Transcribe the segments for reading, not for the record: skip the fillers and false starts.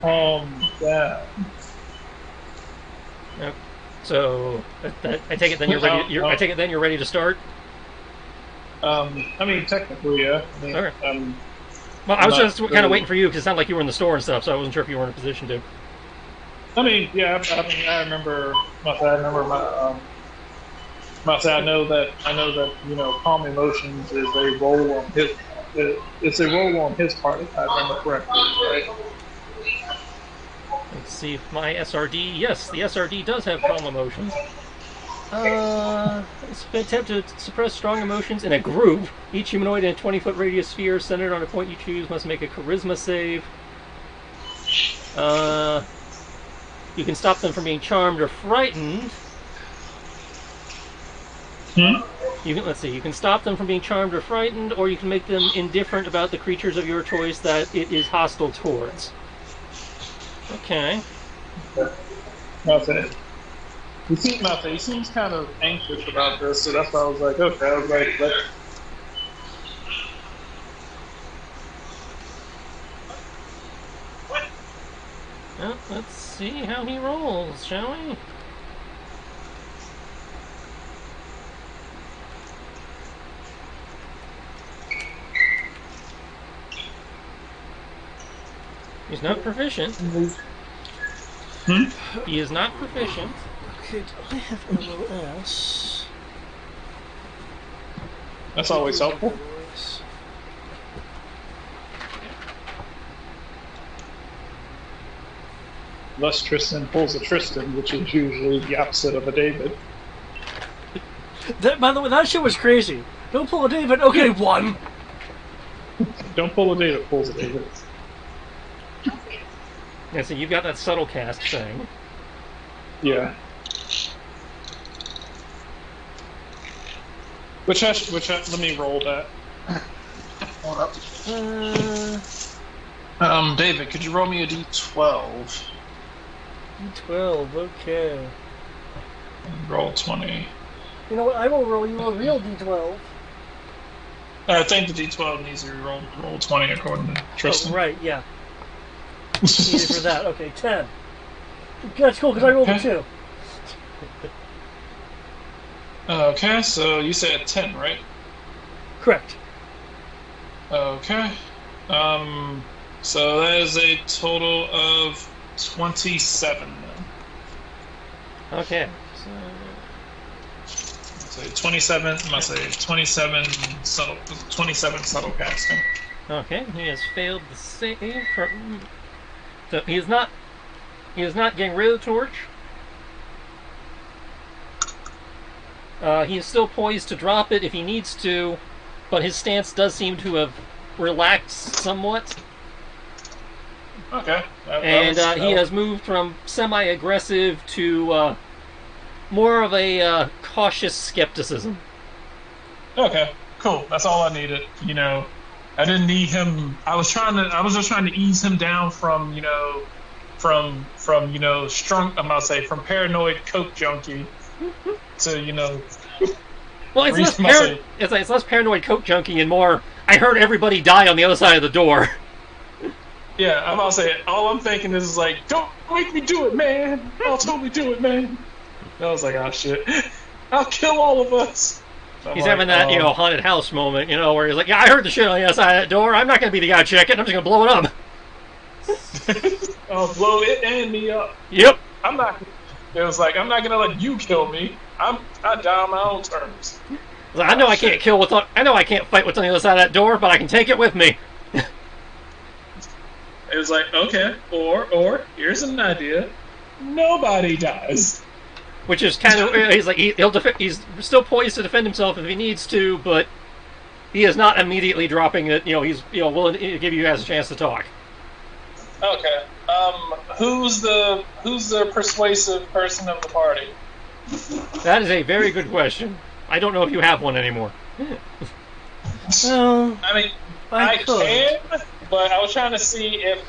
Yeah. Yep. So I take it then you're ready. I take it then you're ready to start. I mean, technically, yeah. I mean, Okay. Well, I I'm was not just kind of really. waiting for you because it sounded like you were in the store and stuff, so I wasn't sure if you were in a position to. I mean, yeah. I remember. I remember my. I know that calm emotions is a role on his. It's a role on his part, if I remember correctly, right? Let's see if my SRD. Yes, the SRD does have calm emotions. It's an attempt to suppress strong emotions in a group. Each humanoid in a 20-foot radius sphere centered on a point you choose must make a charisma save. You can stop them from being charmed or frightened. Hmm? Let's see. You can stop them from being charmed or frightened, or you can make them indifferent about the creatures of your choice that it is hostile towards. Okay. Okay. He seems kind of anxious about this, so that's why I was like, okay. I was like, Well, let's see how he rolls, shall we? He's not proficient. hmm? He is not proficient. Okay, do I have LOS? That's always helpful. Thus, Tristan pulls a Tristan, which is usually the opposite of a David. By the way, that shit was crazy. Don't pull a David. Okay, one. Don't pull a David, pulls a David. Yeah, so you've got that subtle cast thing. Yeah. Let me roll that. Hold up. David, could you roll me a d12? D12, okay. And roll 20. You know what? I will roll you a real D12. I think the d12 needs to roll 20 according to Tristan. Oh, right, yeah. Needed for that. Okay, 10. That's cool, because I rolled a 2. Okay, so you said 10, right? Correct. Okay. So that is a total of 27 then. Okay. So 27, I must say 27 subtle casting. Okay, he has failed the save. So he is not getting rid of the torch. He is still poised to drop it if he needs to, but his stance does seem to have relaxed somewhat. Okay. He has moved from semi-aggressive to more of a cautious skepticism. Okay, cool. That's all I needed. I didn't need him. I was just trying to ease him down from strong. I'm about to say from paranoid coke junkie to Well, it's less paranoid coke junkie and more. I heard everybody die on the other side of the door. Yeah, I'm about to say all I'm thinking is like, don't make me do it, man. I'll totally do it, man. And I was like, oh shit, I'll kill all of us. He's having that haunted house moment, where he's like, yeah, I heard the shit on the other side of that door. I'm not going to be the guy checking. I'm just going to blow it up. I'll blow it and me up. Yep. I'm not. It was like, I'm not going to let you kill me. I die on my own terms. I know I can't I know I can't fight what's on the other side of that door, but I can take it with me. It was like, okay, or here's an idea: nobody dies. Which is kind of he's still poised to defend himself if he needs to, but he is not immediately dropping it. He's willing to give you guys a chance to talk. Okay. Who's the persuasive person of the party? That is a very good question. I don't know if you have one anymore. Well, I mean, I can, but I was trying to see if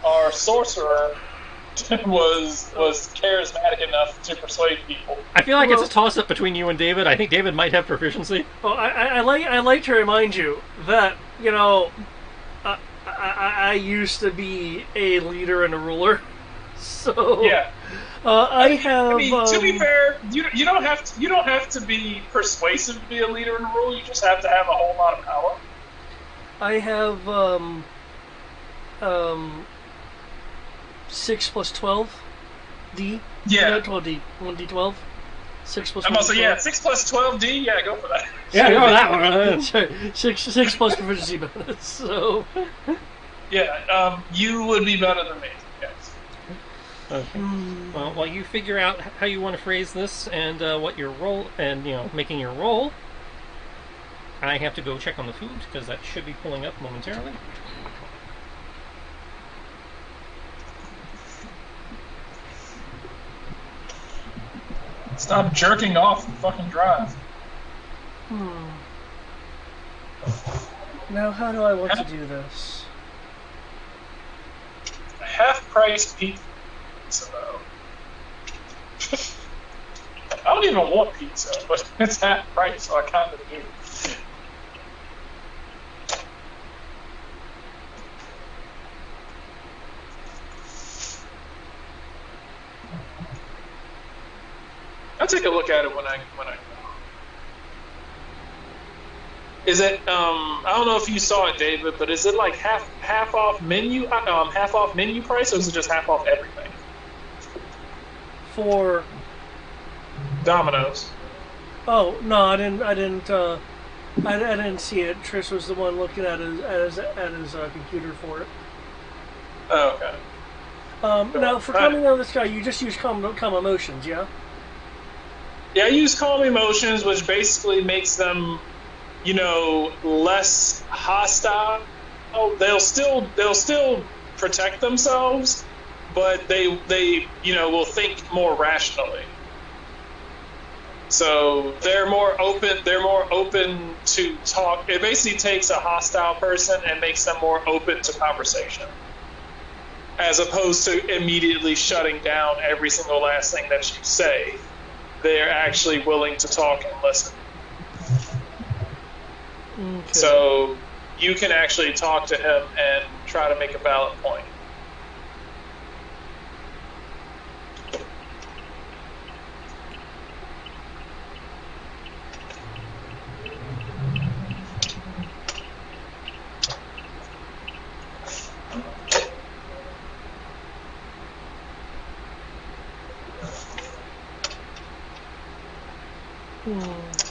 our sorcerer was charismatic enough to persuade people. I feel like it's a toss-up between you and David. I think David might have proficiency. Well, I like to remind you that I used to be a leader and a ruler, so Yeah. I have. I mean, to be fair, you don't have to be persuasive to be a leader in a rule. You just have to have a whole lot of power. I have um, 6 plus 12 D. Yeah. No, 12D. 1D12. 6 plus I'm 1 also 6 plus 12D. Yeah, go for that. Yeah, go with that one. Sorry, six plus proficiency bonus. So. Yeah, you would be better than me. Yes. Okay. Well, while you figure out how you want to phrase this and what your role, and making your roll, I have to go check on the food because that should be pulling up momentarily. Stop jerking off and fucking drive. Now, how do I want to do this? Half-price pizza, though. I don't even want pizza, but it's half price, so I kind of do. I'll take a look at it when I go. Is it? I don't know if you saw it, David, but is it like half off menu price, or is it just half off everything? For Domino's. Oh no, I didn't. I didn't see it. Trish was the one looking at his computer for it. Oh, okay. Now, for calming down this guy, you just use calm emotions, yeah? Yeah, I use calm emotions, which basically makes them, less hostile. They'll still protect themselves, but they will think more rationally. So they're more open. They're more open to talk. It basically takes a hostile person and makes them more open to conversation, as opposed to immediately shutting down every single last thing that you say. They're actually willing to talk and listen. Okay. So you can actually talk to him and try to make a valid point.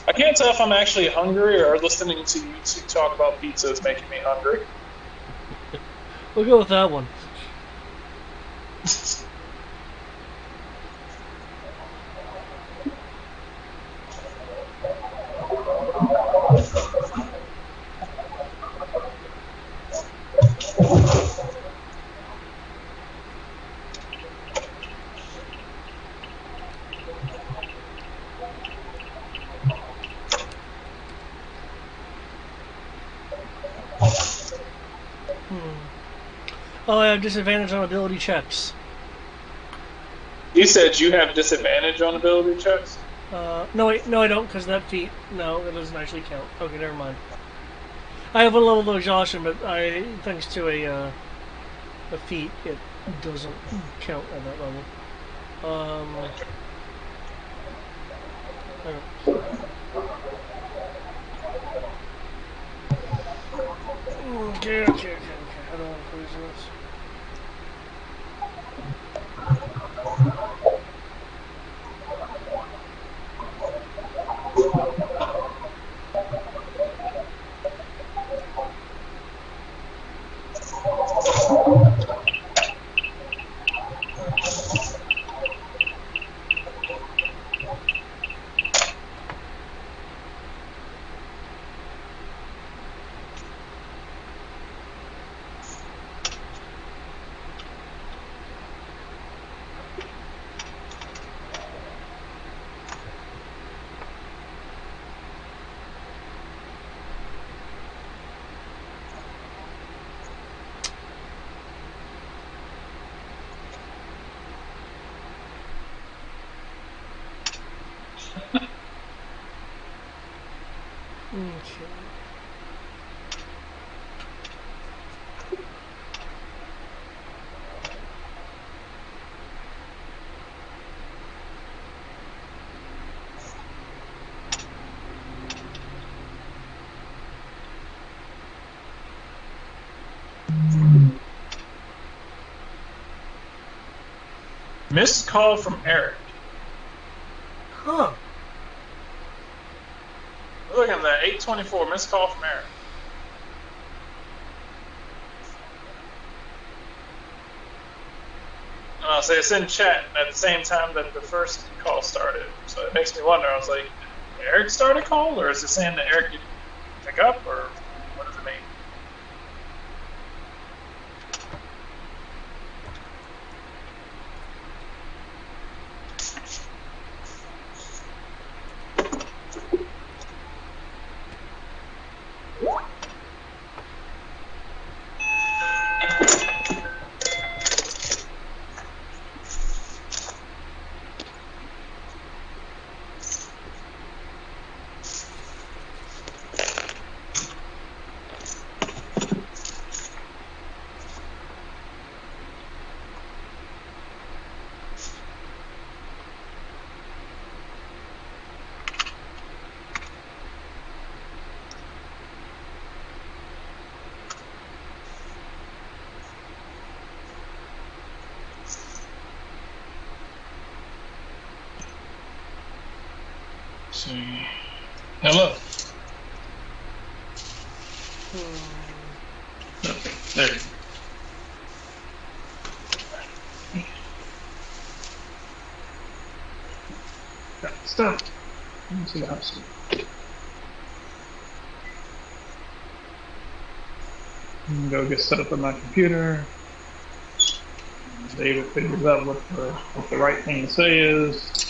I can't tell if I'm actually hungry or listening to you two talk about pizza is making me hungry. We'll go with that one. Oh, I have disadvantage on ability checks. You said you have disadvantage on ability checks? No, wait, no, I don't, because that feat, no, that doesn't actually count. Okay, never mind. I have a level of exhaustion, but thanks to a feat, it doesn't count at that level. Okay. I don't want to lose this. Okay. Missed call from Eric. Huh. Look at that, 8:24. Missed call from Eric. I'll say it's in chat at the same time that the first call started. So it makes me wonder. I was like, did Eric start a call, or is it saying that Eric didn't pick up, or what does it mean? See. Hello. There you go. Got stuff. Let me see the house. I'm gonna go get set up on my computer. David figures out what the right thing to say is.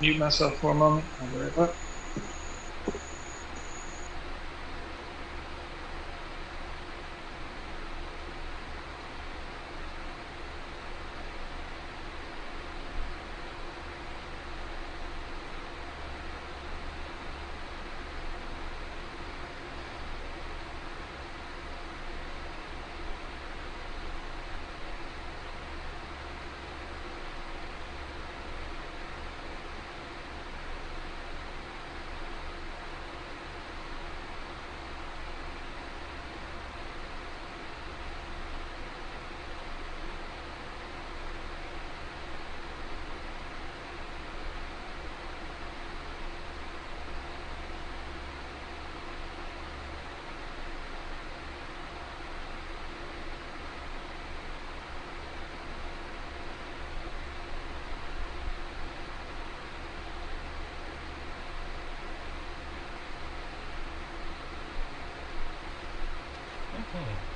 Mute myself for a moment. I'll be right back.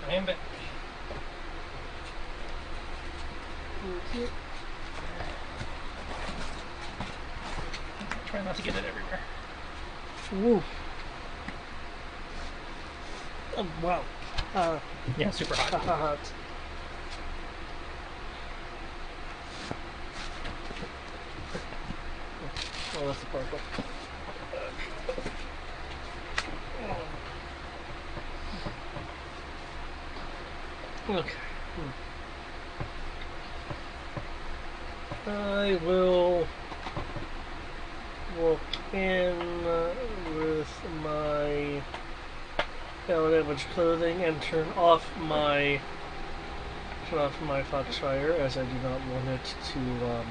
I am back. Try not to get it everywhere. Woo. Oh, wow. Yeah, super hot. Hot. Oh, that's the purple. Okay. I will walk in with my damaged clothing and turn off my Foxfire, as I do not want it to.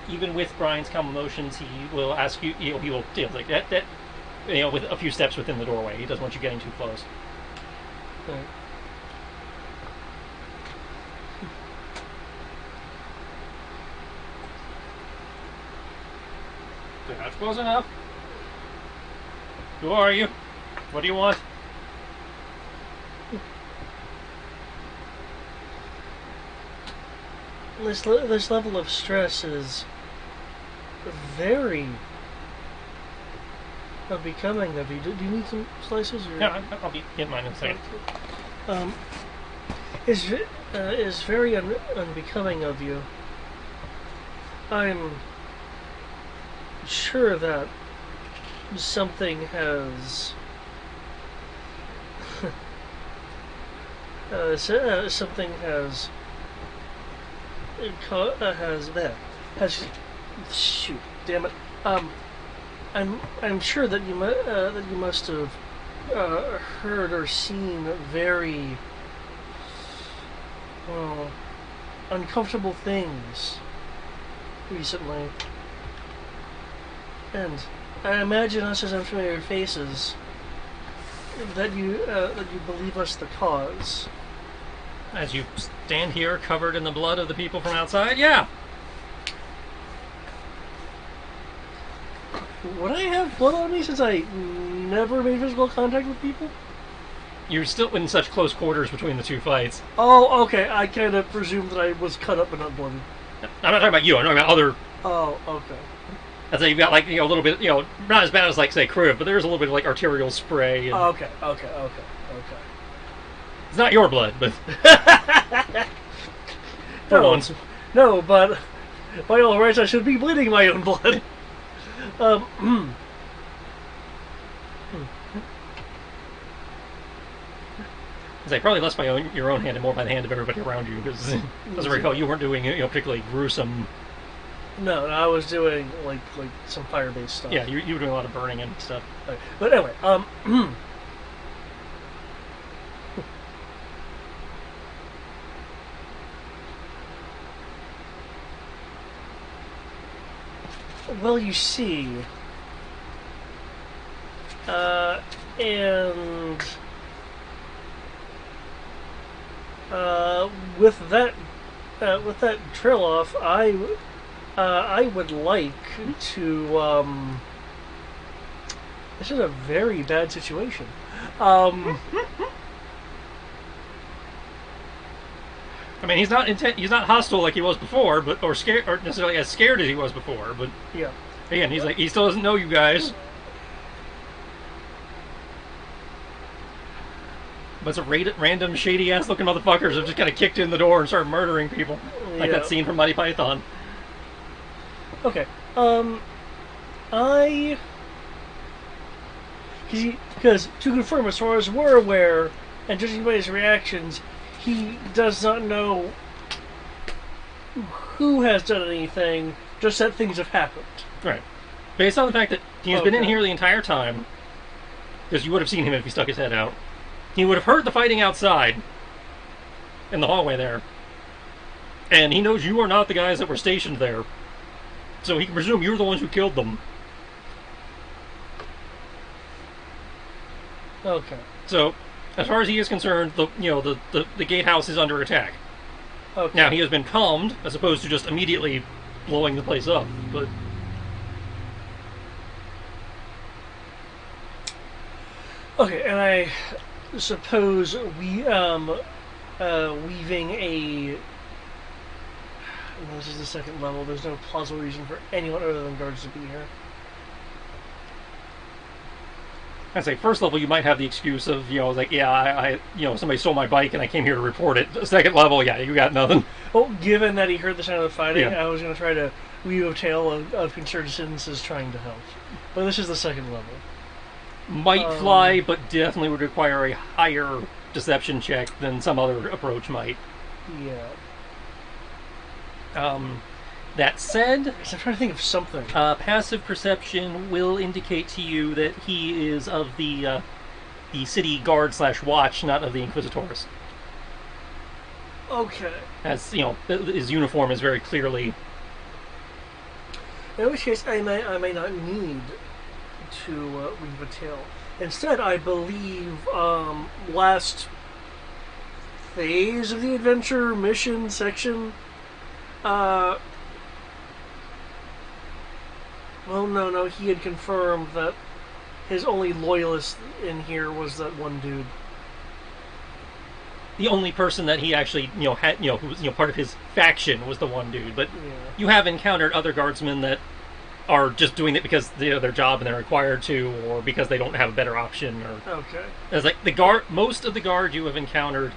Even with Brian's calm emotions, he will ask you. He will like that. With a few steps within the doorway. He doesn't want you getting too close. Right. That's close enough. Who are you? What do you want? This level of stress is very unbecoming of you. Do you need some slices? Or? Yeah, I'll be getting mine in a second. Is very unbecoming of you. I'm sure that something has shoot, damn it. I'm sure that you must have heard or seen very uncomfortable things recently. And I imagine us as unfamiliar faces that you believe us the cause. As you stand here covered in the blood of the people from outside, yeah. Would I have blood on me since I never made physical contact with people? You're still in such close quarters between the two fights. Oh, okay. I kind of presumed that I was cut up but not blooded. I'm not talking about you. I'm talking about other. Oh, okay. I'd say you've got like a little bit, not as bad as like say Kriv, but there's a little bit of like arterial spray. And Okay. It's not your blood, but for once. No, but by all rights, I should be bleeding my own blood. I'd say probably less by your own hand and more by the hand of everybody around you, because as I recall, you weren't doing particularly gruesome. No, I was doing like some fire-based stuff. Yeah, you were doing a lot of burning and stuff. Okay. But anyway, well, you see, and with that trail off, I would like to. This is a very bad situation. I mean, he's not hostile like he was before, or scared, or necessarily as scared as he was before. But yeah, again, he still doesn't know you guys. But some random shady-ass looking motherfuckers have just kind of kicked in the door and started murdering people. Like that scene from Monty Python. Okay. Because to confirm, as far as we're aware, and judging by his reactions, he does not know who has done anything, just that things have happened. Right. Based on the fact that he's been in here the entire time, because you would have seen him if he stuck his head out. He would have heard the fighting outside, in the hallway there. And he knows you are not the guys that were stationed there. So he can presume you're the ones who killed them. Okay. So, as far as he is concerned, the gatehouse is under attack. Okay. Now, he has been calmed, as opposed to just immediately blowing the place up, but... Okay, and I suppose weaving a... Well, this is the second level. There's no plausible reason for anyone other than guards to be here. I'd say first level you might have the excuse of, I somebody stole my bike and I came here to report it. Second level, yeah, you got nothing. Well, given that he heard the sound of the fighting, Yeah. I was going to try to weave a tale of concerned citizens trying to help. But this is the second level. Might fly, but definitely would require a higher deception check than some other approach might. Yeah. That said, I'm trying to think of something. passive perception will indicate to you that he is of the city guard / watch, not of the Inquisitors. Okay. As his uniform is very clearly. In which case, I may not need to weave a tale. Instead, I believe last phase of the adventure mission section. Well, no, he had confirmed that his only loyalist in here was that one dude. The only person that he actually, had, who was, part of his faction was the one dude. But Yeah. you have encountered other guardsmen that are just doing it because their job and they're required to, or because they don't have a better option. Or Okay. it's like most of the guard you have encountered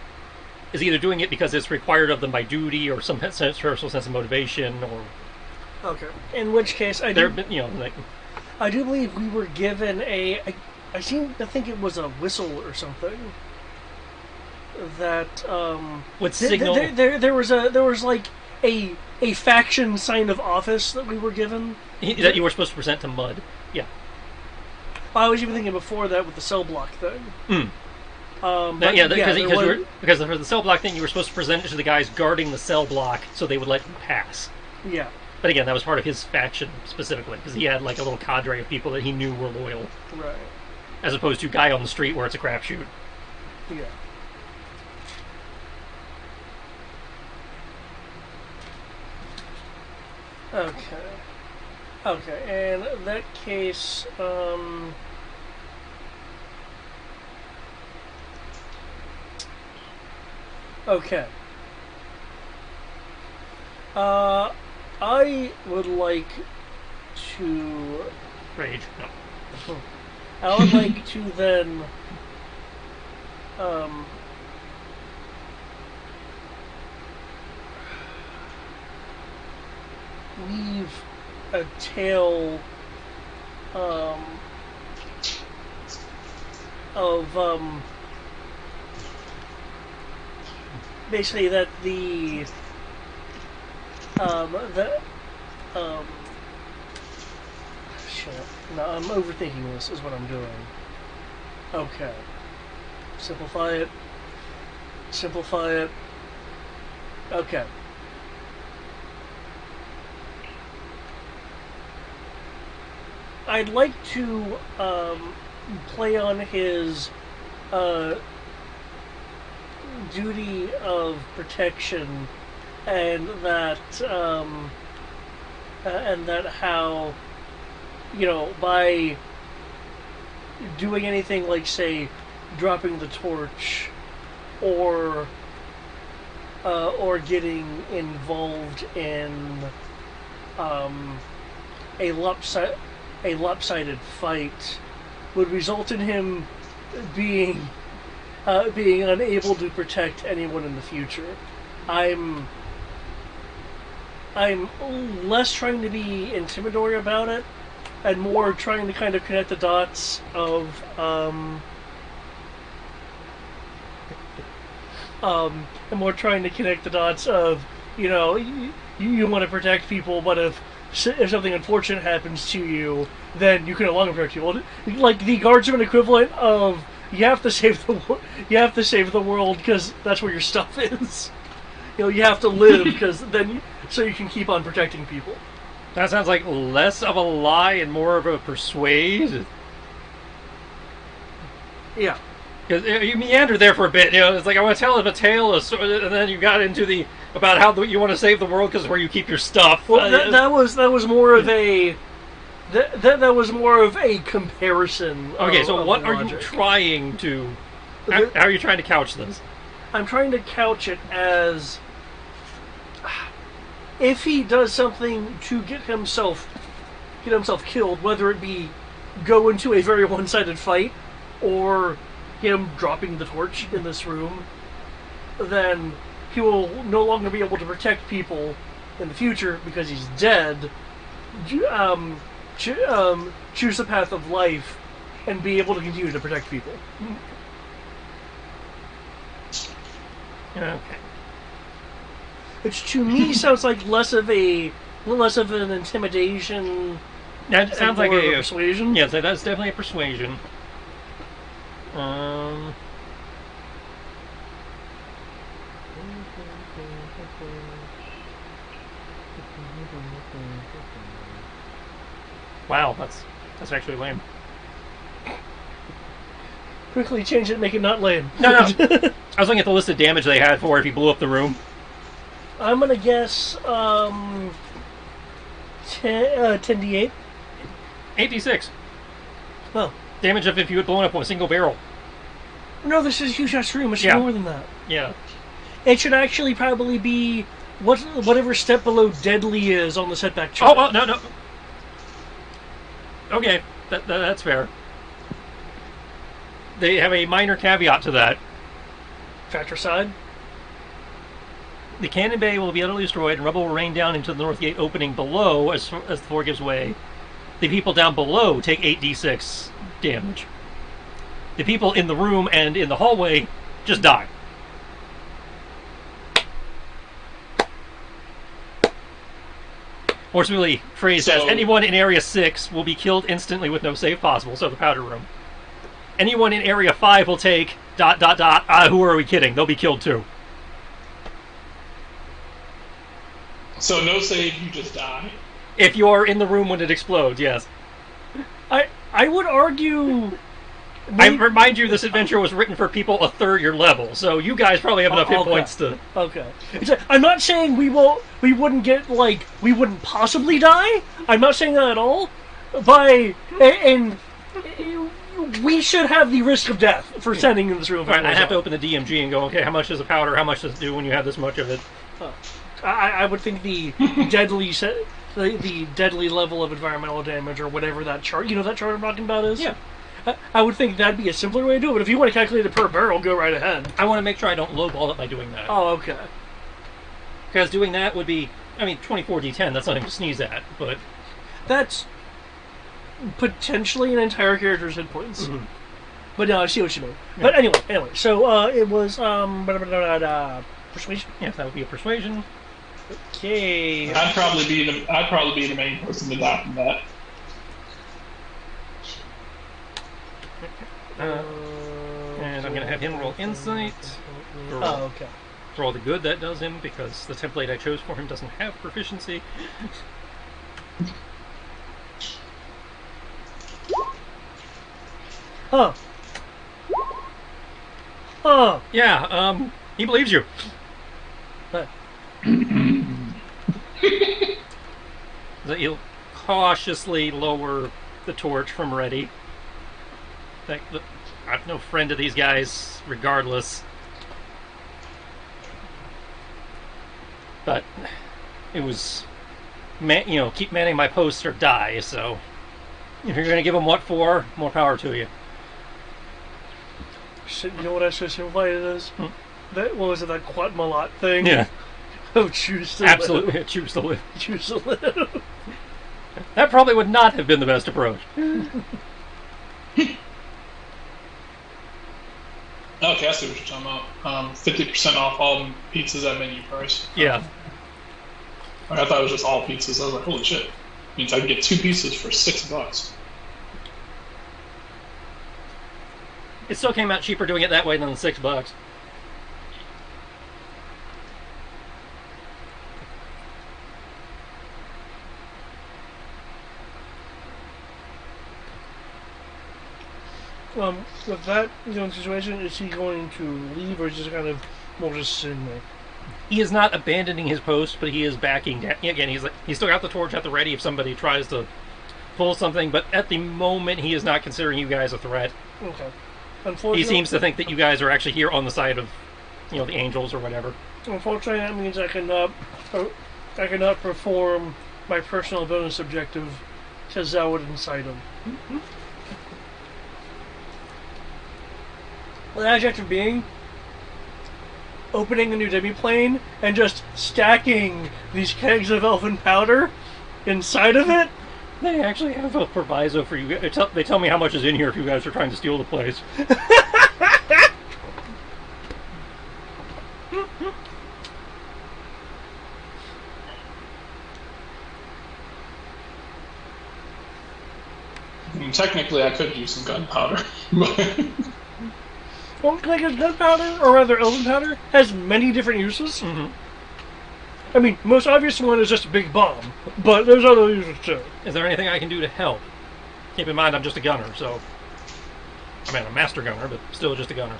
is either doing it because it's required of them by duty or some personal sense of motivation, or Okay. In which case, I there do, have been, I do believe we were given I seem to think it was a whistle or something. That With signal. There was like a faction sign of office that we were given. that you were supposed to present to Mud. Yeah. I was even thinking before that with the cell block thing. Because for the cell block thing, you were supposed to present it to the guys guarding the cell block so they would let you pass. Yeah. But again, that was part of his faction specifically, because he had like a little cadre of people that he knew were loyal. Right. As opposed to guy on the street where it's a crapshoot. Yeah. Okay. Okay, in that case, okay. I would like to... Rage. No. I would like to then, weave a tale, of, basically that shit. No, I'm overthinking this, is what I'm doing. Okay. Simplify it. Simplify it. Okay. I'd like to play on his duty of protection, and that how, you know, by doing anything like, say, dropping the torch, or getting involved in a lopsided fight would result in him being unable to protect anyone in the future. I'm less trying to be intimidatory about it, and more trying to kind of connect the dots of and more trying to connect the dots of, you know, you want to protect people, but if something unfortunate happens to you, then you can no longer protect people. Like the guardsman equivalent of you have to save the world because that's where your stuff is. You know, you have to live because then so you can keep on protecting people. That sounds like less of a lie and more of a persuade. Yeah. Because you meandered there for a bit, you know, it's like I want to tell him a tale, and then you got into about how you want to save the world because where you keep your stuff. Well, that was more of a that was more of a comparison. Okay, so what are you trying to? How are you trying to couch this? I'm trying to couch it as if he does something to get himself killed, whether it be go into a very one-sided fight or him dropping the torch in this room, then he will no longer be able to protect people in the future because he's dead. Choose the path of life and be able to continue to protect people. Okay. Which to me sounds like less of an intimidation. That sounds like a persuasion. Yes, that's definitely a persuasion. Wow, that's actually lame. Quickly change it, make it not lame. No. I was looking at the list of damage they had for if he blew up the room. I'm gonna guess 10d8. 8d6. Oh. Damage if you had blown up a single barrel. No, this is a huge-ass room. It should be more than that. Yeah. It should actually probably be whatever step below deadly is on the setback chart. Oh, well, no. Okay, that's fair. They have a minor caveat to that. Fratricide. The cannon bay will be utterly destroyed, and rubble will rain down into the north gate opening below as the floor gives way. The people down below take 8d6 damage. The people in the room and in the hallway just die. Or it's really phrased as anyone in Area 6 will be killed instantly with no save possible, so the powder room. Anyone in Area 5 will take Dot, dot, dot. Who are we kidding? They'll be killed too. So no save, you just die. If you are in the room when it explodes, yes. I would argue. I remind you, this adventure was written for people a third your level, so you guys probably have enough hit points to. Okay. I'm not saying we wouldn't get we wouldn't possibly die. I'm not saying that at all. And we should have the risk of death for standing in this room. Right, I have to open the DMG and go, okay, how much is a powder? How much does it do when you have this much of it? I would think the deadly the deadly level of environmental damage or whatever that chart, that chart I'm talking about is? Yeah. I would think that'd be a simpler way to do it, but if you want to calculate it per barrel, go right ahead. I want to make sure I don't lowball it by doing that. Oh, okay. Because doing that would be, 24d10, that's nothing to sneeze at, but... That's potentially an entire character's hit points. Mm-hmm. But no, I see what you mean. Yeah. But anyway, so it was persuasion? Yes, that would be a persuasion. Okay. I'd probably be the main person to die from that. And I'm going to have him roll insight. Okay. For all the good that does him, because the template I chose for him doesn't have proficiency. Huh. Huh. Yeah, he believes you. That you'll cautiously lower the torch from ready. I'm no friend of these guys, regardless. But it was, keep manning my post or die. So if you're going to give them what for, more power to you. Shit, you know what I should simplify it as? That what was it? That Quatmalot thing? Yeah. Oh, choose to Absolutely, live. choose to live. Choose to live. That probably would not have been the best approach. Okay, I see what you're talking about. 50% off all pizzas at menu price. Yeah. I thought it was just all pizzas. I was like, holy shit. Means I can get 2 pizzas for $6. It still came out cheaper doing it that way than the $6. With that situation, is he going to leave or is he just kind of more just sitting there? He is not abandoning his post, but he is backing down. Again, he's still got the torch at the ready if somebody tries to pull something, but at the moment he is not considering you guys a threat. Okay. Unfortunately, he seems to think that you guys are actually here on the side of, the angels or whatever. Unfortunately, that means I cannot perform my personal bonus objective because that would incite him. Mm-hmm. The objective being opening a new demiplane and just stacking these kegs of elfin powder inside of it. They actually have a proviso for you. They tell me how much is in here if you guys are trying to steal the place. Technically, I could use some gunpowder. Well, gunpowder, or rather elven powder, has many different uses. Mm-hmm. I mean, most obvious one is just a big bomb, but there's other uses too. Is there anything I can do to help? Keep in mind, I'm just a gunner, so... I'm a master gunner, but still just a gunner.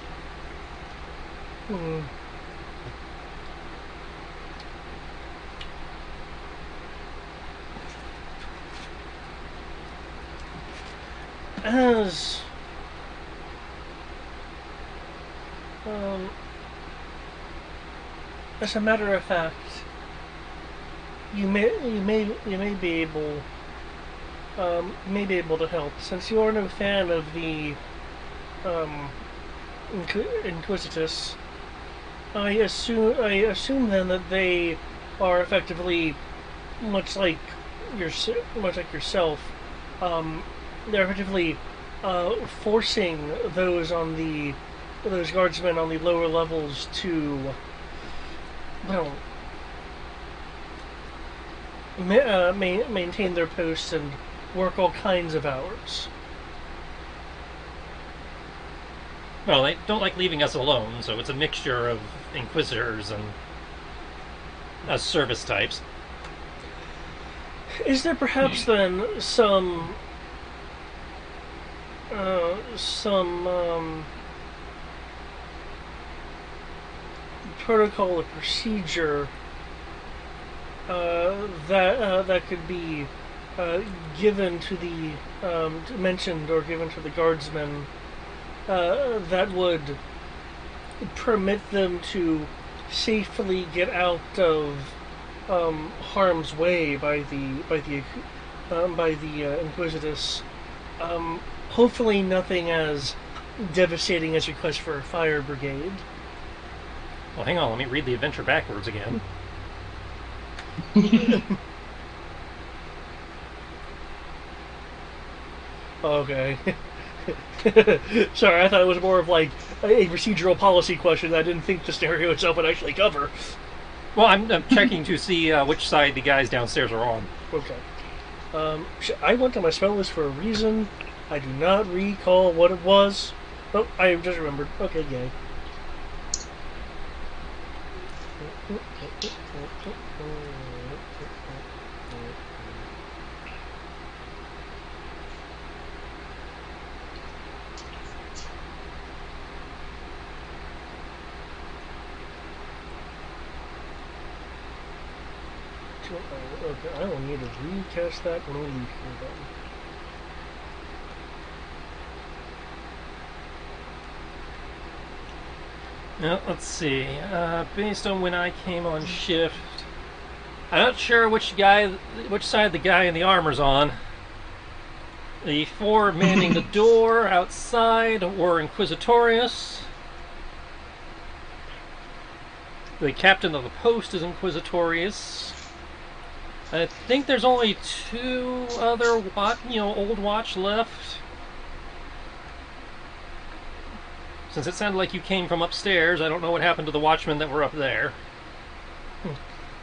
As a matter of fact, you may be able to help, since you are no fan of the Inquisitus. I assume then that they are effectively much like yourself. They're effectively forcing those guardsmen on the lower levels to, well, maintain their posts and work all kinds of hours. Well, they don't like leaving us alone, so it's a mixture of Inquisitors and us service types. Is there perhaps then some protocol or procedure that could be given to the mentioned or given to the guardsmen that would permit them to safely get out of harm's way by the Inquisitus. Hopefully, nothing as devastating as request for a fire brigade. Well, hang on, let me read the adventure backwards again. Okay. Sorry, I thought it was more of like a procedural policy question that I didn't think the stereo itself would actually cover. Well, I'm checking to see which side the guys downstairs are on. Okay. I went on my spell list for a reason. I do not recall what it was. Oh, I just remembered. Okay, yay. Okay, I will need to recast that when we leave here then. Now, let's see. Based on when I came on shift, I'm not sure which side the guy in the armor's on. The four manning the door outside were Inquisitorius. The captain of the post is Inquisitorius. I think there's only two other old watch left. Since it sounded like you came from upstairs, I don't know what happened to the watchmen that were up there.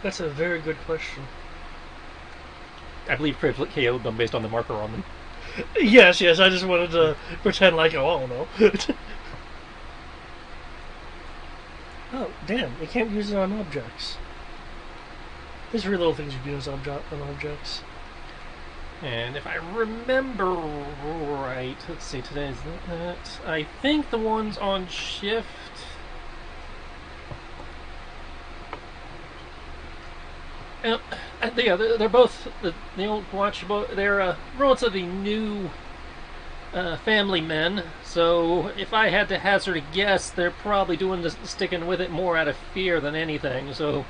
That's a very good question. I believe Crib KO'd them based on the marker on them. Yes, I just wanted to pretend like, oh, I don't know. Oh, damn, you can't use it on objects. There's three little things you can use on objects. And if I remember right, let's see, today's that. I think the ones on shift. Yeah, they're both the old watch. They're relatively new family men. So if I had to hazard a guess, they're probably sticking with it more out of fear than anything. So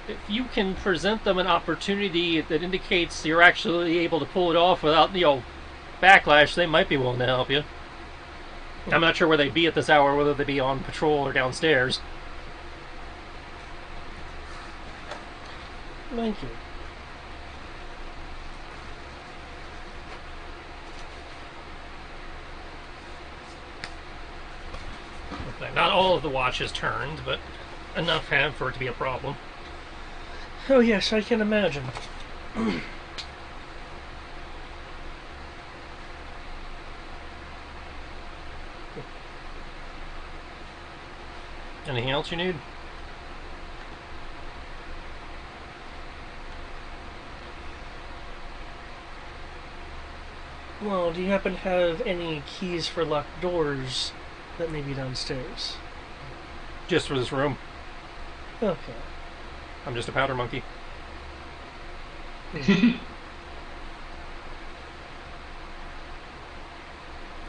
if you can present them an opportunity that indicates you're actually able to pull it off without, backlash, they might be willing to help you. I'm not sure where they'd be at this hour, whether they be on patrol or downstairs. Thank you. Not all of the watches turned, but enough have for it to be a problem. Oh yes, I can imagine. Anything else you need? Well, do you happen to have any keys for locked doors that may be downstairs? Just for this room. Okay. I'm just a powder monkey. That's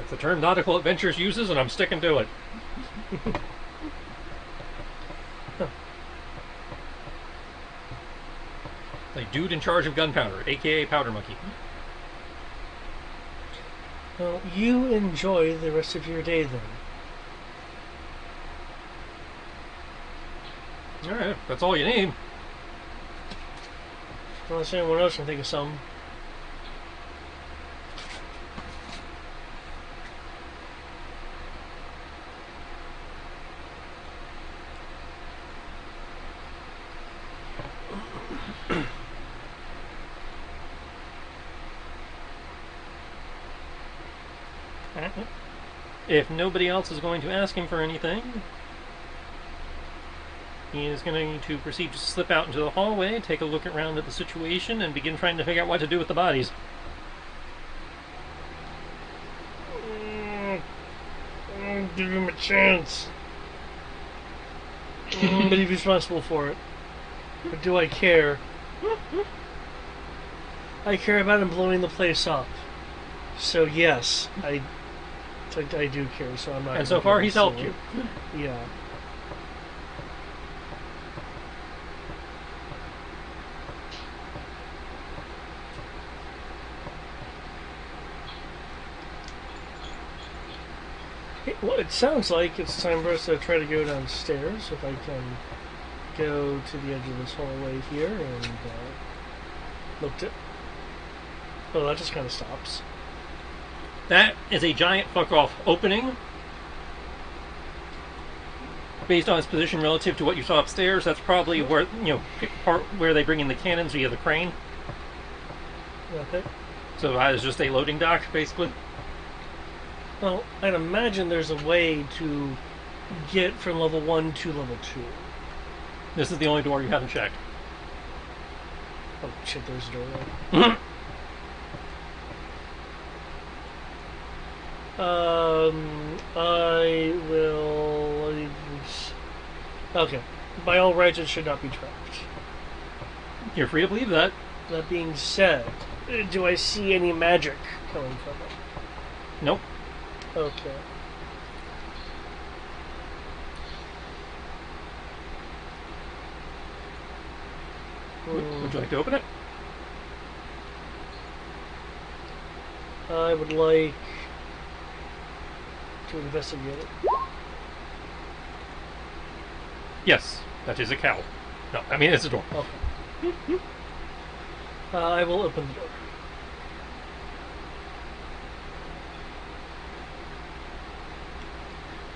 the term Nautical Adventures uses, and I'm sticking to it. A dude in charge of gunpowder, aka powder monkey. Well, you enjoy the rest of your day then. Alright, that's all you need. Unless anyone else can think of some. If nobody else is going to ask him for anything, he is going to proceed to slip out into the hallway, take a look around at the situation, and begin trying to figure out what to do with the bodies. Give him a chance. But he's responsible for it. But do I care? I care about him blowing the place up. So yes, I do care. So I'm not. And so far, he's helped you. Yeah. Well, it sounds like it's time for us to try to go downstairs. If I can go to the edge of this hallway here and look at. Oh, that just kind of stops. That is a giant fuck-off opening. Based on its position relative to what you saw upstairs, that's probably where, part where they bring in the cannons via the crane. Okay. So that is just a loading dock, basically. Well, I'd imagine there's a way to get from level 1 to level 2. This is the only door you haven't checked. Oh shit, there's a door there. I will... Okay. By all rights, it should not be trapped. You're free to believe that. That being said, do I see any magic coming from it? Nope. Okay. Would you like to open it? I would like to investigate it. Yes, that is a cow. No, I mean it's a door. Okay. I will open the door.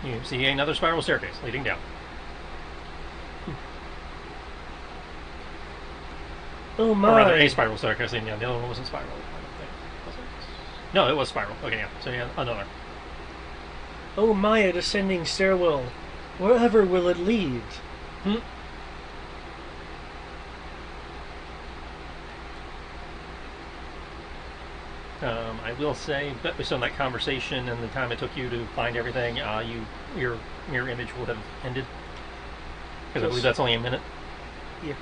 You see another spiral staircase leading down. Oh my! Or rather, a spiral staircase leading down. The other one wasn't spiral. I don't think. Was it? No, it was spiral. Okay, yeah. So yeah, another. Oh my! A descending stairwell. Wherever will it lead? I will say, based on that conversation and the time it took you to find everything, your mirror image will have ended. Because I believe that's only a minute. Yeah.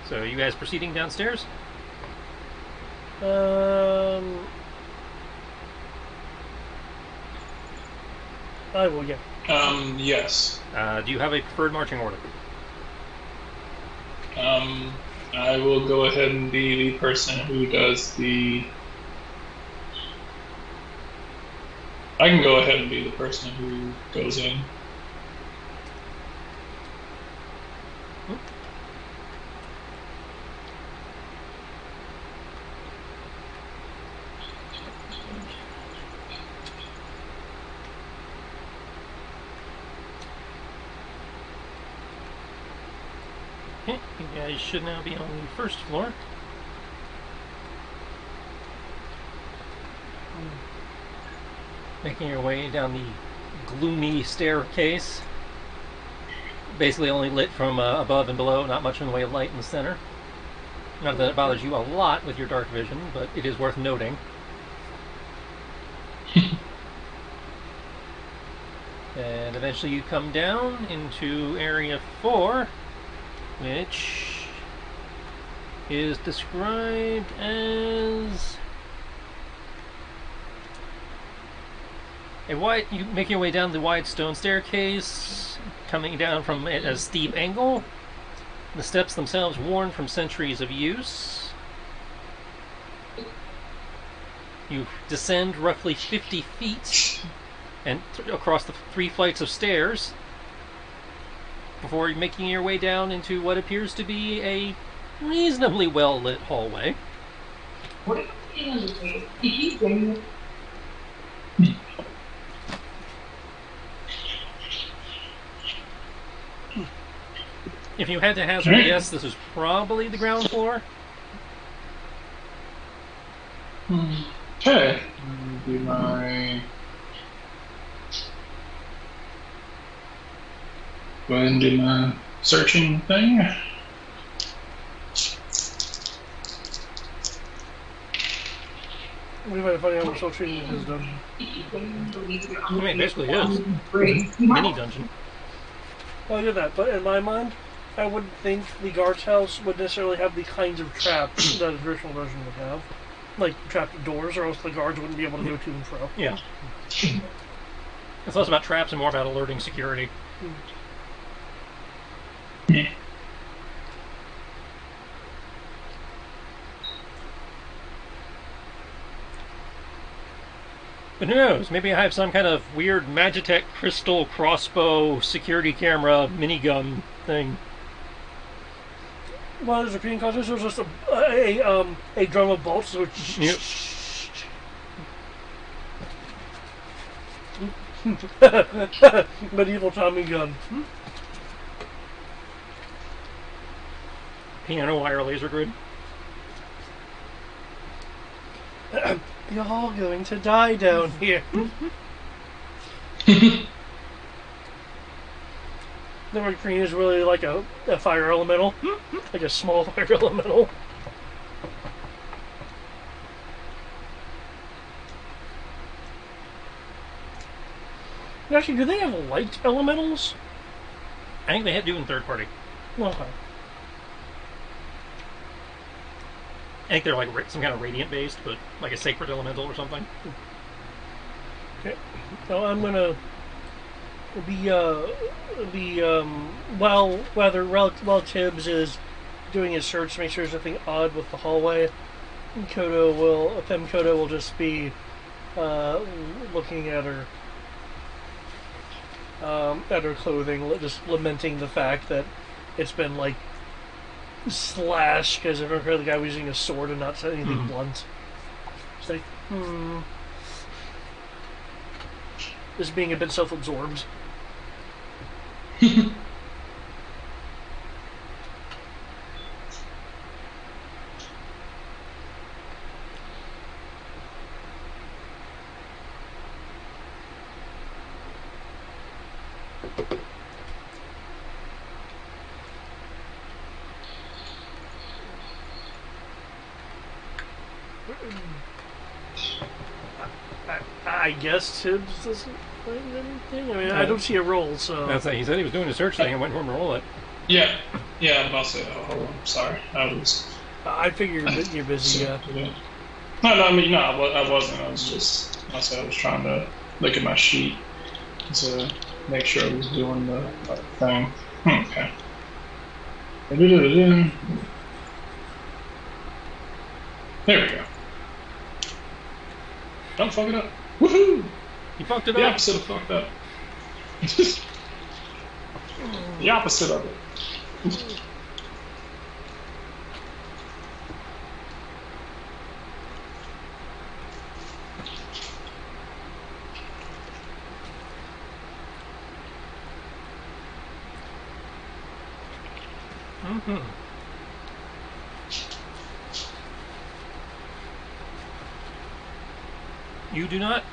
So, you guys proceeding downstairs? I will, yeah. Yes. Do you have a preferred marching order? I will go ahead and be the person who does the... I can go ahead and be the person who goes in. Okay, you guys should now be on the first floor. Making your way down the gloomy staircase. Basically only lit from above and below, not much in the way of light in the center. Not that it bothers you a lot with your dark vision, but it is worth noting. And eventually you come down into area 4, which is described as a wide. You make your way down the wide stone staircase, coming down from a steep angle. The steps themselves worn from centuries of use. You descend roughly 50 feet and across the 3 flights of stairs before making your way down into what appears to be a reasonably well-lit hallway. What is it? If you had to hazard a guess, this is probably the ground floor. Okay. do my... Go ahead and do my searching thing. We might find out what still treating his dungeon. I mean, it basically is. Mini dungeon. Well, I get that, but in my mind, I wouldn't think the guard's house would necessarily have the kinds of traps that a traditional dungeon would have. Like trapped doors, or else the guards wouldn't be able to go to and fro. Yeah. It's less about traps and more about alerting security. But who knows? Maybe I have some kind of weird Magitech crystal crossbow security camera minigun thing. Well, there's a repeating contest. There's just a drum of bolts. Which Yep. medieval Tommy gun. Piano wire laser grid. You're all going to die down here. The green is really like a fire elemental, like a small fire elemental. Actually, do they have light elementals? I think they had to do in third party. Okay. I think they're like some kind of radiant based, but like a sacred elemental or something. Okay. So I'm gonna while Tibbs is doing his search to make sure there's nothing odd with the hallway, Fem Kodo will just be looking at her clothing, just lamenting the fact that it's been like slashed because I remember the guy was using a sword and not anything blunt. It's like, just being a bit self-absorbed. I guess Tibbs doesn't find anything. I mean, I don't see a roll, so. That's it. He said he was doing a search thing. I went for him to roll it. Yeah, I'm about to say, hold on, sorry. I figure you're busy, yeah. No, I mean, no, I wasn't. I was trying to look at my sheet to make sure I was doing the thing. Okay. There we go. Don't fuck it up. Woohoo! You fucked it The up. opposite of fucked up. The opposite of it. You do not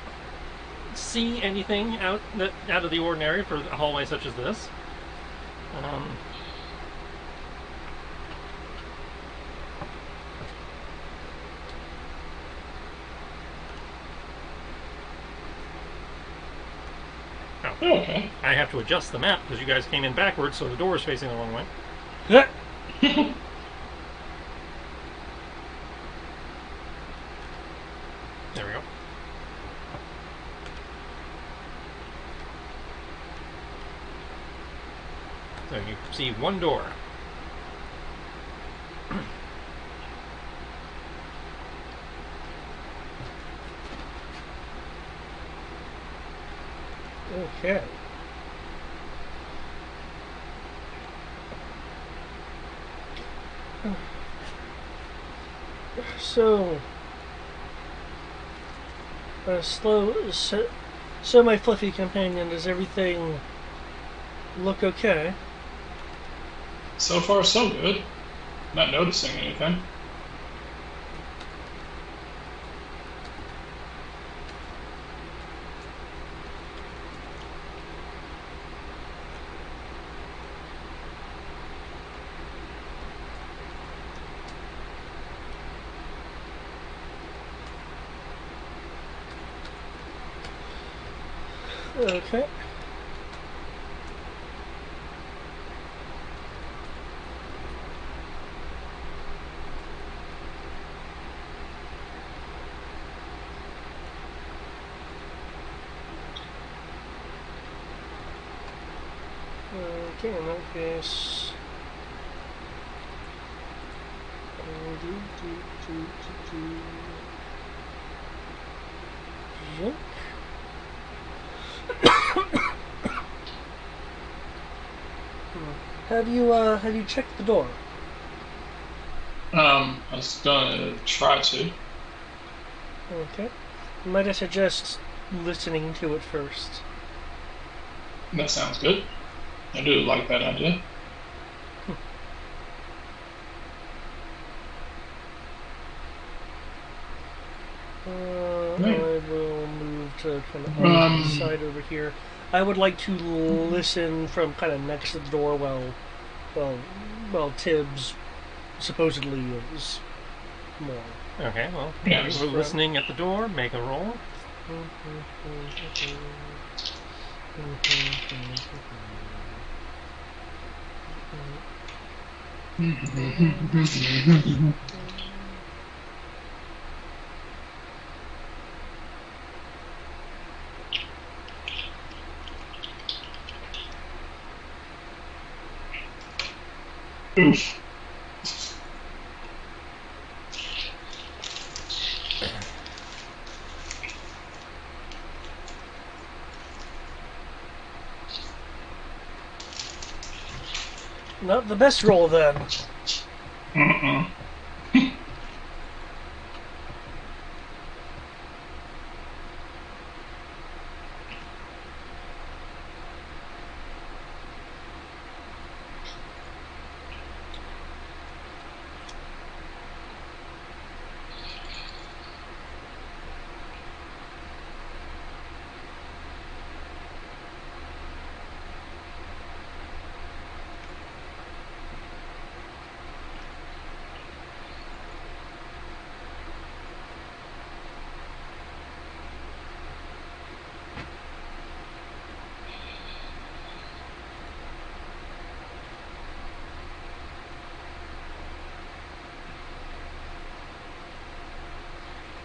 see anything out of the ordinary for a hallway such as this. Okay. I have to adjust the map because you guys came in backwards, so the door is facing the wrong way. There we go. So you see one door. Okay. So, so my fluffy companion, does everything look okay? So far, so good. Not noticing anything. Okay. Okay, in that case. Yep. Have you checked the door? I was gonna try to. Okay. Might I suggest listening to it first? That sounds good. I do like that idea. I will move to kind of on the side over here. I would like to listen from kind of next to the door while Tibbs supposedly is more. Okay, well, Yeah. you were listening at the door. Make a roll. Oof. Not the best roll then. Mm-mm.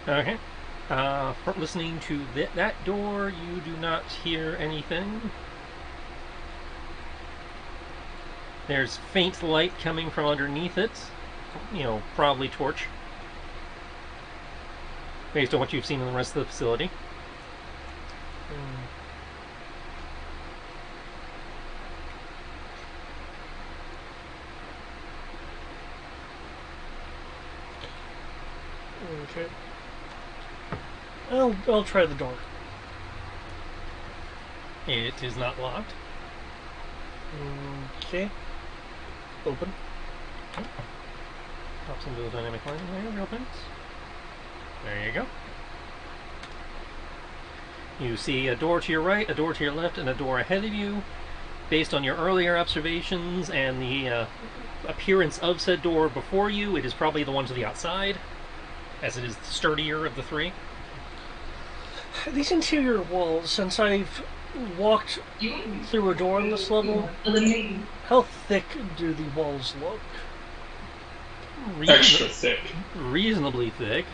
Okay. For listening to that door, you do not hear anything. There's faint light coming from underneath it. Probably torch. Based on what you've seen in the rest of the facility. Okay. I'll try the door. It is not locked. Okay. Open. Pops into the dynamic lighting layer, opens. There you go. You see a door to your right, a door to your left, and a door ahead of you. Based on your earlier observations and the appearance of said door before you, it is probably the one to the outside, as it is the sturdier of the three. These interior walls, since I've walked through a door on this level, how thick do the walls look? Extra thick. Reasonably thick.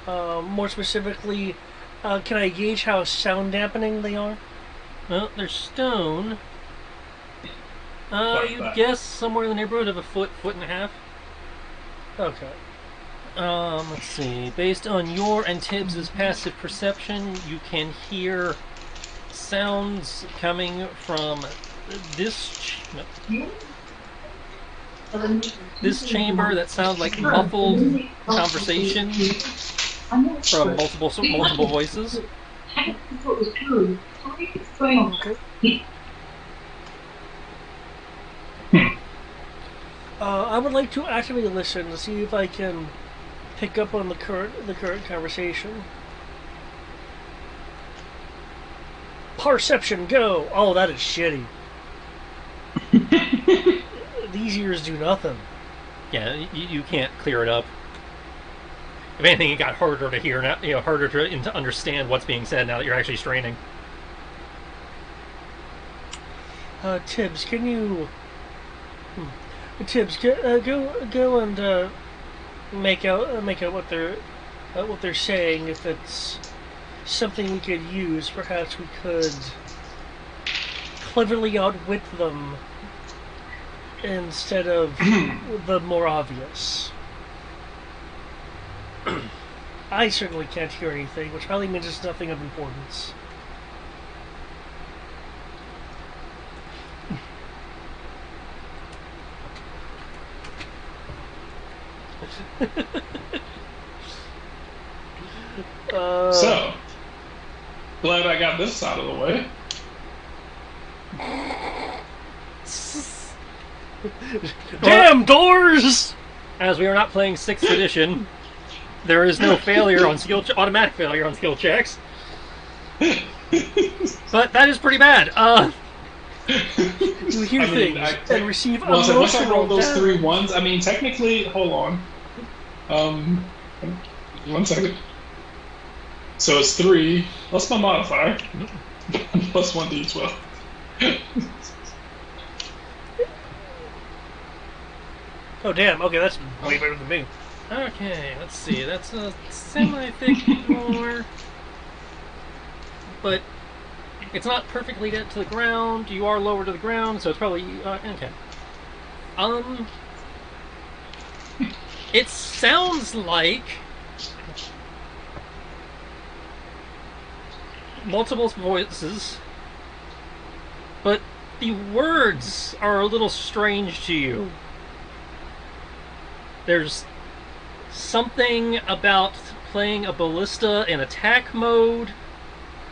More specifically, can I gauge how sound dampening they are? Well, they're stone. Like you'd that. guess somewhere in the neighborhood of a foot and a half. Okay. Let's see. Based on your and Tibbs' passive perception, you can hear sounds coming from this chamber that sound like muffled conversation from multiple voices. I would like to actively listen to see if I can pick up on the current conversation. Perception, go! Oh, that is shitty. These ears do nothing. Yeah, you can't clear it up. If anything, it got harder to hear now. Harder to understand what's being said now that you're actually straining. Tibbs, can you... Tibbs, go and make out what they're saying. If it's something we could use, perhaps we could cleverly outwit them instead of the more obvious. I certainly can't hear anything, which probably means it's nothing of importance. So, glad I got this out of the way. Damn doors! As we are not playing 6th edition, there is no failure on automatic failure on skill checks. But that is pretty bad. You hear things and receive once I roll those damage. 3 ones, I mean, technically, hold on. 1 second. So it's 3 plus my modifier plus 1d12. Oh damn! Okay, that's way better than me. Okay, let's see. That's a semi-thick floor. But it's not perfectly dead to the ground. You are lower to the ground, so it's probably... okay. It sounds like multiple voices, but the words are a little strange to you. There's something about playing a ballista in attack mode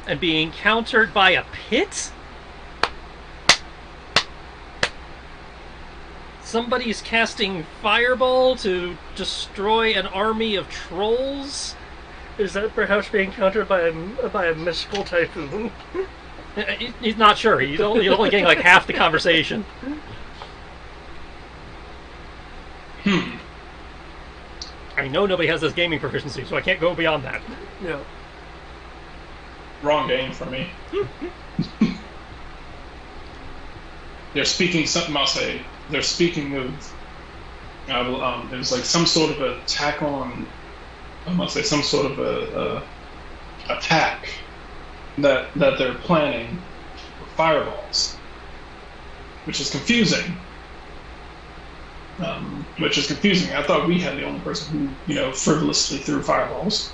and being countered by a pit? Somebody's casting fireball to destroy an army of trolls? Is that perhaps being countered by a mystical typhoon? He's not sure. He's only getting like half the conversation. I know nobody has this gaming proficiency, so I can't go beyond that. Yeah. Wrong game for me. They're speaking something. I'll say they're speaking of. It was like some sort of attack on. I must say some sort of a attack that they're planning for fireballs, which is confusing. I thought we had the only person who frivolously threw fireballs.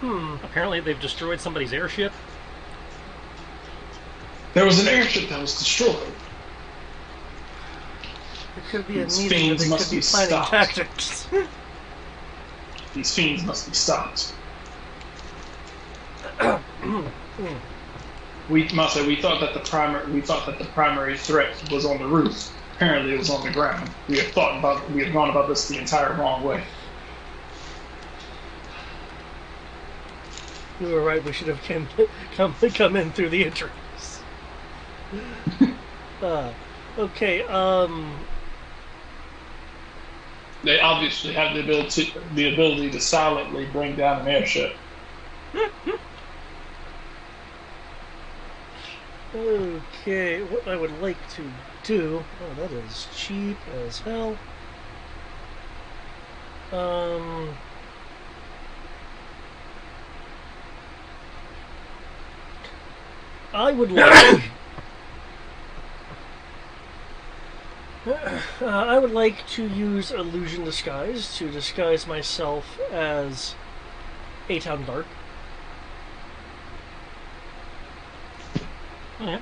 Apparently they've destroyed somebody's airship. There was an airship that was destroyed. It could be a These meeting, fiends they must could be be planning stopped. tactics. These fiends must be stopped. We thought that the primary threat was on the roof. Apparently, it was on the ground. We had gone about this the entire wrong way. You were right. We should have come in through the entrance. Okay. They obviously have the ability to silently bring down an airship. Okay. What I would like to do. Oh, that is cheap as hell. I would like. I would like to use illusion disguise to disguise myself as a town guard. Oh, yeah.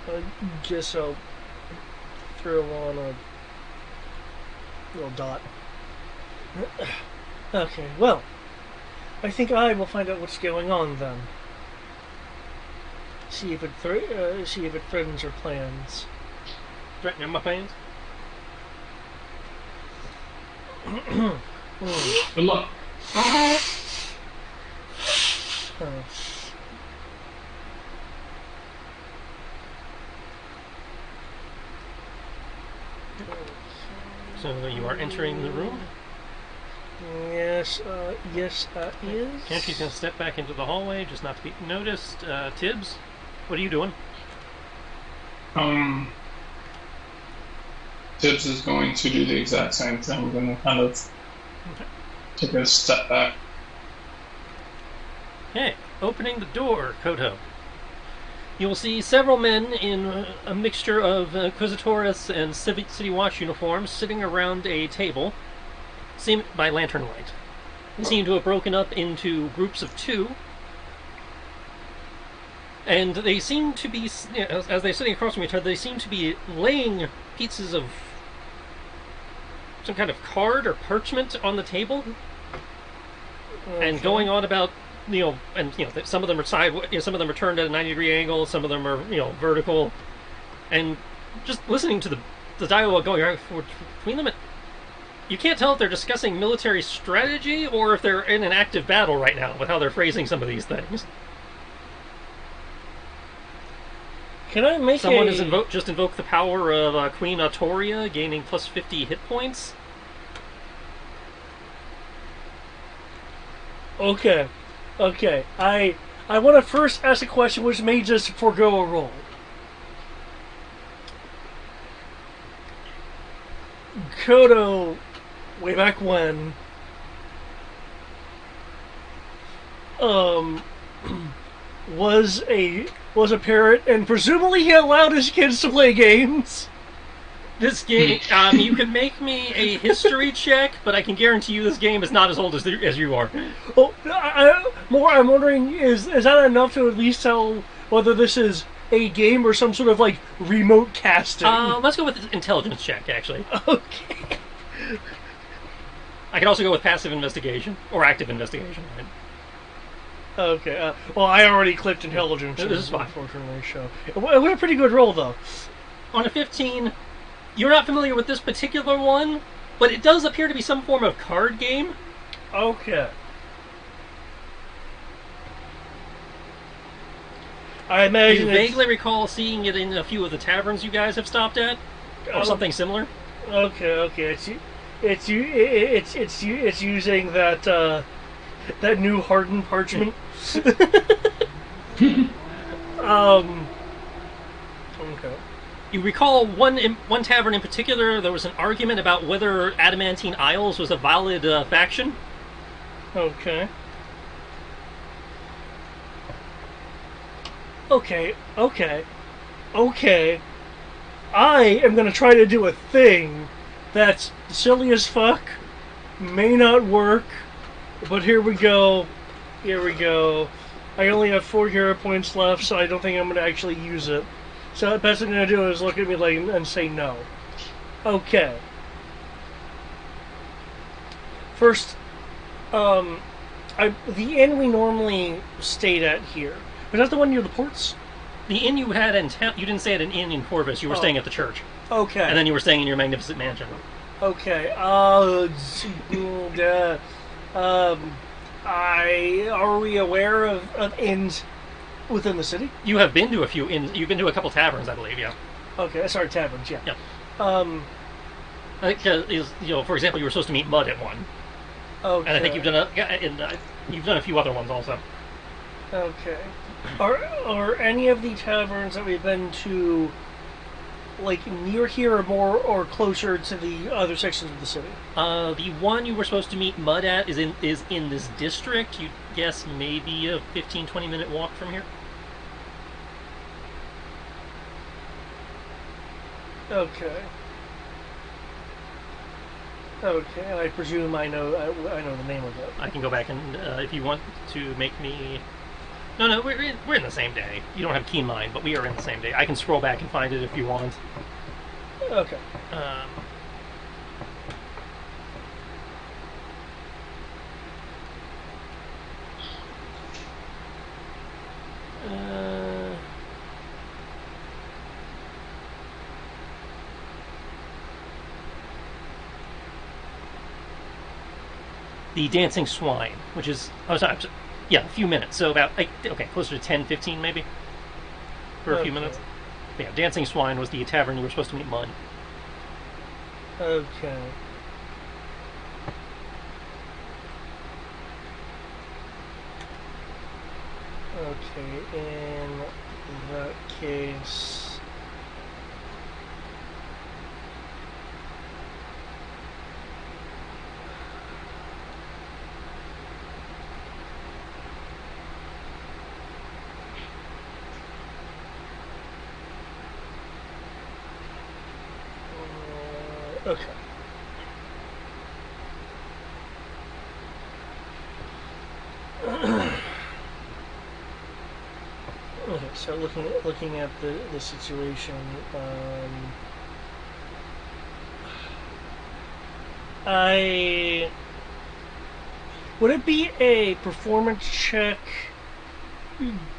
I guess I'll throw on a little dot. Okay, well, I think I will find out what's going on then. See if it threatens our plans. Threatening my plans? Good luck. So you are entering the room? Yes, is. And she's going to step back into the hallway, just not to be noticed. Tibbs, what are you doing? Tibbs is going to do the exact same thing. We're going to kind of take a step back. Okay, opening the door, Koto. You will see several men in a mixture of Inquisitores and City Watch uniforms sitting around a table, by lantern light. They seem to have broken up into groups of 2, and they seem to be, as they're sitting across from each other, they seem to be laying pieces of some kind of card or parchment on the table, and going on about, some of them are some of them are turned at a 90-degree angle, some of them are, vertical, and just listening to the dialogue going on between them, you can't tell if they're discussing military strategy or if they're in an active battle right now with how they're phrasing some of these things. Can I make Someone has invoked the power of Queen Autoria, gaining plus 50 hit points. Okay. I want to first ask a question which may just forego a roll. Koto, way back when, was a parrot, and presumably he allowed his kids to play games. This game, you can make me a history check, but I can guarantee you this game is not as old as you are. Oh, I'm wondering, is that enough to at least tell whether this is a game or some sort of, like, remote casting? Let's go with intelligence check, actually. Okay. I can also go with passive investigation, or active investigation, right? Okay, well, I already clicked intelligence. This is fine. Unfortunately, so it was a pretty good roll, though. On a 15, you're not familiar with this particular one, but it does appear to be some form of card game. Okay. I imagine you vaguely recall seeing it in a few of the taverns you guys have stopped at, or something similar. Okay. It's using that new hardened parchment. Okay. You recall one tavern in particular, there was an argument about whether Adamantine Isles was a valid faction. Okay. I am going to try to do a thing that's silly as fuck, may not work, but here we go. I only have 4 hero points left, so I don't think I'm going to actually use it. So the best thing I'm going to do is look at me like and say no. Okay. First, the inn we normally stayed at here. Was that the one near the ports? The inn you had in town, you didn't stay at an inn in Corvus, you were staying at the church. Okay. And then you were staying in your magnificent mansion. Okay. Are we aware of inns within the city? You have been to a few inns. You've been to a couple taverns, I believe. Yeah. Okay. Sorry, taverns. Yeah. Yeah. I think, for example, you were supposed to meet Mud at one. Okay. And I think you've done a few other ones also. Okay. Are any of the taverns that we've been to, like, near here or more or closer to the other sections of the city? The one you were supposed to meet Mud at is in this district. You'd guess maybe a 15-20 minute walk from here. Okay. Okay, I presume I know the name of it. I can go back and if you want to make me. No, we're in the same day. You don't have keen mind, but we are in the same day. I can scroll back and find it if you want. Okay. The Dancing Swine, which is... Oh, sorry. Yeah, a few minutes. So about... Okay, closer to 10, 15 maybe? For a few minutes. But yeah, Dancing Swine was the tavern you were supposed to meet Mud. Okay. Okay, in that case... okay. Okay, so looking at the situation, would it be a performance check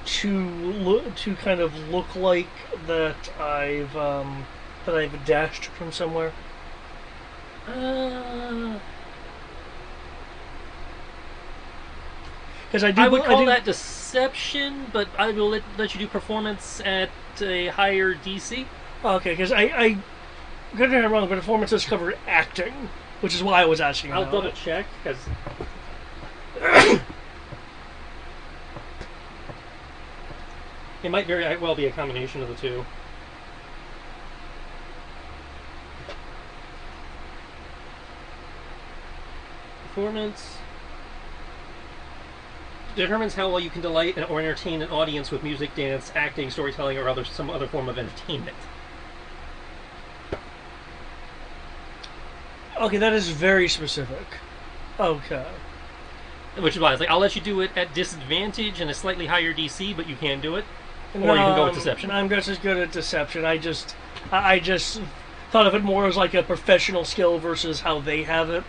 to kind of look like that I've dashed from somewhere? Because I would call that deception, but I will let you do performance at a higher DC. Okay, because I got it wrong, but performance does cover acting, which is why I was asking. I'll double check because it might very well be a combination of the two. Performance determines how well you can delight or entertain an audience with music, dance, acting, storytelling, or some other form of entertainment. Okay, that is very specific. Okay. Which is why it's like, I'll let you do it at disadvantage and a slightly higher DC, but you can do it. Or you can go with deception. I'm just as good at deception. I just thought of it more as like a professional skill versus how they have it.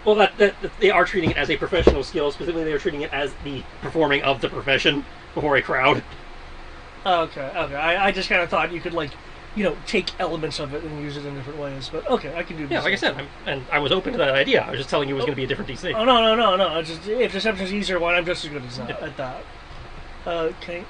Well, that they are treating it as a professional skill. Specifically, they are treating it as the performing of the profession before a crowd. Okay. I just kind of thought you could, like, take elements of it and use it in different ways. But okay, I can do. Yeah, like I said, I was open to that idea. I was just telling you it was going to be a different DC. Oh no! It's just, if deception's easier, one, I'm just as good as that, at that. Okay.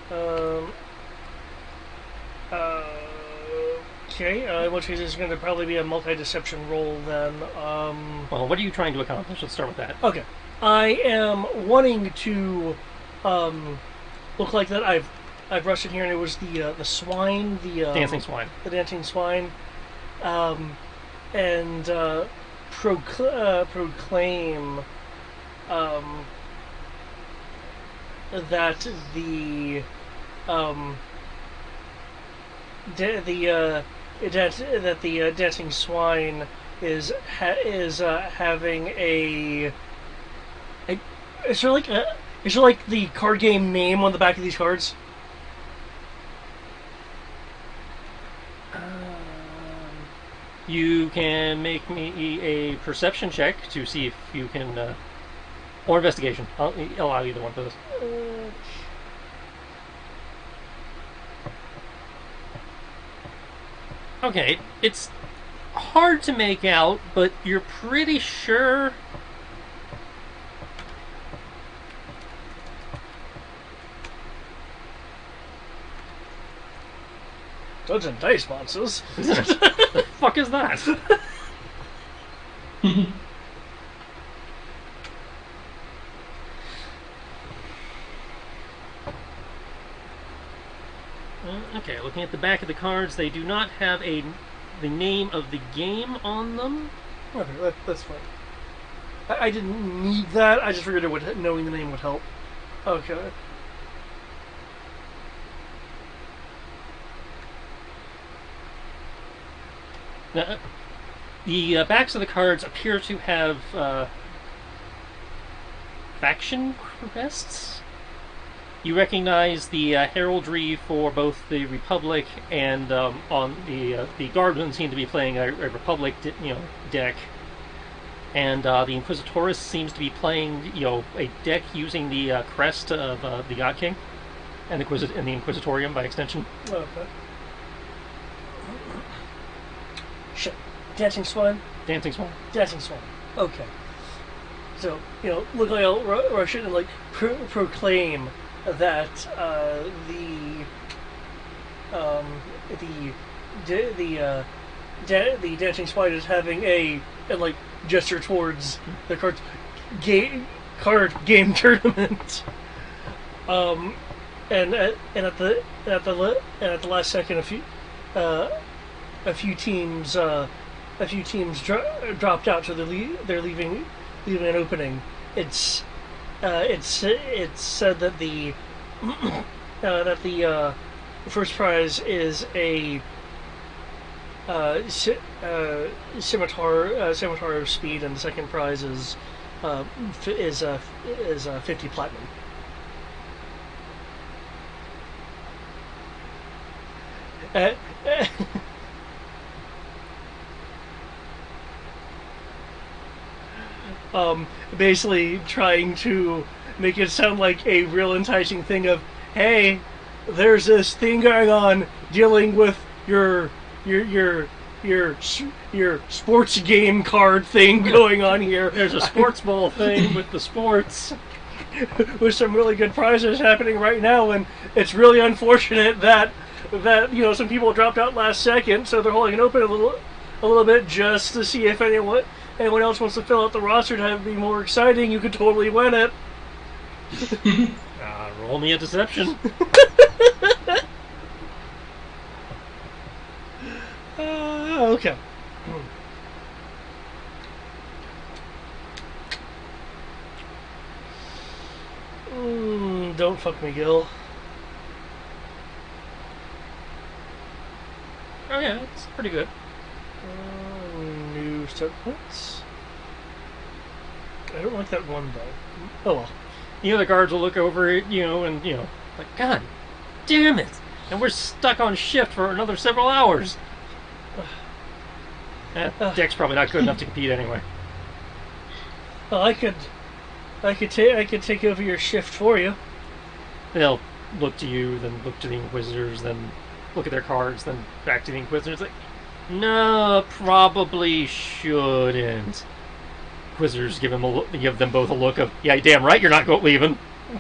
Okay, in which case it's going to probably be a multi-deception roll then. Well, what are you trying to accomplish? Let's start with that. Okay. I am wanting to look like that I've rushed in here, and it was the swine, the dancing swine. The dancing swine. And proclaim that the dancing swine is having a is there like the card game name on the back of these cards? You can make me a perception check to see if you can, or investigation. I'll allow either one for this. Okay, it's hard to make out, but you're pretty sure. Dungeons and Dice monsters. The fuck is that? Okay, looking at the back of the cards, they do not have the name of the game on them. Okay, that's fine. I didn't need that. I just figured knowing the name would help. Okay. Now, the backs of the cards appear to have faction crests. You recognize the heraldry for both the Republic and on the Guardsmen seem to be playing a Republic deck, and the Inquisitorus seems to be playing a deck using the crest of the God King and the Inquisitorium by extension. Okay. Shit. Dancing Swan? Dancing Swan. Dancing Swan. Okay. So, look like I'll rush in and, like, proclaim that the Dancing Swan is having and, like, gesture towards the card game tournament. at the last second, a few teams dropped out, so they're leaving an opening. It's said that the first prize is a scimitar of speed, and the second prize is 50 platinum. Basically trying to make it sound like a real enticing thing of, hey, there's this thing going on dealing with your sports game card thing going on here. There's a sports ball thing with the sports. With some really good prizes happening right now, and it's really unfortunate that some people dropped out last second, so they're holding it open a little bit just to see if anyone else wants to fill out the roster to have it be more exciting. You could totally win it. Roll me a deception. Okay. Don't fuck me, Gil. Oh yeah, it's pretty good. New start points. I don't like that one though. Oh well. The other guards will look over it, and like, God damn it! And we're stuck on shift for another several hours. Deck's probably not good enough to compete anyway. Well, I could take over your shift for you. They'll look to you, then look to the Inquisitors, then look at their cards, then back to the Inquisitors. Like, no, probably shouldn't. Inquisitors give them both a look of, yeah, damn right, you're not leaving.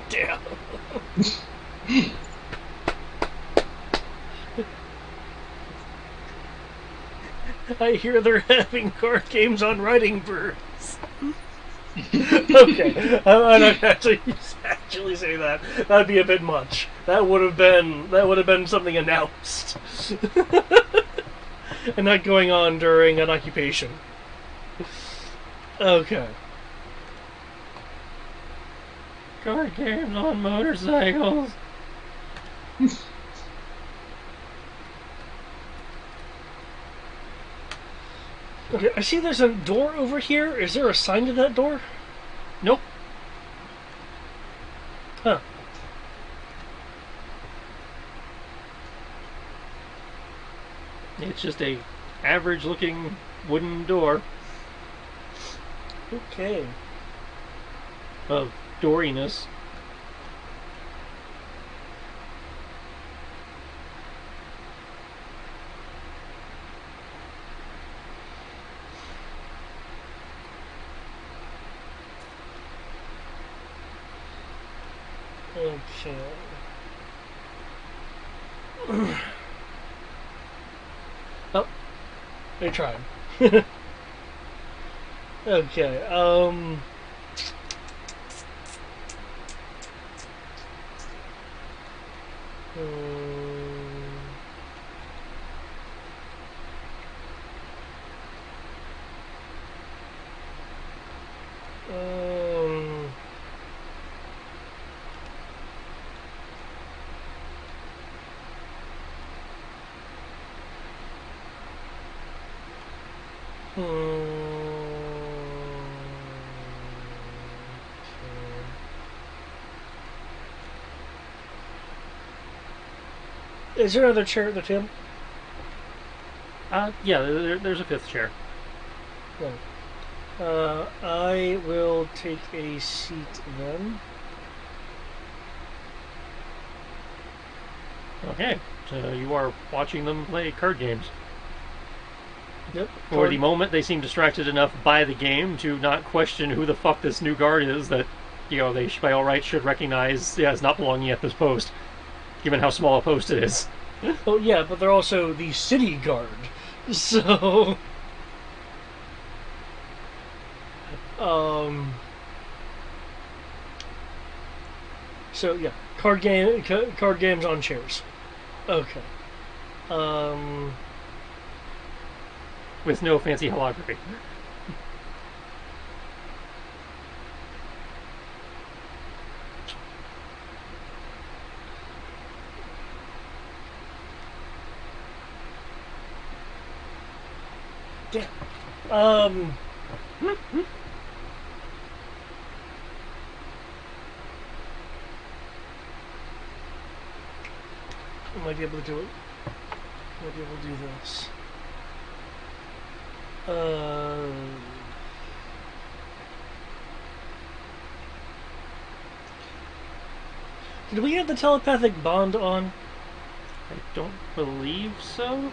Damn. I hear they're having card games on Writing Birds. Okay, I'm not actually say that. That'd be a bit much. That would have been something announced, and not going on during an occupation. Okay. Card games on motorcycles. Okay, I see there's a door over here. Is there a sign to that door? Nope. Huh. It's just a average-looking wooden door. Okay. Of dooriness. Okay. Oh, they tried. Okay. Is there another chair at the table? Yeah, there's a fifth chair. Right. I will take a seat then. Okay, so you are watching them play card games. Yep. For the moment, they seem distracted enough by the game to not question who the fuck this new guard is that, they by all rights should recognize as not belonging at this post, given how small a post it is. Oh yeah, but they're also the city guard, so So yeah, Card games on chairs. Okay. With no fancy holography. Damn. I might be able to do it. Might be able to do this. Did we get the telepathic bond on? I don't believe so.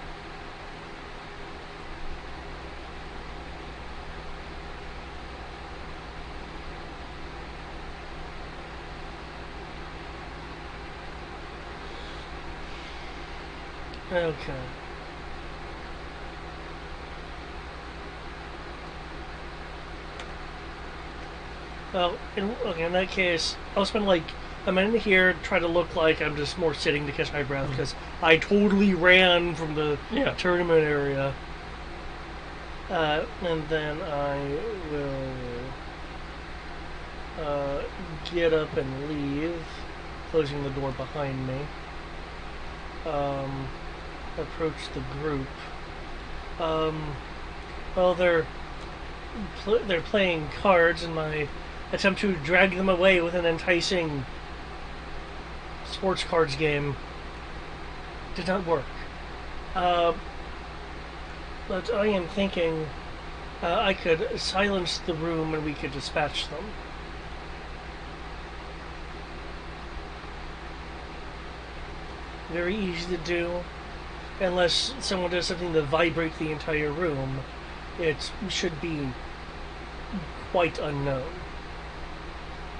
Okay. Well, in that case, I'll spend like a minute here, try to look like I'm just more sitting to catch my breath, because I totally ran from the tournament area. And then I will get up and leave, closing the door behind me. Approach the group. Well, they're playing cards, and my attempt to drag them away with an enticing sports cards game did not work. But I am thinking I could silence the room and we could dispatch them. Very easy to do. Unless someone does something to vibrate the entire room, it should be quite unknown.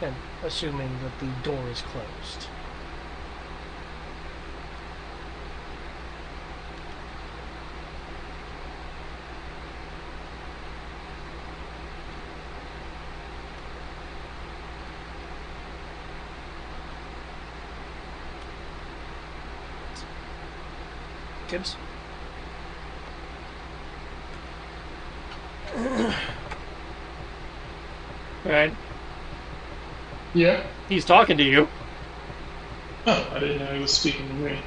And assuming that the door is closed. Gibbs? Alright. Yeah. He's talking to you. Oh, I didn't know he was speaking to me.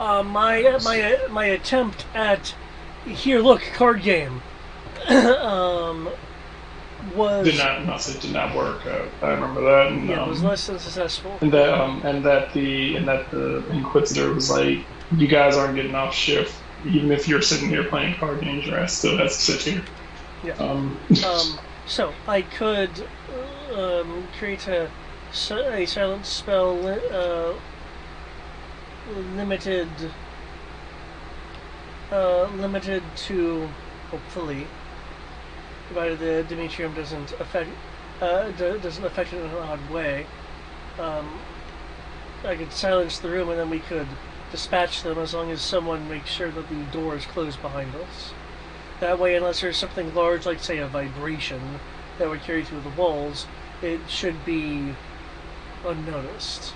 My attempt at here, look, card game, was did not work. I remember that. And, it was less than successful. And that the Inquisitor was like, you guys aren't getting off shift. Even if you're sitting here playing card games, your ass still has to sit here. Yeah. So I could create a silent spell limited to, hopefully, provided the Demetrium doesn't affect it in an odd way. I could silence the room and then we could dispatch them as long as someone makes sure that the door is closed behind us. That way, unless there's something large, like say a vibration, that would carry through the walls, it should be unnoticed.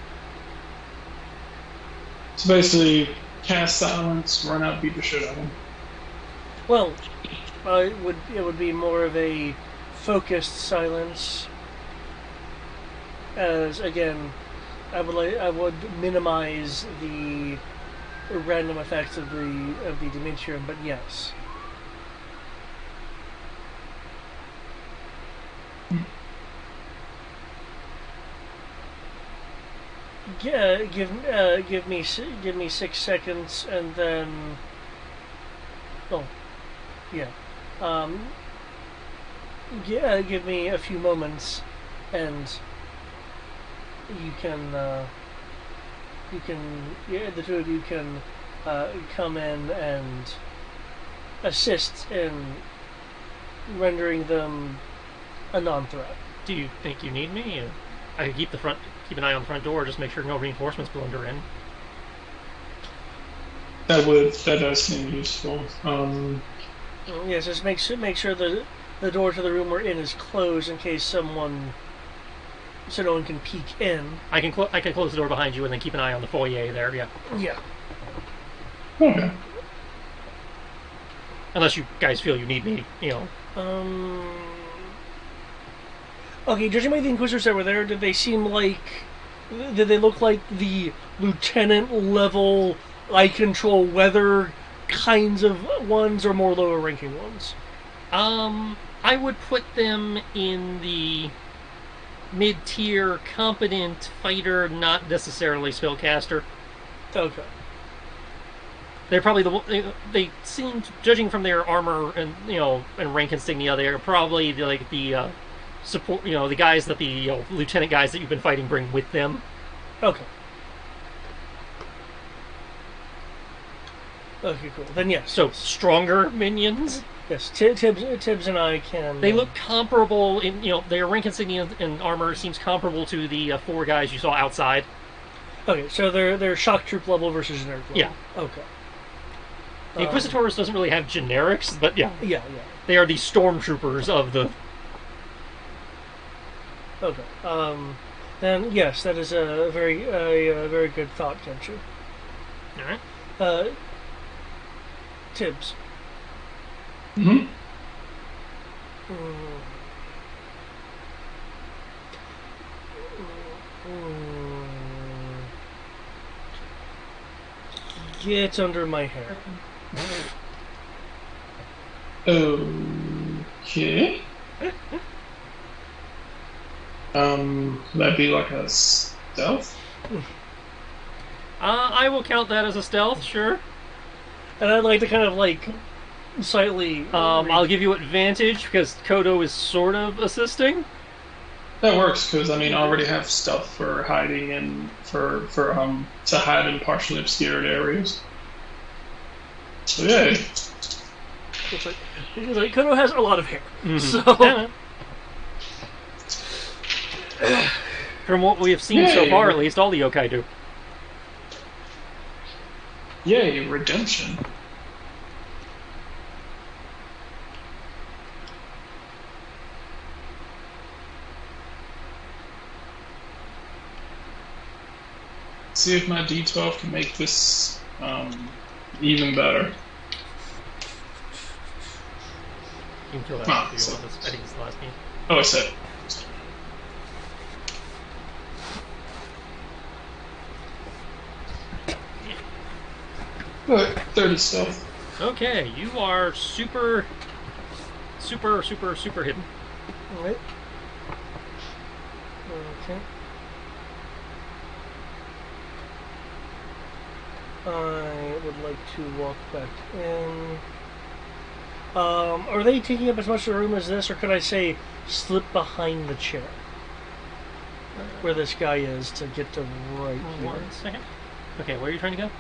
So basically, cast silence, run out, beat the shit out of him. Well, it would be more of a focused silence, as again, I would minimize the random effects of the Demetrium, but yes. Yeah, give me 6 seconds, and then. Oh, yeah. Yeah, give me a few moments, and you can. The two of you can come in and assist in rendering them a non-threat. Do you think you need me? I could keep an eye on the front door, just make sure no reinforcements blunder in. That does seem useful. Yes, just make sure that the door to the room we're in is closed in case so no one can peek in. I can close the door behind you and then keep an eye on the foyer there. Yeah. Yeah. Okay. Unless you guys feel you need me, Okay, judging by the Inquisitors that were there, did they look like the lieutenant level, I control weather kinds of ones, or more lower ranking ones? I would put them in the mid-tier, competent fighter, not necessarily spellcaster. Okay. They're probably they seemed, judging from their armor and and rank insignia, they're probably the support, the guys that the lieutenant guys that you've been fighting bring with them. Okay. Okay, cool. Then yes. So stronger minions. Yes, Tibbs and I can. They look comparable in their rank insignia and armor seems comparable to the 4 guys you saw outside. Okay, so they're shock troop level versus generic level. Yeah. Okay. The Inquisitors doesn't really have generics, but yeah. Yeah. They are the stormtroopers of the. Okay. Then yes, that is a very good thought, Kenshu. All right. Tibbs. Mm-hmm. Get under my hair. Okay. That'd be like a stealth? I will count that as a stealth, sure. And I'd like to kind of slightly. I'll give you advantage because Kodo is sort of assisting. That works because I already have stuff for hiding and for to hide in partially obscured areas. So yeah. It's like Kodo has a lot of hair, so. From what we have seen so far, at least, all the yokai do. Yay, redemption. See if my D12 can make this even better. You can kill that Ah, if you want. I think it's the last game. Oh, I said. Alright, 30 stealth. Okay, you are super hidden. Alright. Okay. I would like to walk back in. Are they taking up as much of the room as this, or could I say slip behind the chair where this guy is to get to right here? 1 second. Okay, where are you trying to go?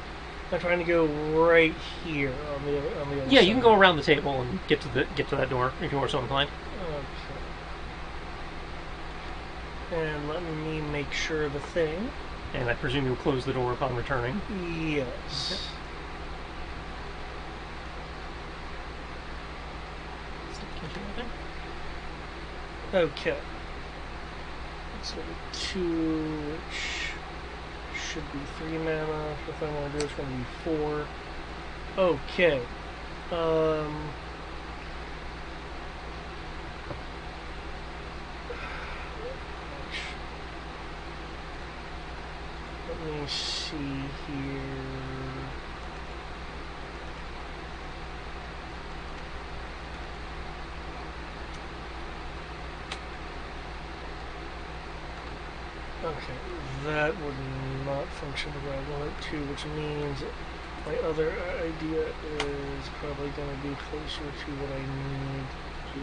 I'm trying to go right here on the other Yeah, side. you can go around the table and get to that door if you are so inclined. Okay. And let me make sure the thing. And I presume you'll close the door upon returning. Yes. Okay. It's level 2, which should be 3 mana. The thing I want to do is going to be 4. Okay. Let me see here. Okay, that would not function the way I want it to, which means my other idea is probably going to be closer to what I need to.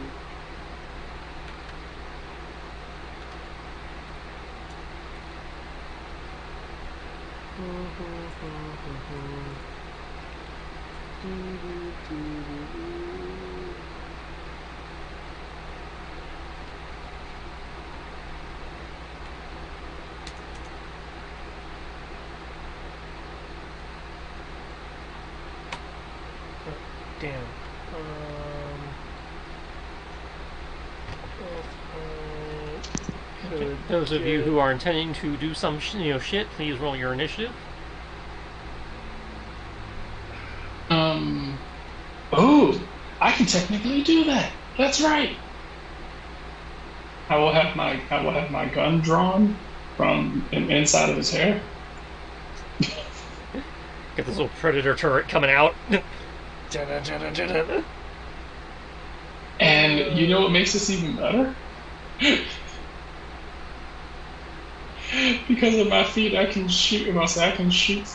Damn. Those of you who are intending to do some shit, please roll your initiative. Oh, I can technically do that. That's right. I will have my gun drawn from inside of his hair. Get this little predator turret coming out. And you know what makes this even better? Because of my feet, I can shoot. I can shoot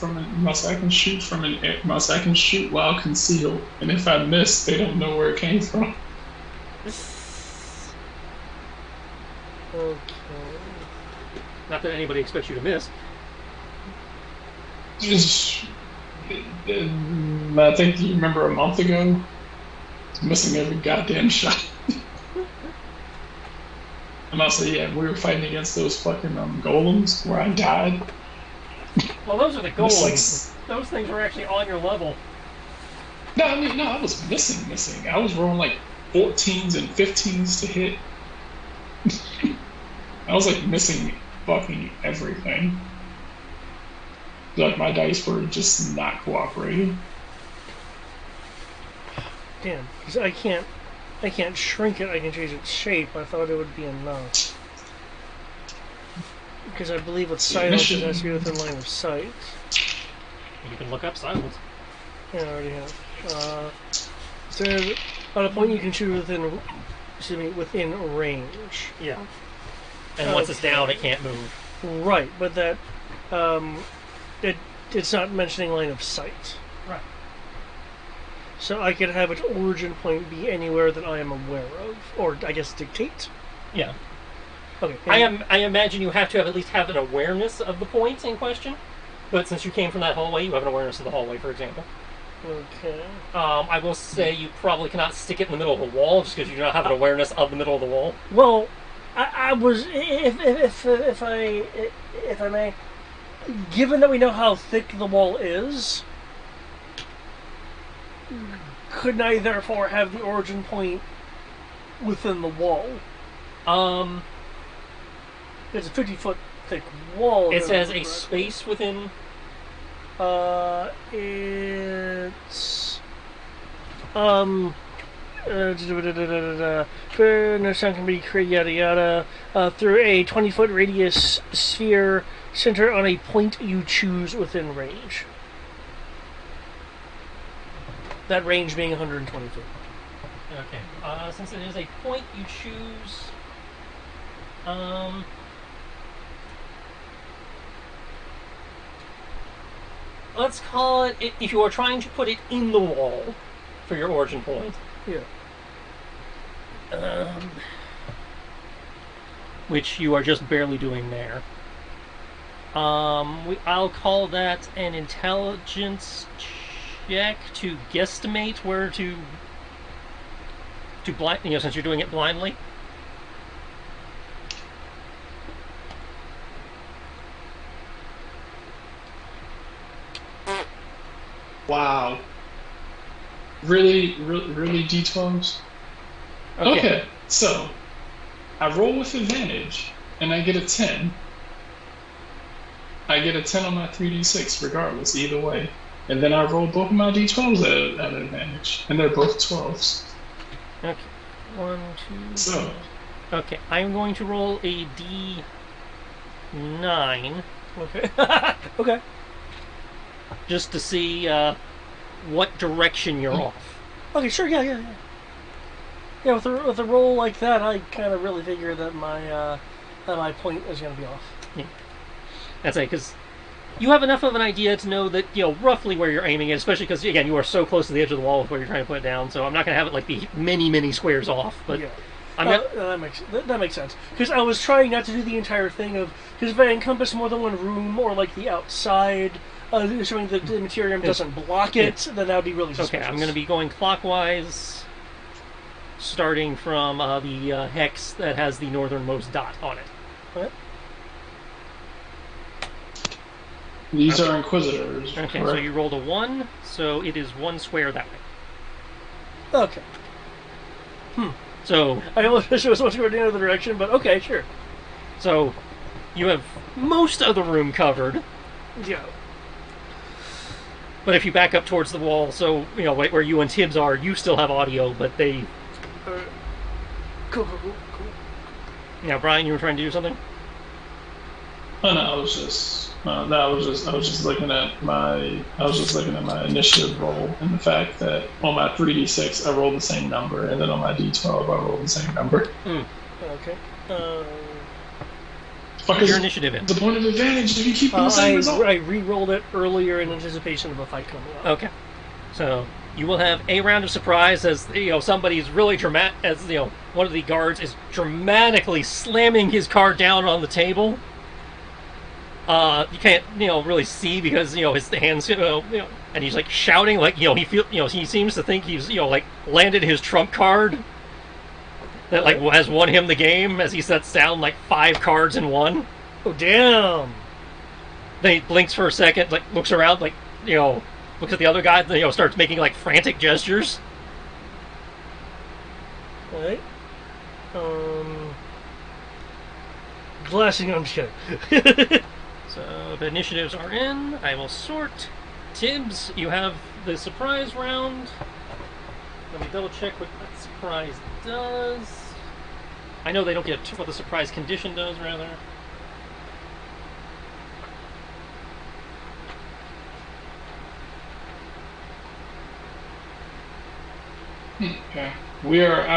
while concealed. And if I miss, they don't know where it came from. Okay. Not that anybody expects you to miss. Just, I think you remember a month ago, I was missing every goddamn shot. And I'll say, yeah, we were fighting against those fucking golems where I died. Well, those are the golems. Like, those things were actually on your level. No, I was missing. I was rolling like 14s and 15s to hit. I was like missing fucking everything. Like my dice were just not cooperating. Damn, 'cause I can't shrink it. I can change its shape. I thought it would be enough. Because I believe with silence it has to be within line of sight. You can look up silence. Yeah, I already have. So at a point you can shoot within range. Yeah. And once it's down, it can't move. Right, but that it's not mentioning line of sight. Right. So I could have its origin point be anywhere that I am aware of, or I guess dictate. Yeah. Okay. I imagine you have to at least have an awareness of the point in question. But since you came from that hallway, you have an awareness of the hallway, for example. Okay. I will say you probably cannot stick it in the middle of the wall just because you do not have an awareness of the middle of the wall. Well, I was if I may, given that we know how thick the wall is, couldn't I therefore have the origin point within the wall? It's a 50-foot thick wall. It says a space within. It's no sound can be created, yada yada, through a 20-foot radius sphere centered on a point you choose within range. That range being 120 feet. Okay. Since it is a point you choose, let's call it, if you are trying to put it in the wall for your origin point. Yeah. Which you are just barely doing there. I'll call that an intelligence check to guesstimate where to blind, since you're doing it blindly. Wow. Really D12s? Okay, so I roll with advantage and I get a 10. I get a 10 on my 3d6 regardless, either way. And then I roll both of my d12s at advantage, and they're both 12s. Okay. 1, 2. So. Okay, I'm going to roll a d9. Okay. Okay. Just to see what direction you're off. Okay, sure. Yeah. Yeah, with a roll like that, I kind of really figure that my point is going to be off. Yeah. That's it, because you have enough of an idea to know that, roughly where you're aiming at, especially because, again, you are so close to the edge of the wall with where you're trying to put it down, so I'm not going to have it, be many squares off, but yeah. I'm not... that makes sense. Because I was trying not to do the entire thing of... Because if I encompass more than one room, or, the outside, assuming the material doesn't block it, then that would be really suspicious. Okay, I'm going to be going clockwise, starting from the hex that has the northernmost dot on it. Okay. These are Inquisitors. Okay, correct? so you rolled a 1, so it is 1 square that way. Okay. So... I almost wish it was one square in the other direction, but okay, sure. So you have most of the room covered. Yeah. But if you back up towards the wall, so, where you and Tibbs are, you still have audio, but they... Cool. Now, Brian, you were trying to do something? Oh no, I was just looking at my initiative roll and the fact that on my 3d6 I rolled the same number, and then on my d12 I rolled the same number. Okay. Fuck Your is initiative in. the point of advantage if you keep the same result? I re-rolled it earlier in anticipation of a fight coming up. Okay. So, you will have a round of surprise as, somebody's really dramatic, as, one of the guards is dramatically slamming his card down on the table. You can't, really see because, his hands, and he's, like, shouting, like, he seems to think he's, landed his trump card that, like, has won him the game as he sets down, like, 5 cards in one. Oh, damn! Then he blinks for a second, like, looks around, like, looks at the other guy, then, starts making, like, frantic gestures. Alright. Blasting, I'm just kidding. So, the initiatives are in. I will sort. Tibbs, you have the surprise round. Let me double check what that surprise does. I know they don't get what the surprise condition does, rather. Okay. We are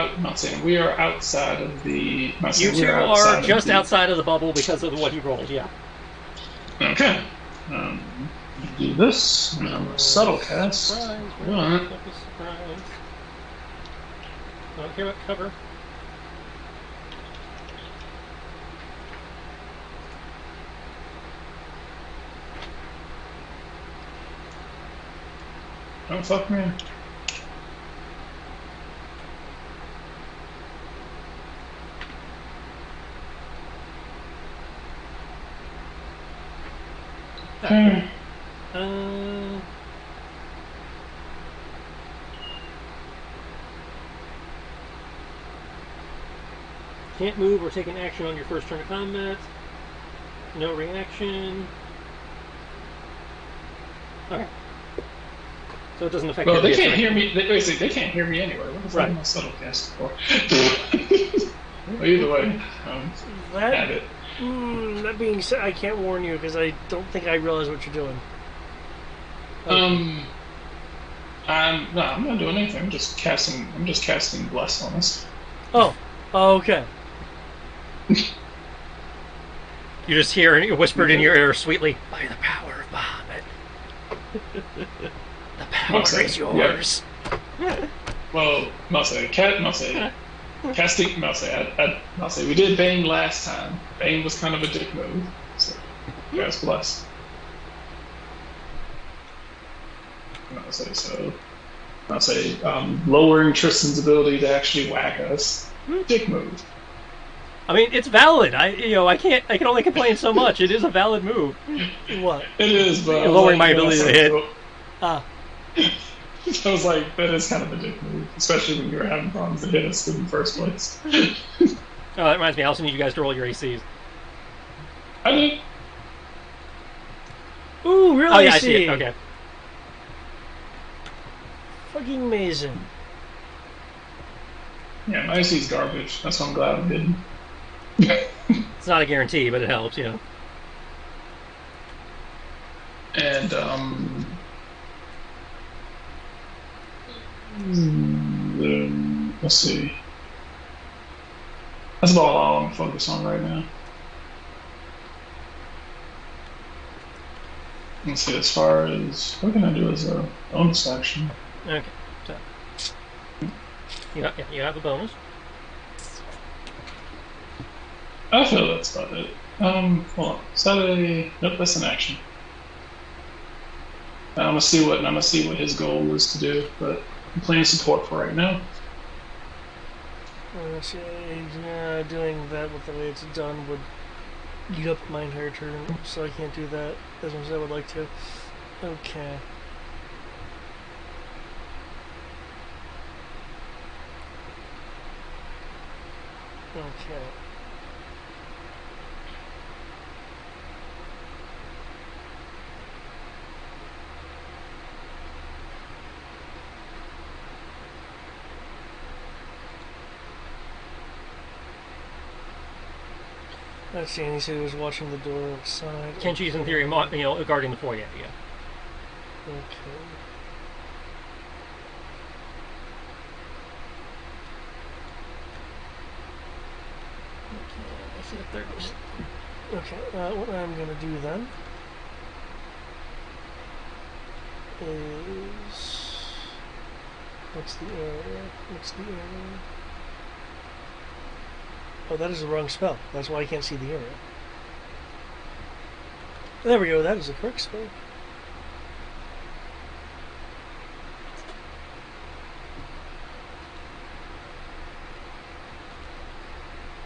outside of the. You two are just outside of the bubble because of what he rolled, yeah. Okay. Do this. Subtle cast. Surprise. Alright. Surprise. Don't care what cover. Don't fuck me. Can't move or take an action on your first turn of combat. No reaction. Okay. So it doesn't affect. Well, they can't hear me. They can't hear me anyway. What is that my subtle cast for? Well, either way, have it. That being said, I can't warn you because I don't think I realize what you're doing. I'm not doing anything. I'm just casting bless on us. Oh, okay. You just hear it whispered in your ear sweetly, by the power of Bahamut. The power is yours. Yeah. Well, casting, we did Bane last time. Bane was kind of a dick move, so cast bless. Lowering Tristan's ability to actually whack us. Dick move. I mean, it's valid. I can only complain so much. It is a valid move. What? It is, but lowering my ability to hit. Ah. I was like, that is kind of a dick move, especially when you were having problems to hit us in the first place. That reminds me, I also need you guys to roll your ACs. I did. Ooh, really? Oh yeah, I see it. Okay. Fucking amazing. Yeah, my AC's garbage. That's why I'm glad I didn't. It's not a guarantee, but it helps, And let's see. That's about all I'm focused on right now. Let's see. As far as what can I do as a bonus action? Okay. So you have a bonus. I feel that's about it. Hold on. Is that a nope? That's an action. I'm gonna see what his goal is to do, but I'm playing support for right now. Doing that with the way it's done would eat up my entire turn, so I can't do that as much as I would like to. Okay. Okay. Let's see, and he said he was watching the door outside. Kenji's in theory, guarding the foyer. Yeah. Okay. I see the third. Okay, what I'm gonna do then is... What's the area? What's the area? Oh, that is the wrong spell. That's why I can't see the area. There we go, that is the correct spell.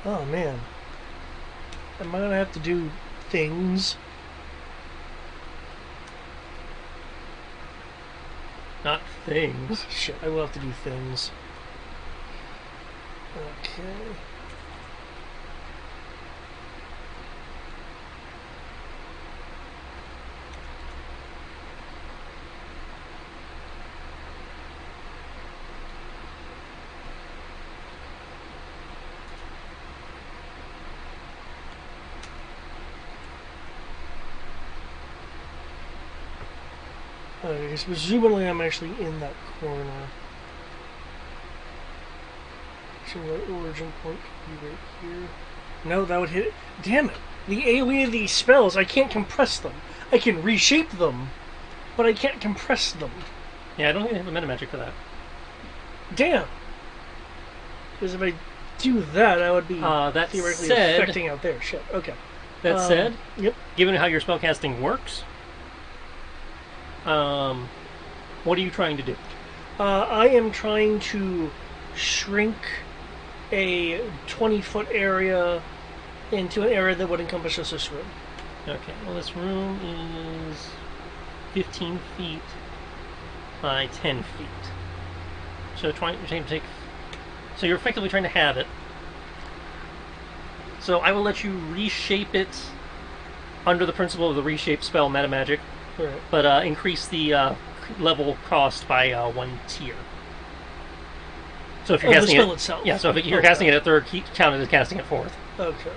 Oh man. Am I gonna have to do things? Not things. Shit, I will have to do things. Okay. Okay, so presumably I'm actually in that corner. So my origin point could be right here. No, that would hit it. Damn it! The AoE of these spells, I can't compress them. I can reshape them, but I can't compress them. Yeah, I don't think they have a meta magic for that. Damn! Because if I do that, I would be that theoretically said, affecting out there. Shit, okay. That said, Yep. given how your spellcasting works, what are you trying to do? I am trying to shrink a 20-foot area into an area that would encompass just this room. Okay, well this room is 15 feet by 10 feet. So you're trying to take... So you're effectively trying to have it. So I will let you reshape it under the principle of the reshape spell meta magic, Right. but increase the level cost by 1 tier. So if you're the casting spell it, itself. yeah. So if you're casting it at third, keep counted as casting it fourth. Okay.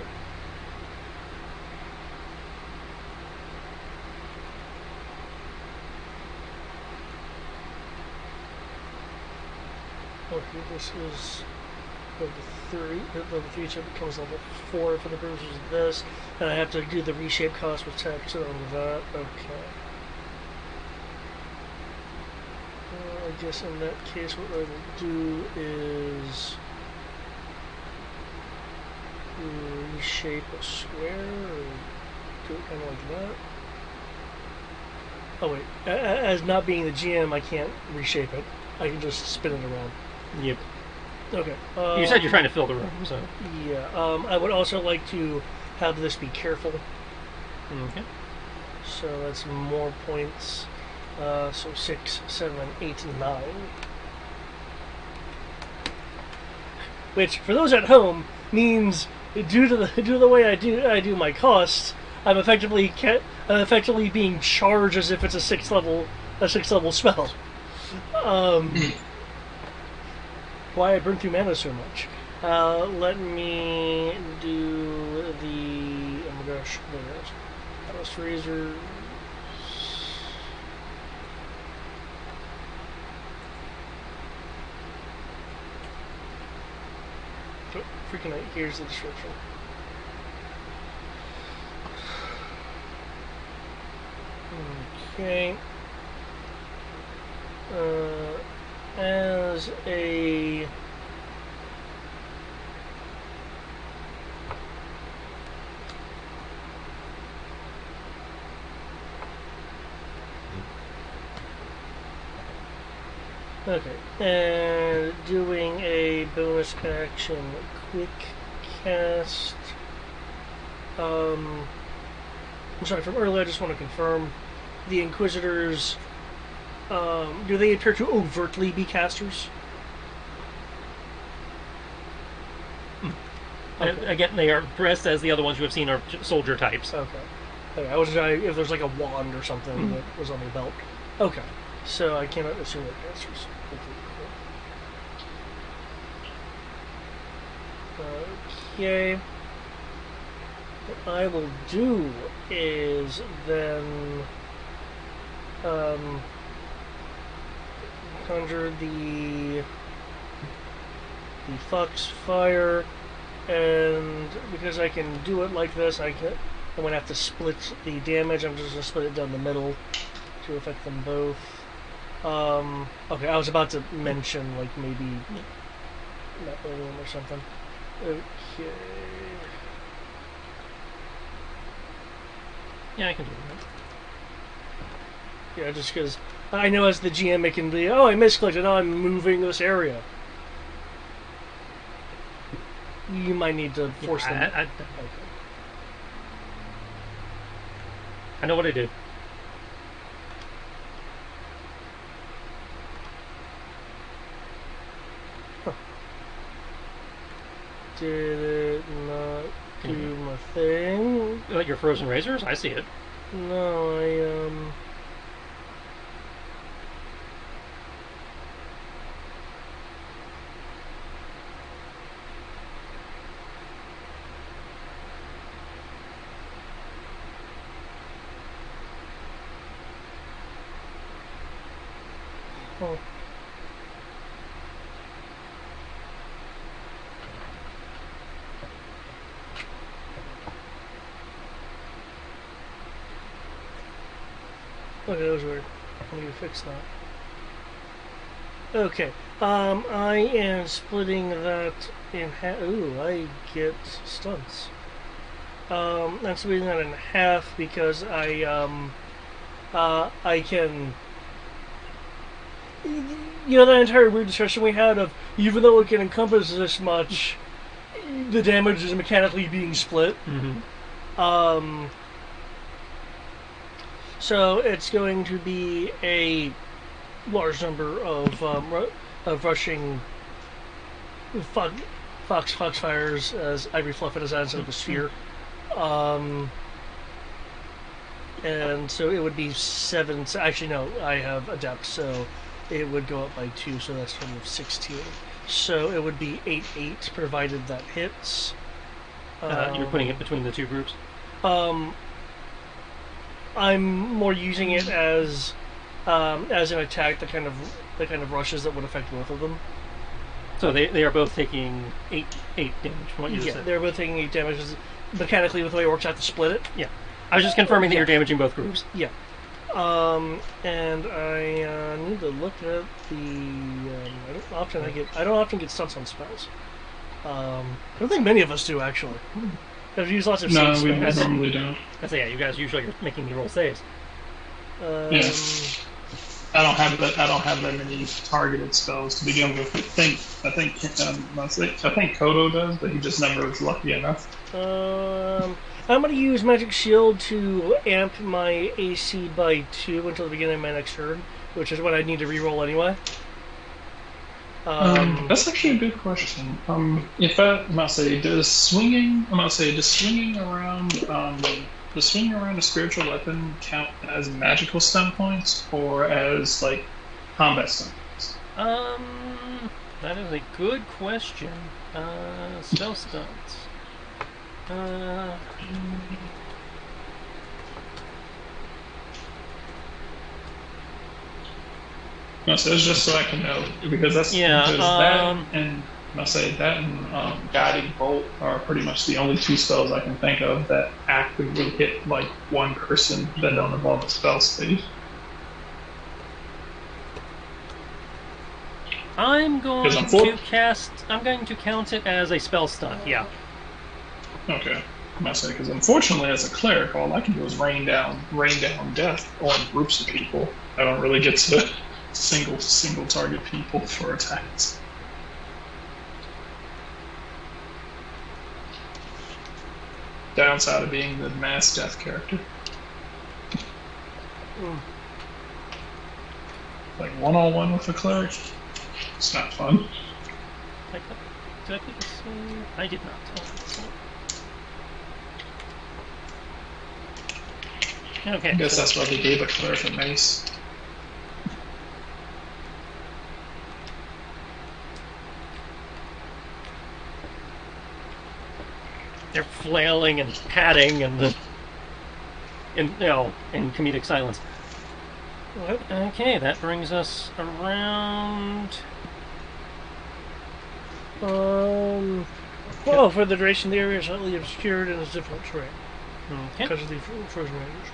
Okay, this is level 3. Level 3 so it becomes level 4 for the purposes of this. And I have to do the reshape cost with text on that. Okay. I guess in that case what I will do is reshape a square or do it kind of like that. Oh wait, as not being the GM I can't reshape it. I can just spin it around. Yep. Okay. You said you're trying to fill the room, so... Yeah, I would also like to have this be careful. Okay. So that's more points. So 6, 7, 8, 9. Which, for those at home, means due to the way I do my costs, I'm effectively being charged as if it's a 6th level spell. Why I burn through mana so much? Let me do the... Oh my gosh, there it is. Trust Razor... Oh, freaking out. Here's the description. Okay. As a... Okay, and doing a bonus action quick cast. I'm sorry, from earlier I just want to confirm the Inquisitors, do they appear to overtly be casters? Okay. Again, they are dressed as the other ones you have seen are soldier types. Okay. Okay, I was wondering if there's like a wand or something that was on the belt. Okay. So I cannot assume they're casters. Okay. What I will do is then conjure the Fox Fire, and because I can do it like this, I'm going to have to split the damage. I'm just going to split it down the middle to affect them both. Okay, I was about to mention, like, maybe not William or something. Okay. Yeah, I can do that. Yeah, just because I know as the GM it can be, oh, I misclicked and now I'm moving this area. You might need to force them. Okay. I know what I did. Did it not do my thing? Like your frozen razors? I see it. No, Oh. Okay, that was weird. I need to fix that. Okay, I am splitting that in half. Ooh, I get stunts. I'm splitting that in half because I can. You know that entire weird discussion we had of even though it can encompass this much, the damage is mechanically being split. Mm-hmm. So it's going to be a large number of rushing foxfires as I refluff it as instead of a sphere. And so it would be 7. Actually, no, I have adept, so it would go up by 2, so that's total of 16. So it would be 8/8, provided that hits. You're putting it between the two groups? I'm more using it as an attack that kind of rushes that would affect both of them. So they are both taking 8 damage from what you just said? They're both taking 8 damage. Mechanically, with the way it works, I have to split it. Yeah. I was just confirming that you're damaging both groups. Yeah. And I need to look at the. I don't often get stunts on spells. I don't think many of us do actually. I've used lots of No, safe we spells. normally don't. I say, yeah, you guys usually are making me roll saves. Yeah. I don't have that many targeted spells to begin with. I think Kodo does, but he just never was lucky enough. I'm going to use Magic Shield to amp my AC by 2 until the beginning of my next turn, which is what I need to reroll anyway. That's actually a good question. If I might say, does swinging around the swinging around a spiritual weapon count as magical stun points or as like combat stun points? That is a good question. Spell stunts. No, so it's just so I can know because that and I say that and guiding bolt are pretty much the only 2 spells I can think of that actively hit like one person that don't involve a spell stage. I'm going to count it as a spell stunt. Yeah. Okay. I say because unfortunately, as a cleric, all I can do is rain down death on groups of people. I don't really get to single target people for attacks. Downside of being the mass death character. Like one-on-one with a cleric, it's not fun. Did I put this in? I did not. Okay. I guess that's why they gave a cleric a mace. They're flailing and patting and in comedic silence. What? Okay, that brings us around. Well, for the duration, the area is slightly obscured and is difficult terrain Okay. because of the frozen range.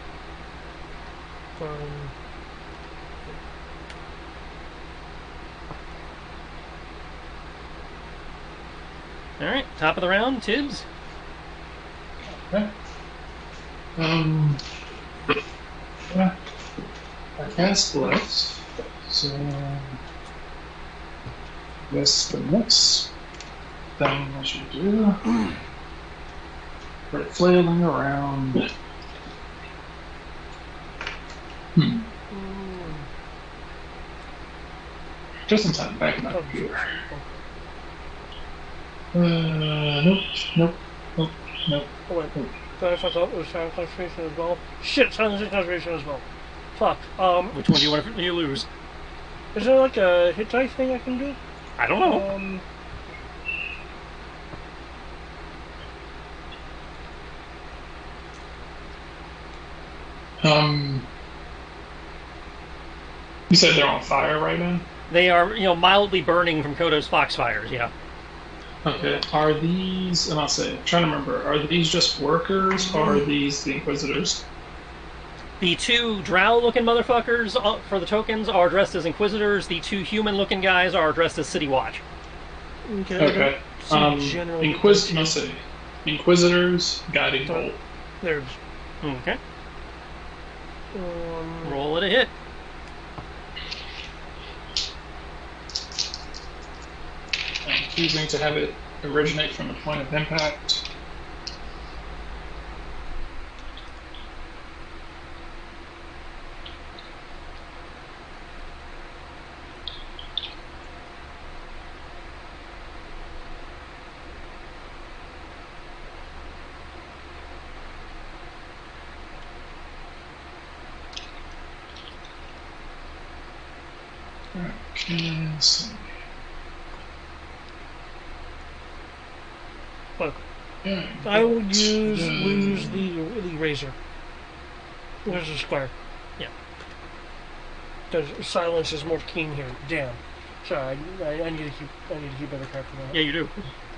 All right, top of the round, Tibbs. Okay. Yeah. I cast Bless. So, guess the next thing I should do. We're flailing around. Just in time, back in my computer. Nope. Oh, wait. Sorry if I thought it was silent concentration as well. Shit, silent concentration as well. Fuck. Which one do you want to lose? Is there like a hit dice thing I can do? I don't know. You said they're on fire right now? They are, mildly burning from Kodo's foxfires. Yeah. Okay. Are these? And I'll say, I'm trying to remember. Are these just workers, or are these the Inquisitors? The two drow-looking motherfuckers for the tokens are dressed as Inquisitors. The two human-looking guys are dressed as City Watch. Okay. Inquisitors, guiding bolt. There's. Okay. Roll it a hit. I'm choosing to have it originate from the point of impact. Okay, so Look, yeah, I will lose the razor. There's a square. Yeah. Because silence is more keen here. Damn. Sorry, I need to keep better track of that. Yeah, you do.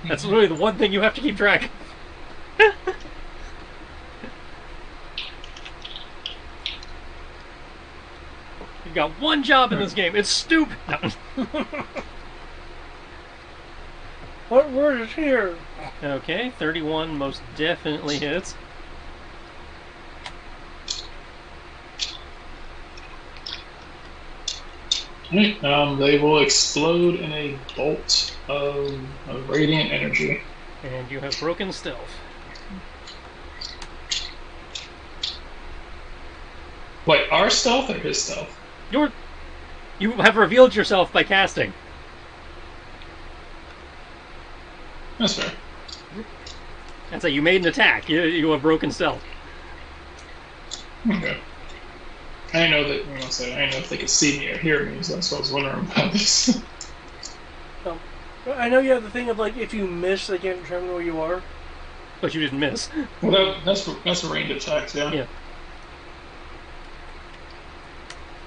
That's literally the one thing you have to keep track. You've got one job in this game. It's stupid. What word is here? Okay, 31 most definitely hits. They will explode in a bolt of radiant energy. And you have broken stealth. Wait, our stealth or his stealth? You have revealed yourself by casting. That's fair. That's you made an attack. You have broken stealth. Okay. I know that. I didn't know if they could see me or hear me, so that's what I was wondering about this. I know you have the thing of like if you miss, they can't determine where you are. But you didn't miss. Well, that's a range attack, yeah.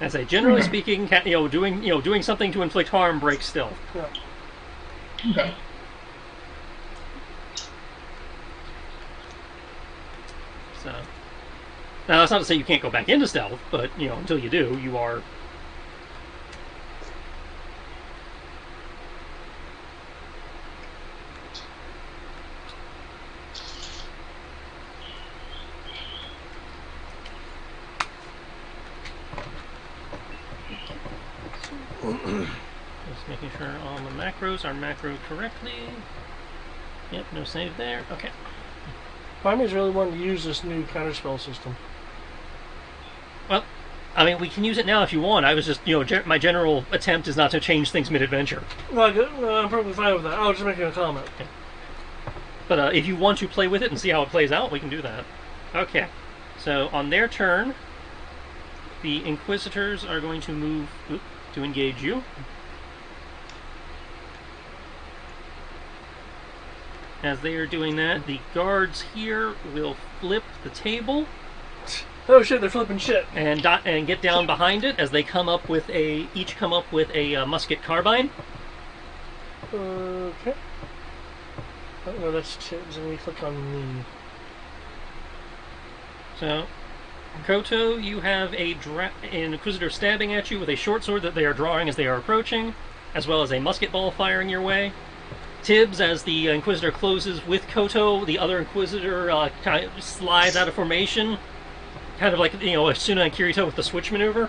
Yeah. Generally speaking, doing something to inflict harm breaks stealth. Yeah. Okay. So, now that's not to say you can't go back into stealth, but until you do, you are. Just making sure all the macros are macroed correctly. Yep, no save there. Okay. Primary's really wanting to use this new counterspell system. Well, I mean, we can use it now if you want. I was just, my general attempt is not to change things mid-adventure. Well, I'm perfectly fine with that. I was just making a comment. Okay. But if you want to play with it and see how it plays out, we can do that. Okay. So, on their turn, the Inquisitors are going to move to engage you. As they are doing that, the guards here will flip the table Oh shit, they're flipping shit. and get down behind it as they each come up with a musket carbine. Okay. Oh, no, that's Tibbs, and we click on me. So, Koto, you have an Inquisitor stabbing at you with a short sword that they are drawing as they are approaching, as well as a musket ball firing your way. Tibbs, as the Inquisitor closes with Koto, the other Inquisitor kind of slides out of formation, kind of like, Asuna and Kirito with the switch maneuver,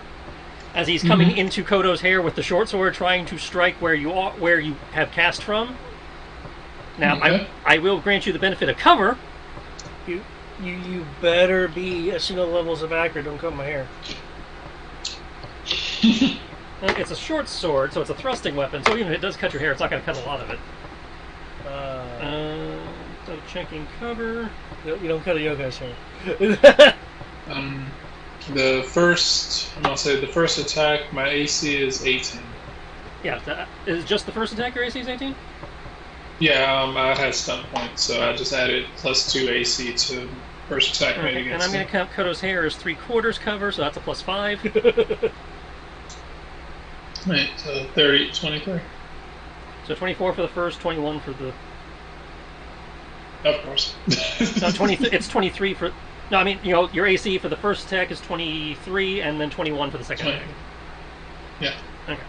as he's coming into Koto's hair with the short sword, trying to strike where you have cast from. Now, I will grant you the benefit of cover. You better be Asuna levels of accurate. Don't cut my hair. It's a short sword, so it's a thrusting weapon, so even if it does cut your hair, it's not going to cut a lot of it. So checking cover. You don't cut a yogai's hair. The first attack, my AC is 18. Yeah, is just the first attack your AC is 18? Yeah, I had stun points, so I just added +2 AC to first attack made against and I'm going to count Koto's hair as 3/4 cover, so that's a +5. Right, so 30, 23. So 24 for the first, 21 for the... Of course. No, 20. It's 23 for... No, I mean, your AC for the first attack is 23, and then 21 for the second attack. Yeah. Okay.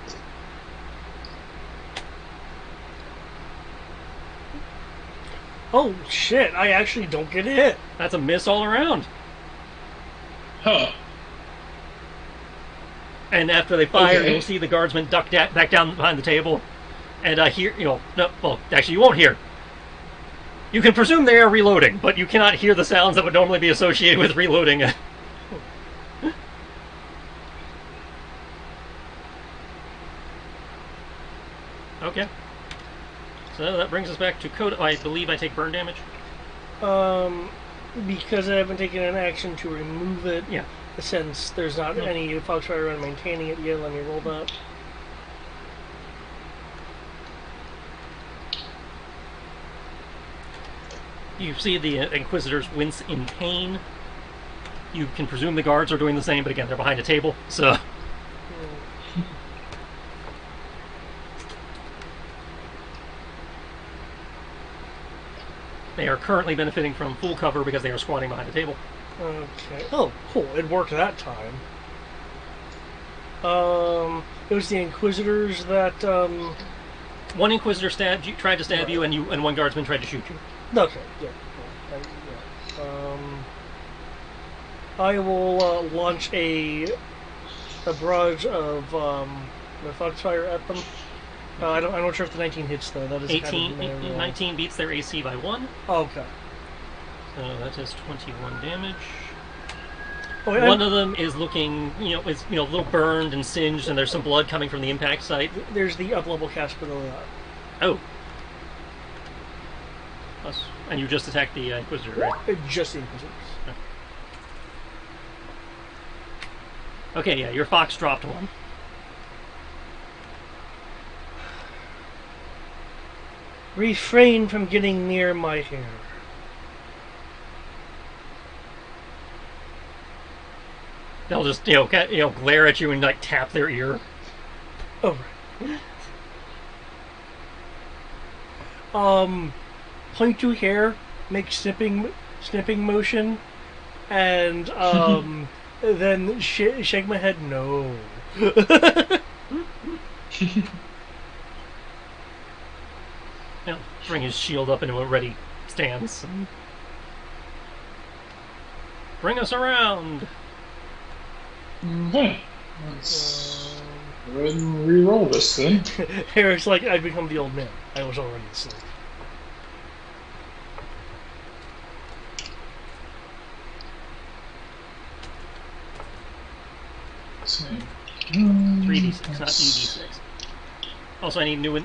Oh shit! I actually don't get hit. That's a miss all around. Huh. And after they fire, Okay. you'll see the guardsmen duck back down behind the table, and hear, no, well, actually, you won't hear. You can presume they are reloading, but you cannot hear the sounds that would normally be associated with reloading. Okay. So that brings us back to Koto. I believe I take burn damage. Because I haven't taken an action to remove it. Yeah. Since there's not any Foxfire around maintaining it yet, let me roll that. You see the Inquisitors wince in pain. You can presume the guards are doing the same, but again, they're behind a table, so... They are currently benefiting from full cover because they are squatting behind a table. Okay. Oh, cool. It worked that time. It was the Inquisitors that, One Inquisitor tried to stab you, and one guardsman tried to shoot you. Okay, yeah. I will launch a barrage of the Foxfire at them. I'm not sure if the 19 hits though. That is 18, kind of 19 beats their AC by 1. Oh, okay. So that is 21 damage. Oh, One of them is looking, is a little burned and singed, and there's some blood coming from the impact site. There's the up-level cast below that. Oh. Plus, and you just attacked the Inquisitor, right? Just the Inquisitors. Okay, yeah, your fox dropped one. Refrain from getting near my hair. They'll just, glare at you and like tap their ear. Oh, right. Point to hair, make snipping motion, and then shake my head. No. Bring his shield up into a ready stance. Bring us around. Okay. Let's go ahead and re-roll this thing. Eric's like, I've become the old man. I was already asleep. Let's see. 3d6, not ED6. Also, I need new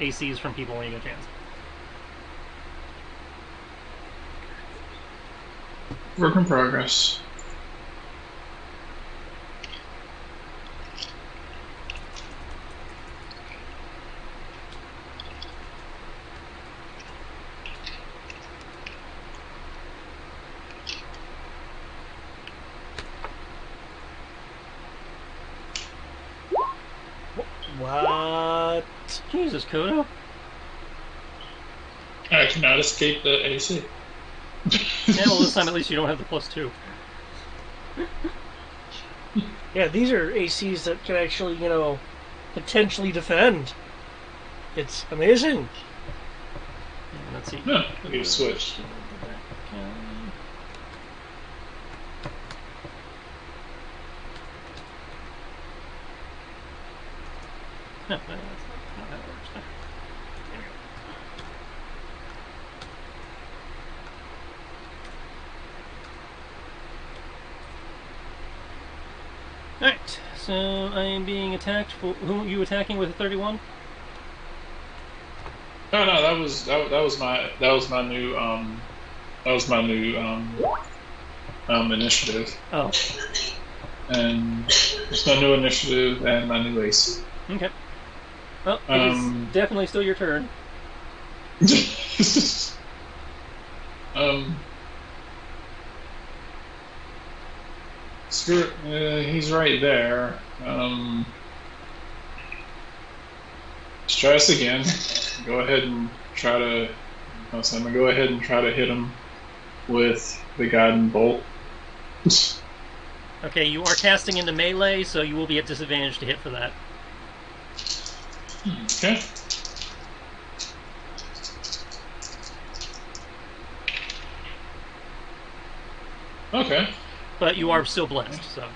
ACs from people when you get a chance. Work in progress. What? Jesus, Kodo. I cannot escape the AC. Yeah, well, this time at least you don't have the +2. Yeah, these are ACs that can actually, potentially defend. It's amazing. And let's see. No, you switch. No, that's not how that works. There we go. Alright, so I am being attacked. Who are you attacking with a 31? No, that was my new initiative. Oh, And it's my new initiative and my new AC. okay. Well, it is definitely still your turn. Screw he's right there. Let's try this again. Go ahead and try to. I'm gonna go ahead and try to hit him with the guiding bolt. Okay, you are casting into melee, so you will be at disadvantage to hit for that. Okay. Okay. But you are still blessed, so.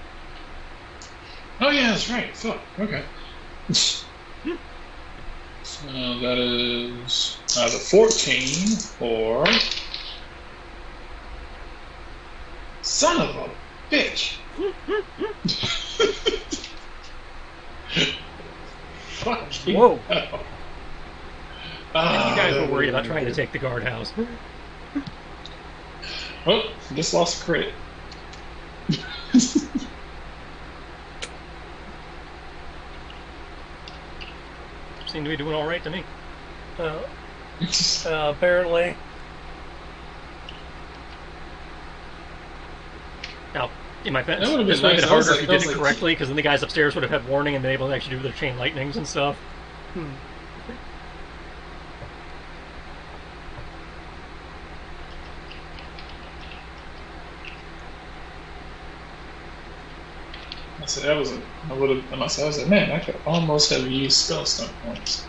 Oh yeah, that's right. Fuck. Okay. So that is the 14 for. Son of a bitch. Fuck you. Whoa. You guys were worried about trying to take the guardhouse. Oh, just lost a crit. Seem to be doing alright to me. Apparently. Now, in my defense, That would've been this would have nice. been I was harder if like- you I did was it like- correctly, because then the guys upstairs would have had warning and been able to actually do their chain lightnings and stuff. I said that was I would have. I must. I was like, man, I could almost have used spell stunt points.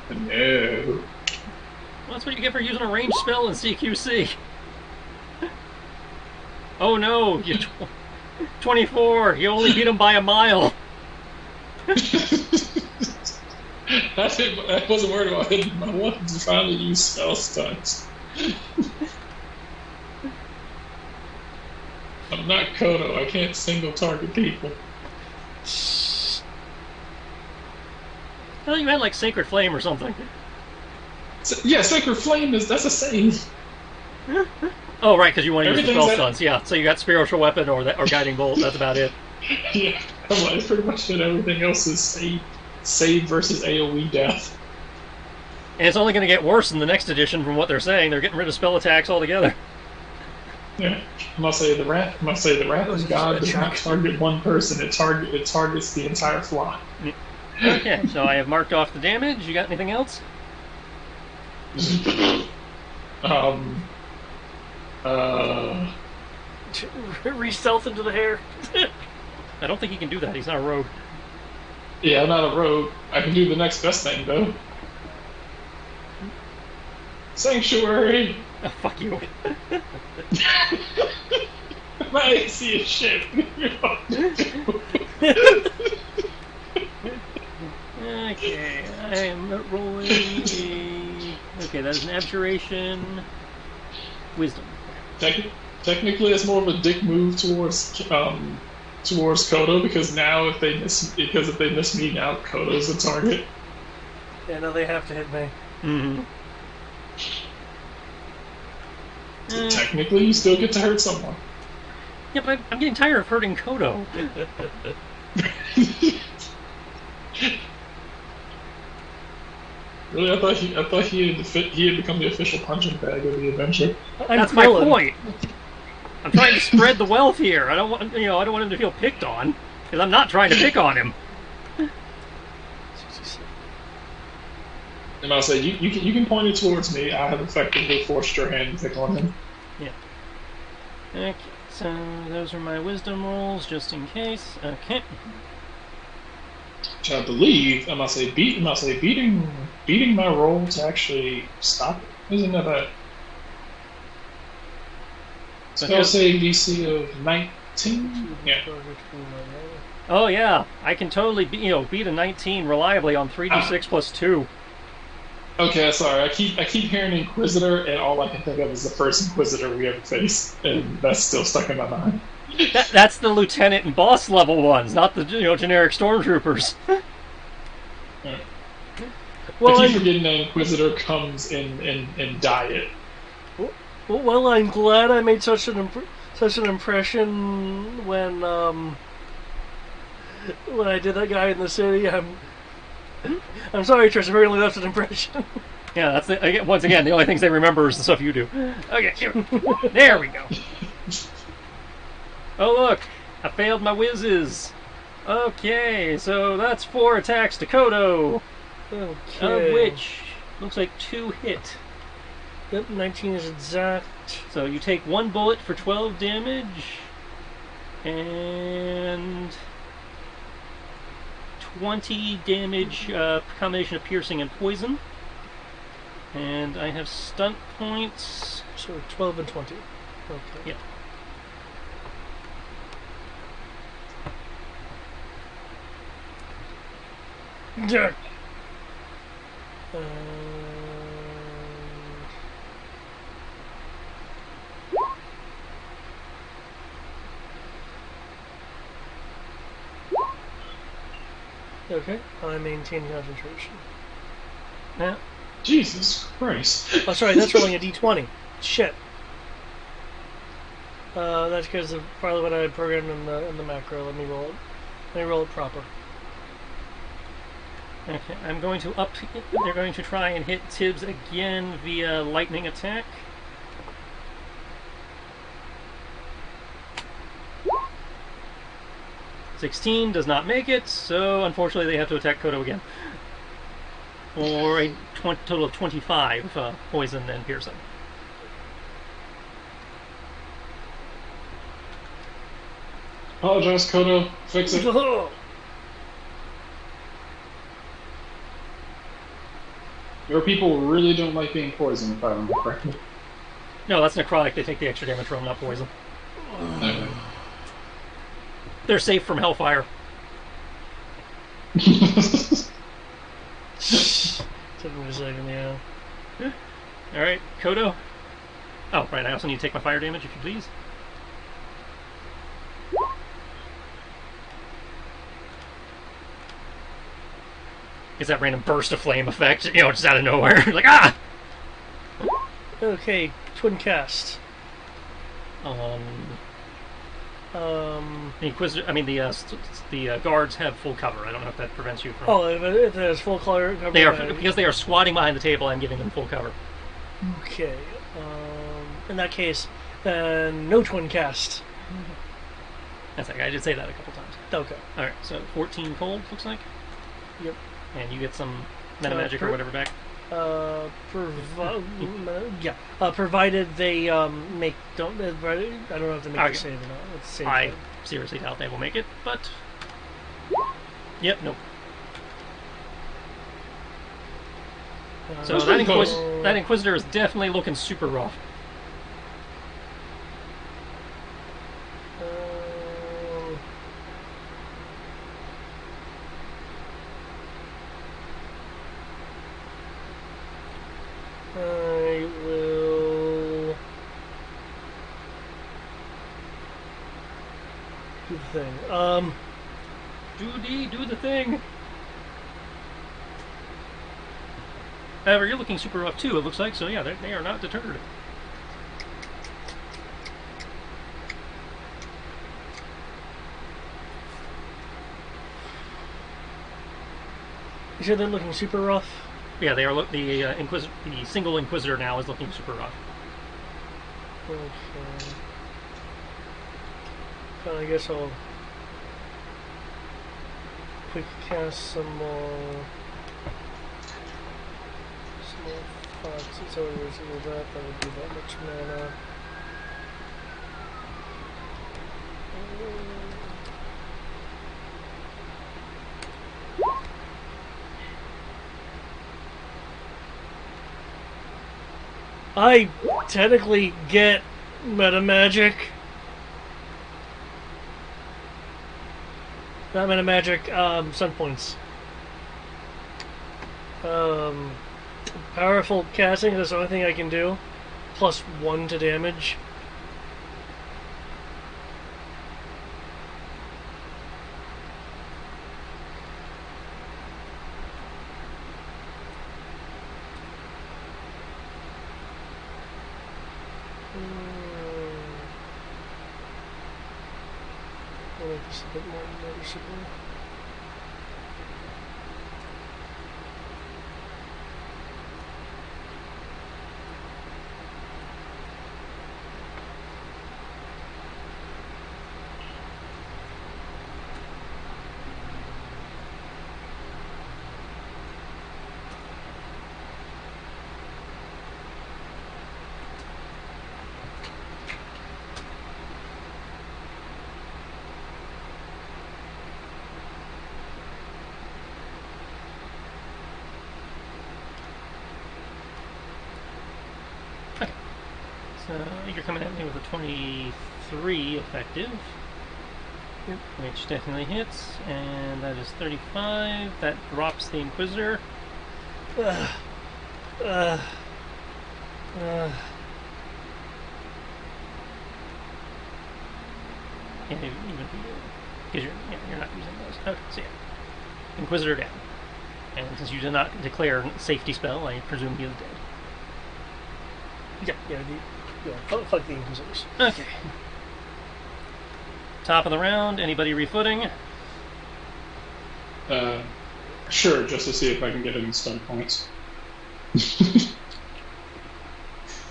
No. Well, that's what you get for using a ranged spell in CQC. Oh no, you 24. You only beat him by a mile. I wasn't worried about it. I wanted to finally use spell stunts. I'm not Kodo. I can't single target people. Well, you had like Sacred Flame or something. Yeah, Sacred Flame that's a save. Oh, right, because you want to use the Everything's spell at- stunts. Yeah, so you got Spiritual Weapon or Guiding Bolt. That's about it. Yeah, I'm like, pretty much that everything else is save versus AoE death. And it's only going to get worse in the next edition from what they're saying. They're getting rid of spell attacks altogether. Yeah, I must say the wrath of God does not target one person. It targets the entire flock. Okay, so I have marked off the damage. You got anything else? Re-stealth into the hair. I don't think he can do that. He's not a rogue. Yeah, I'm not a rogue. I can do the next best thing though. Sanctuary. Oh, fuck you. My AC is shit. Okay, I am rolling a... Okay, that is an Abjuration. Wisdom. Technically, it's more of a dick move towards Kodo because now if they miss me now, Kodo's the target. Yeah, now they have to hit me. Mm-hmm. Technically, you still get to hurt someone. Yeah, but I'm getting tired of hurting Kodo. Really, I thought he had become the official punching bag of the adventure. That's my point. I'm trying to spread the wealth here. I don't want him to feel picked on, because I'm not trying to pick on him. And I'll say, you can point it towards me. I have effectively forced your hand to click on him. Yeah. Okay, so those are my wisdom rolls, just in case. Okay. Which I believe, I must say, beating my roll to actually stop it. Isn't that bad? Spell save DC of 19? Yeah. Oh yeah, I can totally beat a 19 reliably on 3d6 plus 2. Okay, sorry. I keep hearing Inquisitor, and all I can think of is the first Inquisitor we ever faced, and that's still stuck in my mind. That's the lieutenant and boss level ones, not the generic stormtroopers. Right. Well, I keep forgetting that Inquisitor comes in diet. Well, I'm glad I made such an impression when I did that guy in the city. I'm sorry, Trish. I really left an impression. Yeah, that's once again the only things they remember is the stuff you do. Okay, there we go. Oh look, I failed my whizzes. Okay, so that's 4 attacks to Kodo, Okay. of which looks like 2 hit. Yep, 19 is exact. So you take 1 bullet for 12 damage, and 20 damage, combination of piercing and poison. And I have stunt points. So 12 and 20. Okay. Yep. Yeah. Okay, I maintain concentration. Yeah. Jesus Christ. Oh, sorry, that's rolling a d20. Shit. That's because of probably what I had programmed in the macro. Let me roll it. Let me roll it proper. Okay, I'm going to up. They're going to try and hit Tibbs again via lightning attack. $16 does not make it, so unfortunately they have to attack Kodo again. For a total of 25 poison and piercing. Apologize, Kodo. Fix it. Your people really don't like being poisoned, if I remember correctly. No, that's necrotic. They take the extra damage from, not poison. Okay. They're safe from hellfire. Took me a second, yeah. Alright, Kodo. Oh, right, I also need to take my fire damage, if you please. It's that random burst of flame effect, just out of nowhere. Like, ah! Okay, twin cast. The Inquisitor, the guards have full cover. I don't know if that prevents you from... Oh, if there's full cover. They are, because they are squatting behind the table, I'm giving them full cover. Okay. In that case, then no twin cast. That's like, I did say that a couple times. Okay. Alright, so 14 cold, looks like. Yep. And you get some meta magic or whatever back. Provided they make don't. I don't know if they make the save or not. Let's save. I seriously doubt they will make it, but yep, nope. So that Inquisitor is definitely looking super rough. I will do the thing. Do the thing. However, you're looking super rough too, it looks like, so yeah, they are not deterred. You said they're looking super rough? Yeah, they are. The single Inquisitor now is looking super rough. Okay. So I guess I'll quick cast some more. Fuck, since I was to do that, that would be that much mana. I technically get meta magic. Not meta magic, sun points. Powerful casting, that's the only thing I can do. +1 to damage. I'll make this a bit more noticeable. You're coming at me with a 23 effective, which definitely hits, and that is 35. That drops the Inquisitor. Yeah, even because you're not using those. Okay, so yeah, Inquisitor down. And since you did not declare safety spell, I presume he is dead. fuck the Inquisitors. Okay. Top of the round. Anybody refooting? Sure, just to see if I can get any stun points.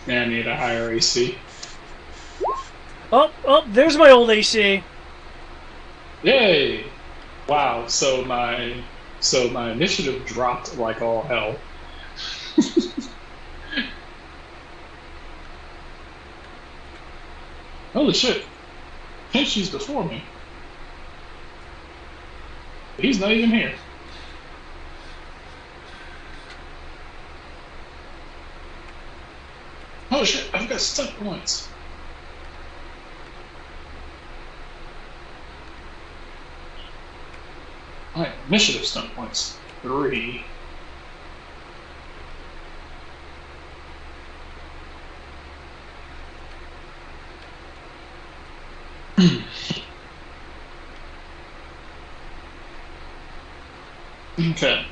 I need a higher AC. Oh, there's my old AC. Yay! Wow, so my initiative dropped like all hell. Holy shit. Pinchy's before me. He's not even here. Oh shit, I've got stun points. Alright, initiative stun points. 3. Okay.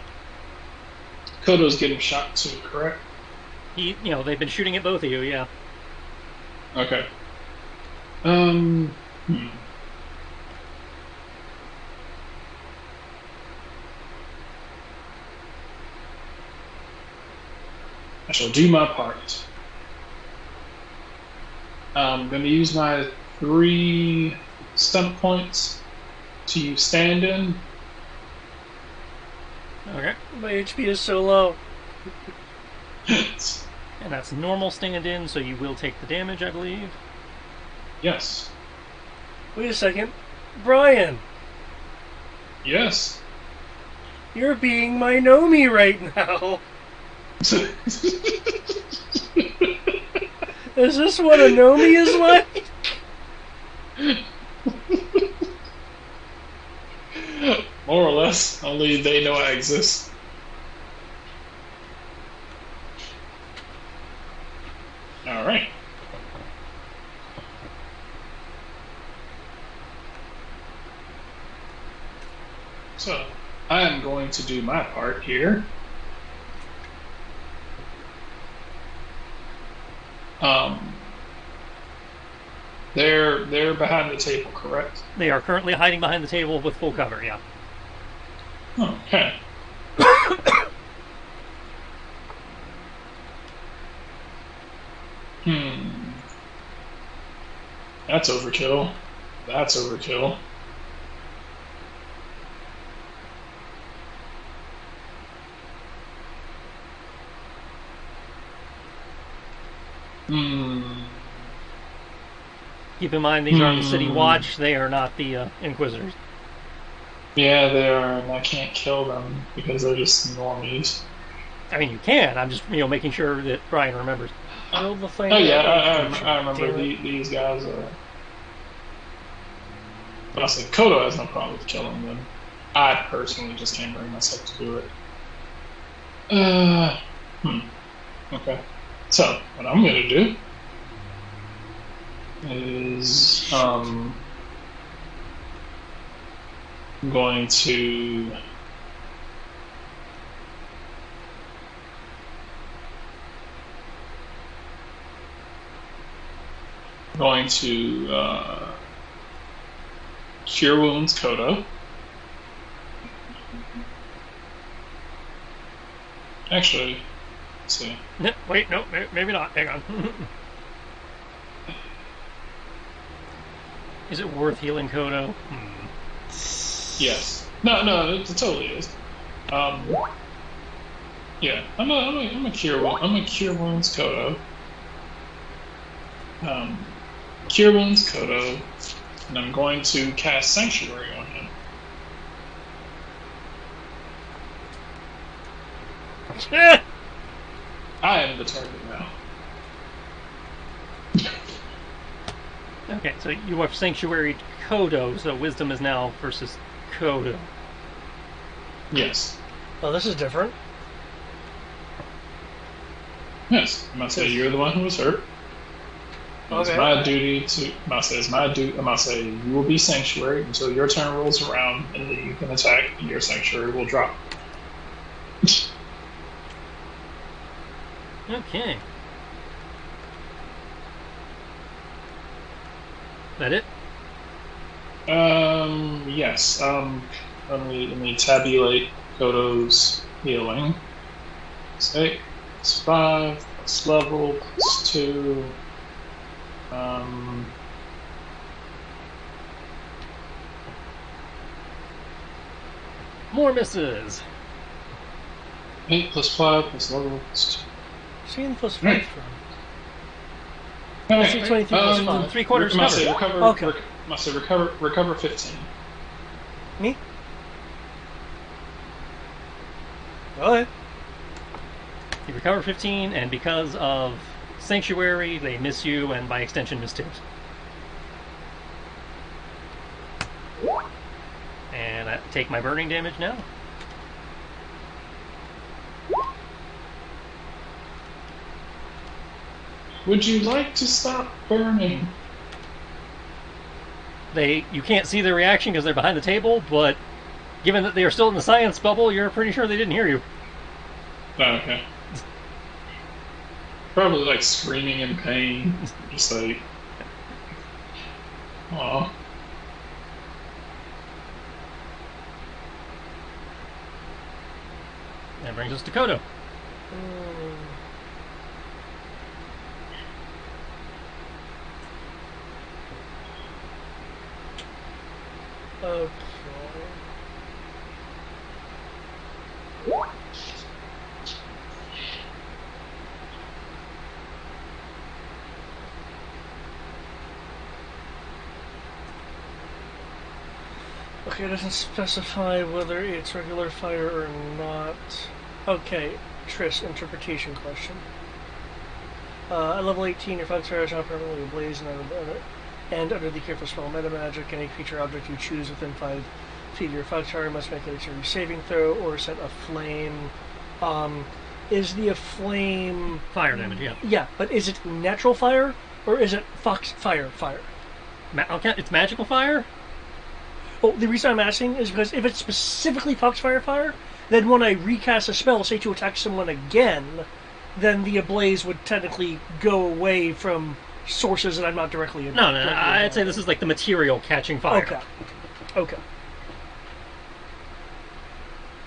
Kodo's getting shot too, correct? They've been shooting at both of you, yeah. Okay. I shall do my part. I'm going to use my 3 stun points to stand in. Okay. My HP is so low. And that's normal stand-in, so you will take the damage, I believe. Yes. Wait a second. Brian, Yes. you're being my Nomi right now. Is this what a Nomi is like? More or less. Only they know I exist. Alright. So, I am going to do my part here. They're behind the table, correct? They are currently hiding behind the table with full cover, yeah. Okay. That's overkill. That's overkill. Hmm. Keep in mind, these are the City Watch. They are not the Inquisitors. Yeah, they are, and I can't kill them because they're just normies. I mean, you can. I'm just, making sure that Brian remembers. Kill the thing. Oh yeah, that I remember Damn it. these guys. But I said Kodo has no problem with killing them. I personally just can't bring myself to do it. Okay. So what I'm gonna do is I'm going to cure wounds Kodo. Actually, let's see. No, wait, no, maybe not. Hang on. Is it worth healing Kodo? Yes. No, it totally is. Yeah, I'm a cure wounds Kodo. Cure wounds Kodo, and I'm going to cast Sanctuary on him. I am the target now. Okay, so you have Sanctuary Kodo, so Wisdom is now versus Kodo. Yes. Oh, this is different. Yes. I'm gonna say you're the one who was hurt. It's Okay. my duty to. I'm gonna say you will be Sanctuary until your turn rolls around, and then you can attack, and your Sanctuary will drop. Okay. That it? Yes. Let me tabulate Kodo's healing. It's 8, it's 5, plus level, plus 2. More misses. 8 plus 5 plus level plus 2. Seeing plus 5 Right. from. All see 23 plus 5. 3/4 Must say covered. recover. Okay. Must say recover 15. Me? Go ahead. You recover 15, and because of Sanctuary, they miss you, and by extension, miss Tibbs. And I take my burning damage now. Would you like to stop burning? You can't see their reaction because they're behind the table, but given that they are still in the science bubble, you're pretty sure they didn't hear you. Oh, okay. Probably like screaming in pain. Just like, aw. That brings us to Kodo. Okay. Okay, it doesn't specify whether it's regular fire or not. Okay, Triss, interpretation question. At level 18, your fire is now permanently ablaze and under the careful spell meta magic, any creature object you choose within 5 feet of your fire must make a dexterity saving throw or set a flame. Is the flame Fire damage, yeah. Yeah, but is it natural fire or is it fox fire? Okay, it's magical fire? Oh, the reason I'm asking is because if it's specifically Foxfire, then when I recast a spell, say to attack someone again, then the ablaze would technically go away from sources that I'm not directly. No, I'd say this is like the material catching fire. Okay.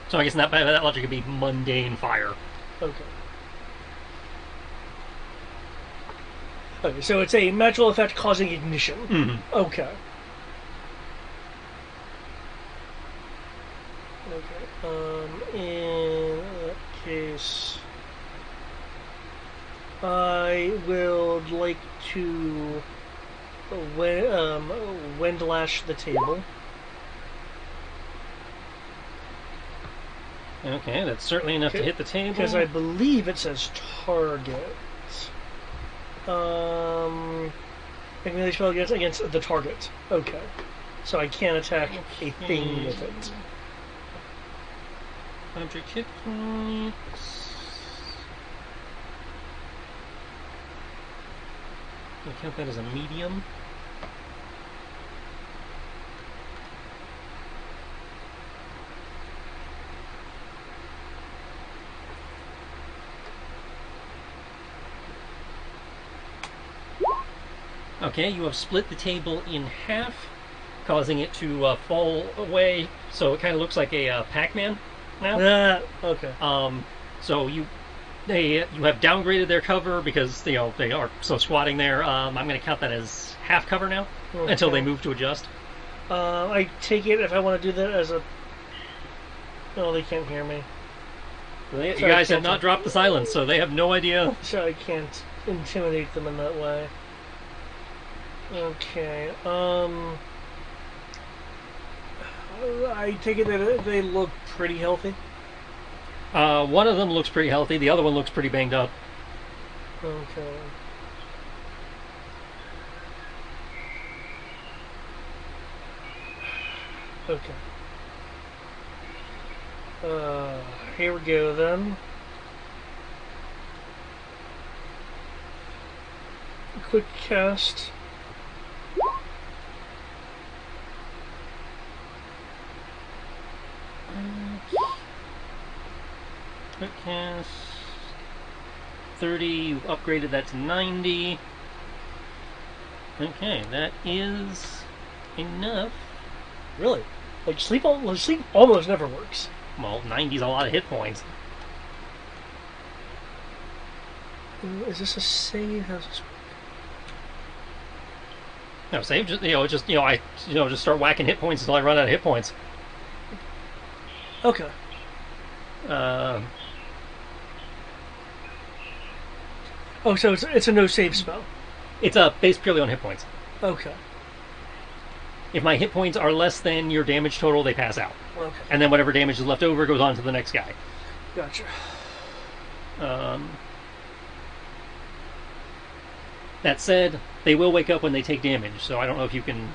So I guess by that logic, it'd be mundane fire. Okay, so it's a magical effect causing ignition. Mm-hmm. Okay. In that case, I would like to wind lash the table. Okay, that's certainly enough to hit the table. Because I believe it says target. Make melee spell against the target. Okay. So I can't attack a thing with it. Object hit points. I'll count that as a medium. Okay, you have split the table in half, causing it to fall away, so it kind of looks like a Pac-Man now. Okay. So you have downgraded their cover because they are so squatting there. I'm going to count that as half cover now until they move to adjust. I take it if I want to do that as a. No, they can't hear me. You guys have not dropped the silence, so they have no idea. So I can't intimidate them in that way. Okay. I take it that they look pretty healthy. One of them looks pretty healthy. The other one looks pretty banged up. Okay. Okay. Here we go then. Quick cast. Quick cast. 30, you upgraded that to 90. Okay, that is enough. Really? Like sleep almost never works. Well, 90's a lot of hit points. Is this a save? How's this work? No, save. Just start whacking hit points until I run out of hit points. Okay. Oh, so it's a no save spell. It's based purely on hit points. Okay. If my hit points are less than your damage total, they pass out. Okay. And then whatever damage is left over goes on to the next guy. Gotcha. That said, they will wake up when they take damage, so I don't know if you can...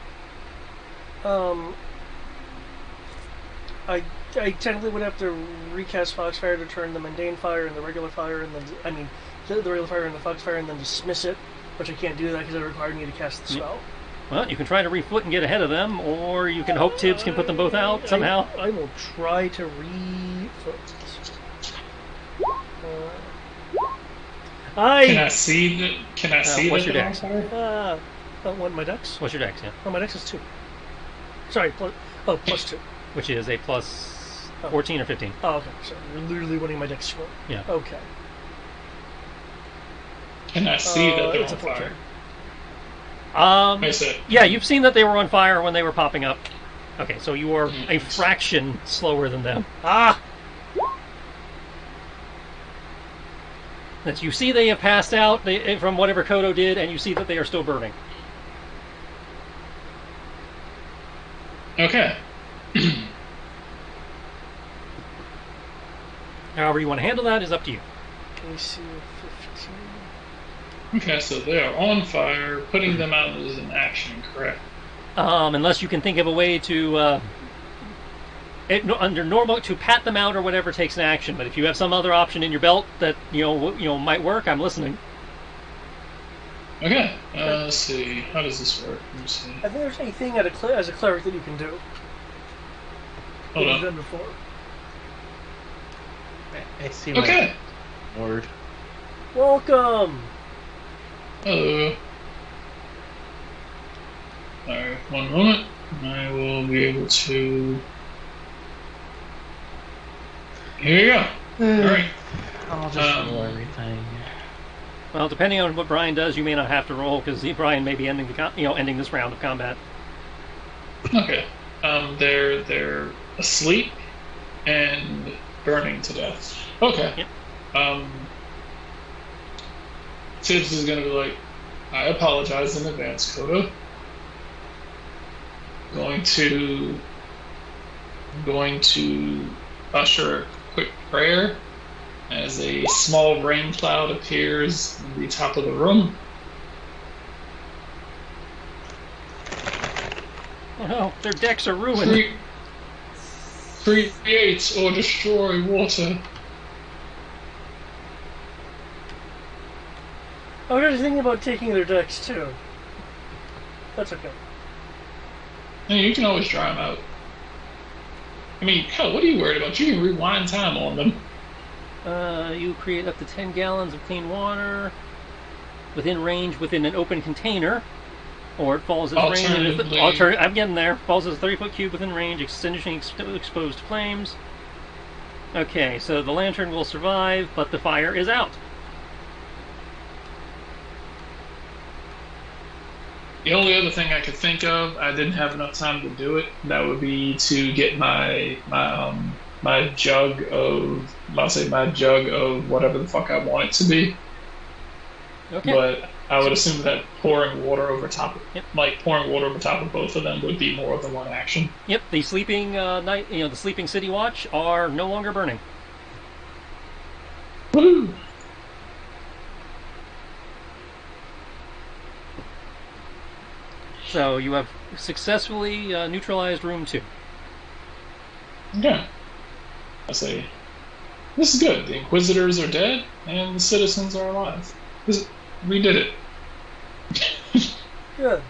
I technically would have to recast Foxfire to turn the mundane fire and the regular fire, and then the regular fire and the Foxfire, and then dismiss it, which I can't do that because it required me to cast the spell. Well, you can try to refoot and get ahead of them, or you can hope Tibbs can put them both out somehow. I will try to refoot. Can I see what's your dex? What, my dex? What's your dex, yeah? Oh, my dex is 2. Sorry, plus 2. Which is a plus 14 or 15. Oh, okay. So you're literally winning my dex score. Yeah. Okay. Can I see that they're it's on a full fire? Yeah, you've seen that they were on fire when they were popping up. Okay, so you are a fraction slower than them. Ah! That you see they have passed out from whatever Kodo did, and you see that they are still burning. Okay. However you want to handle that is up to you. AC 15. Okay, so they are on fire. Putting them out is an action, correct? Unless you can think of a way to, under normal, to pat them out or whatever takes an action. But if you have some other option in your belt that might work, I'm listening. Okay. Let's see. How does this work? Let me see. I think there's anything as a cleric that you can do. Hold That on. you've done before. I see my Okay. Lord. Welcome. Hello. Alright, one moment. I will be able to. Here you go. Alright. I'll just roll everything. Well, depending on what Brian does, you may not have to roll because Brian may be ending ending this round of combat. Okay. They're asleep and burning to death. Okay. Yep. Tibbs is gonna be like, I apologize in advance, Coda. Going to usher a quick prayer as a small rain cloud appears in the top of the room. Oh, their decks are ruined. Create or destroy water. I was thinking about taking their decks too. That's okay. And you can always dry them out. I mean, hell, what are you worried about? You can rewind time on them. You create up to 10 gallons of clean water within range within an open container, or it falls as range. I'm getting there. Falls as a 30-foot cube within range, extinguishing exposed flames. Okay, so the lantern will survive, but the fire is out. The only other thing I could think of, I didn't have enough time to do it. That would be to get my jug of, my jug of whatever the fuck I want it to be. Okay. But I would assume that pouring water over top of both of them would be more than one action. Yep. The sleeping the sleeping city watch are no longer burning. Woo! So you have successfully neutralized room 2. Yeah. I say, this is good. The Inquisitors are dead, and the citizens are alive. We did it. Good.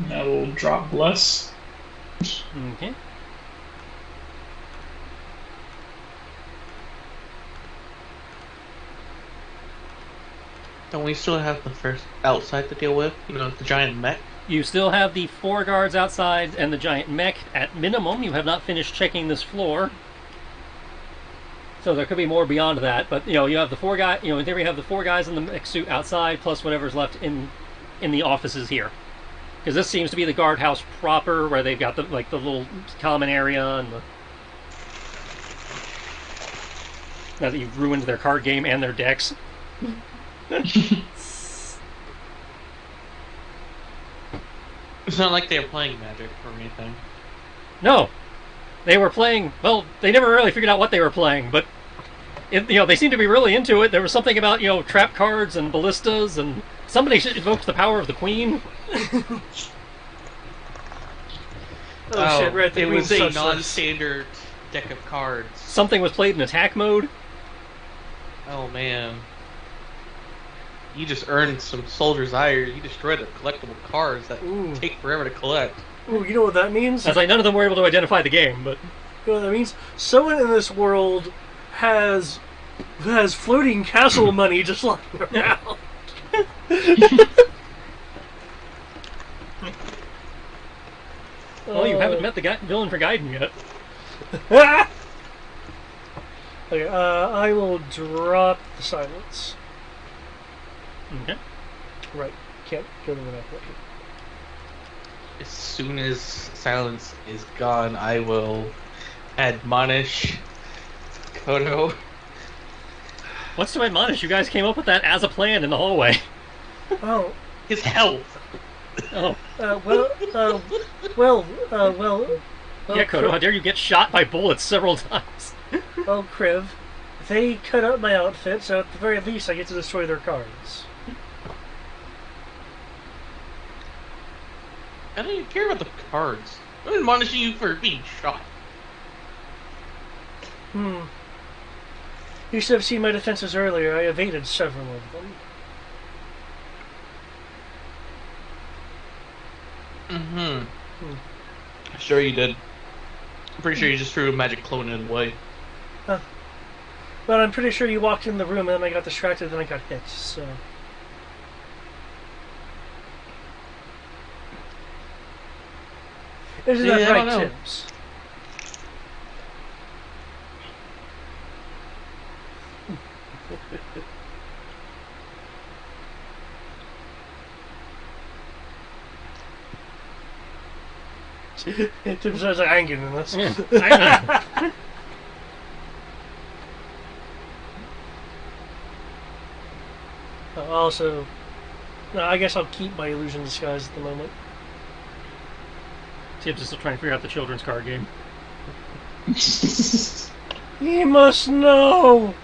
Now we'll drop Bless. Okay. Don't we still have the first outside to deal with? You know, the giant mech? You still have the 4 guards outside and the giant mech at minimum. You have not finished checking this floor. So there could be more beyond that, but you have the 4 guys. In theory, you have the 4 guys in the mech suit outside, plus whatever's left in the offices here. Because this seems to be the guardhouse proper, where they've got the little common area and the. Now that you've ruined their card game and their decks. It's not like they're playing Magic or anything. No, they were playing. Well, they never really figured out what they were playing, but they seemed to be really into it. There was something about trap cards and ballistas, and somebody invoked the power of the queen. Oh shit! Right, it was a non-standard deck of cards. Something was played in attack mode. Oh man. You just earned some soldier's ire. You destroyed the collectible cards that take forever to collect. Ooh, you know what that means? As none of them were able to identify the game, but you know what that means? Someone in this world has floating castle money just lying around. Well, you haven't met the villain for Gaiden yet. Okay, I will drop the silence. Okay. Right. Can't go to the next one. As soon as silence is gone, I will admonish Kodo. What's to admonish? You guys came up with that as a plan in the hallway. Oh. His health. Oh. Well. Yeah, Kodo, how dare you get shot by bullets several times? Well, Kriv, they cut up my outfit, so at the very least I get to destroy their cards. I don't even care about the cards. I'm admonishing you for being shot. You should have seen my defenses earlier. I evaded several of them. Sure you did. I'm pretty sure you just threw a magic clone in the way. But I'm pretty sure you walked in the room and then I got distracted and I got hit, so... Isn't that right, Tibbs? Tibbs says I'm angry in this. Also, no, I guess I'll keep my illusion disguise at the moment. Tibbs is still trying to figure out the children's card game. He must know!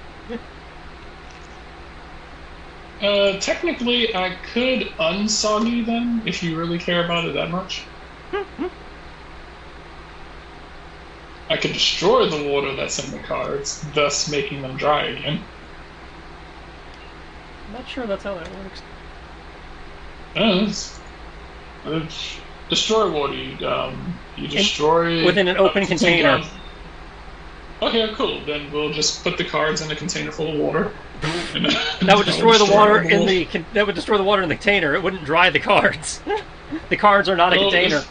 Technically, I could unsoggy them if you really care about it that much. I could destroy the water that's in the cards, thus making them dry again. I'm not sure that's how that works. Destroy water. You destroy within an open container. Okay, cool. Then we'll just put the cards in a container full of water. That would destroy the water in the. That would destroy the water in the container. It wouldn't dry the cards. The cards are not a container.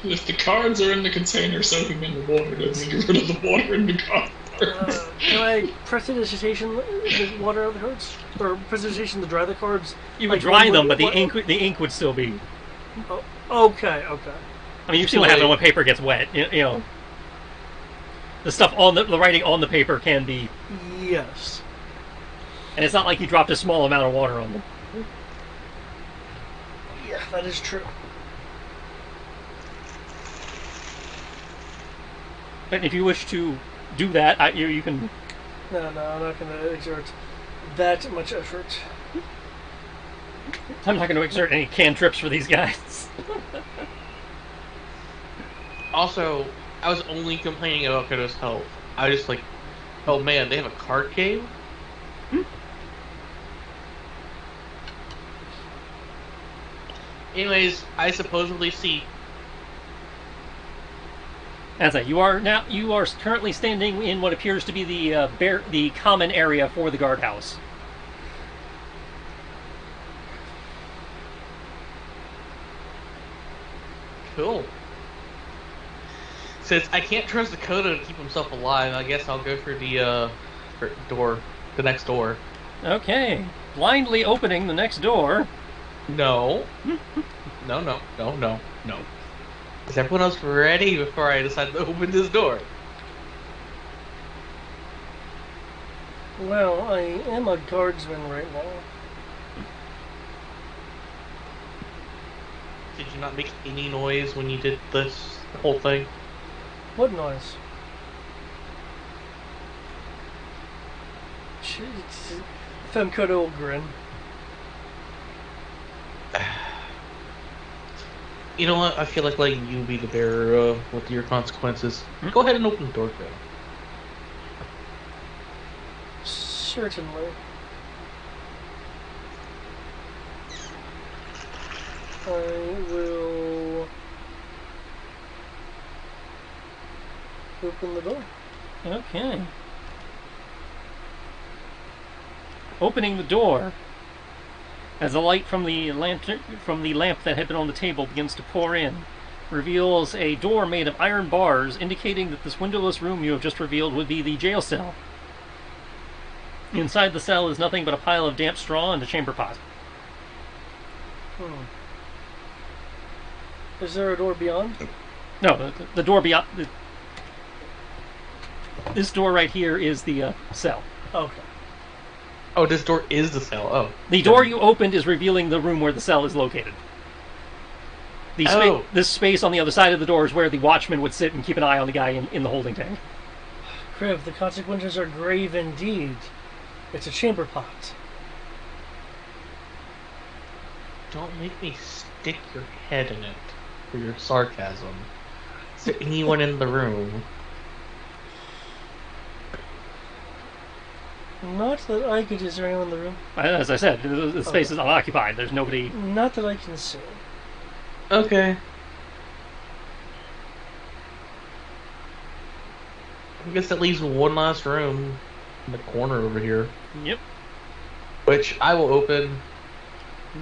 If the cards are in the container soaking in the water, doesn't get rid of the water in the cards. Can I prestidigitation the water out of the cards? Or prestidigitation to dry the cards? You would dry them, but the ink would still be. Oh, okay. I mean, you've seen what happens when paper gets wet. You know, the stuff on the writing on the paper can be. Yes. And it's not like you dropped a small amount of water on them. Yeah, that is true. But if you wish to do that, you can. No, I'm not going to exert that much effort. I'm not going to exert any cantrips for these guys. Also, I was only complaining about Kodo's health. I was just like, oh man, they have a card game? Anyways, I supposedly see. As you are currently standing in what appears to be the common area for the guardhouse. Cool. Since I can't trust Dakota to keep himself alive, I guess I'll go for the next door. Okay, blindly opening the next door. No. No. Is everyone else ready before I decide to open this door? Well, I am a guardsman right now. Did you not make any noise when you did this whole thing? What noise? Femcoda will grin. You know what? I feel like letting you be the bearer with your consequences. Go ahead and open the door, Joe. Certainly. I will open the door. Okay. Opening the door, as the light from the lamp that had been on the table begins to pour in, reveals a door made of iron bars, indicating that this windowless room you have just revealed would be the jail cell. Inside the cell is nothing but a pile of damp straw and a chamber pot. Is there a door beyond? No, the door beyond. This door right here is the cell. Okay. Oh, this door is the cell. Oh. The door you opened is revealing the room where the cell is located. This space on the other side of the door is where the watchman would sit and keep an eye on the guy in the holding tank. Kriv, the consequences are grave indeed. It's a chamber pot. Don't make me stick your head in it for your sarcasm. Is there anyone in the room? Not that I could. Is there anyone in the room? As I said, the space is unoccupied. There's nobody. Not that I can see. Okay. I guess that leaves one last room in the corner over here. Yep. Which I will open.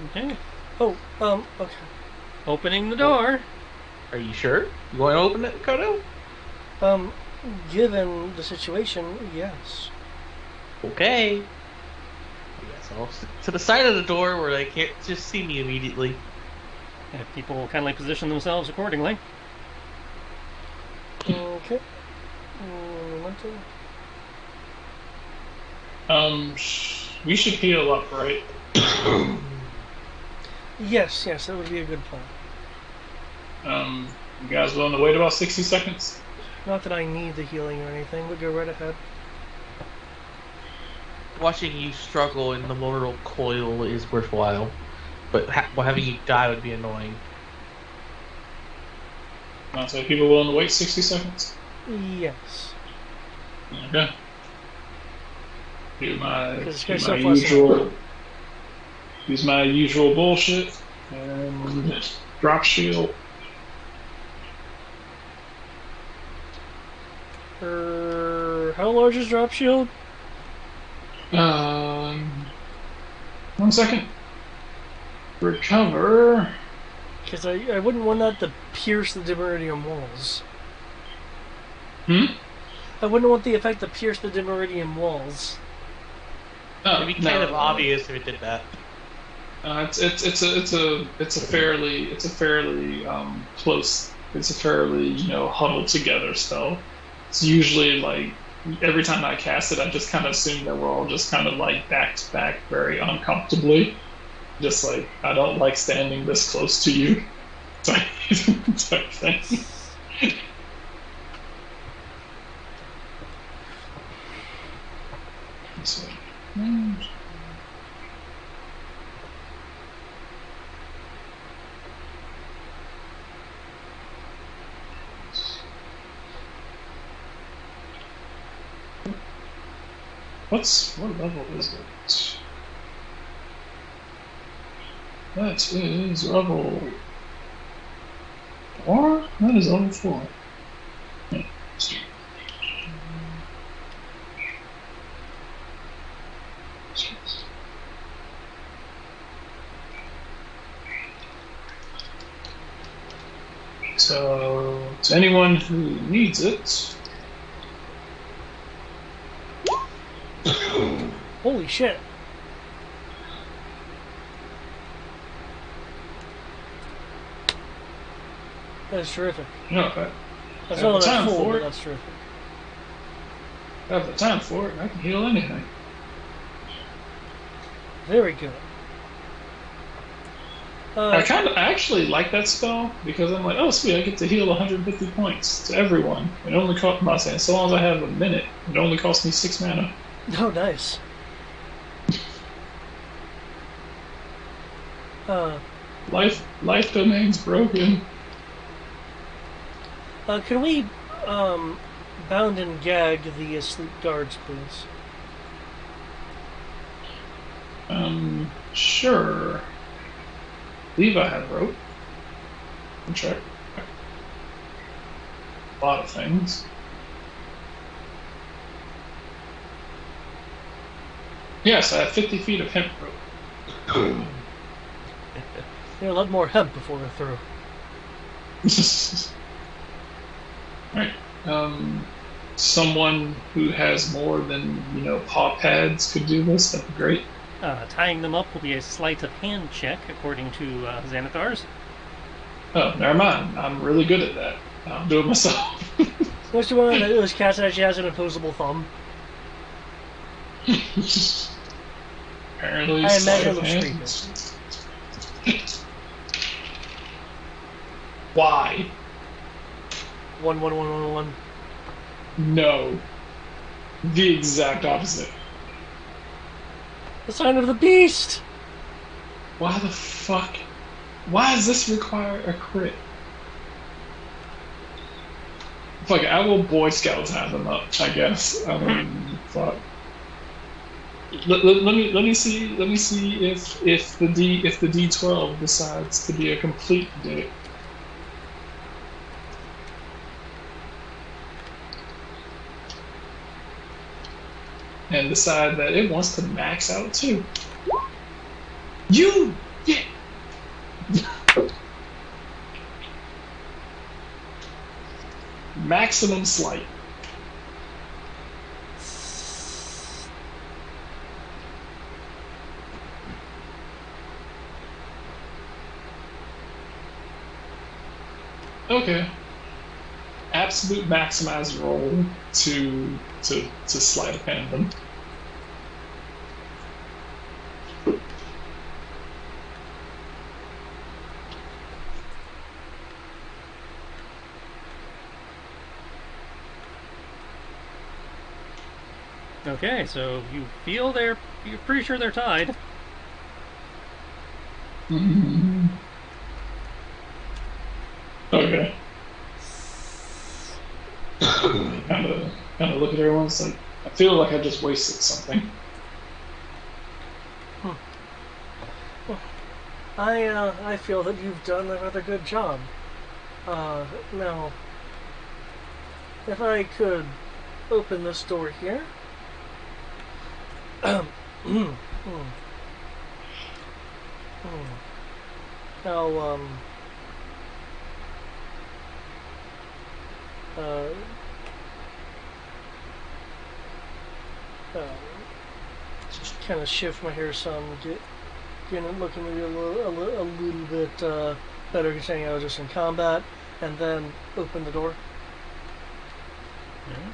Okay. Oh, okay. Opening the door. Are you sure? You want to open it, Kodo? Given the situation, yes. Okay. I guess I'll sit to the side of the door where they can't just see me immediately. If people will kindly position themselves accordingly. Okay. we should heal up, right? Yes, that would be a good plan. You guys willing to wait about 60 seconds? Not that I need the healing or anything, but go right ahead. Watching you struggle in the mortal coil is worthwhile, but having you die would be annoying. So people willing to wait 60 seconds? Yes. Okay. Use my usual bullshit and drop shield. How large is drop shield? 1 second. Recover. Because I wouldn't want that to pierce the Dimeridium walls. I wouldn't want the effect to pierce the Dimeridium walls. It'd be kind of obvious if it did that. It's a fairly close. It's a fairly huddled together spell. It's usually like every time I cast it, I just kind of assume that we're all just kind of like back to back, very uncomfortably. Just like, I don't like standing this close to you. Type thing. What level is it? That is level 4? That is level 4. Yeah. So, to anyone who needs it, holy shit. That's terrific. That's not time full, for but it. that's terrific. I have the time for it. I can heal anything. Very good. I actually like that spell because I'm like, oh sweet, I get to heal 150 points to everyone. It only costs, I'm not saying, so long as I have a minute, it only costs me 6 mana. Oh, nice. Life domain's broken. Can we bound and gag the asleep guards, please? Sure. I believe I have rope. I'll check. A lot of things. Yes, I have 50 feet of hemp rope. Yeah, a lot more hemp before we're through. Right. Someone who has more than, paw pads could do this. That'd be great. Tying them up will be a sleight of hand check, according to Xanathar's. Oh, never mind. I'm really good at that. I'll do it myself. Most of one of those cats actually has an opposable thumb. Apparently, I sleight imagine of it hand. looks Why? 11111. No. The exact opposite. The sign of the beast! Why the fuck? Why does this require a crit? Fuck it, I will Boy Scout time them up, I guess. I mean, fuck. Let me see if the D12 decides to be a complete dick. And decide that it wants to max out too. You get maximum slight. Okay. Absolute maximize roll to sleight of hand them. Okay, so you feel you're pretty sure they're tied. Okay. kind of look at everyone. It's like I feel like I just wasted something. I feel that you've done a rather good job. Now, if I could open this door here. I'll just kind of shift my hair some, get it looking maybe a little bit better, considering I was just in combat, and then open the door. Alright.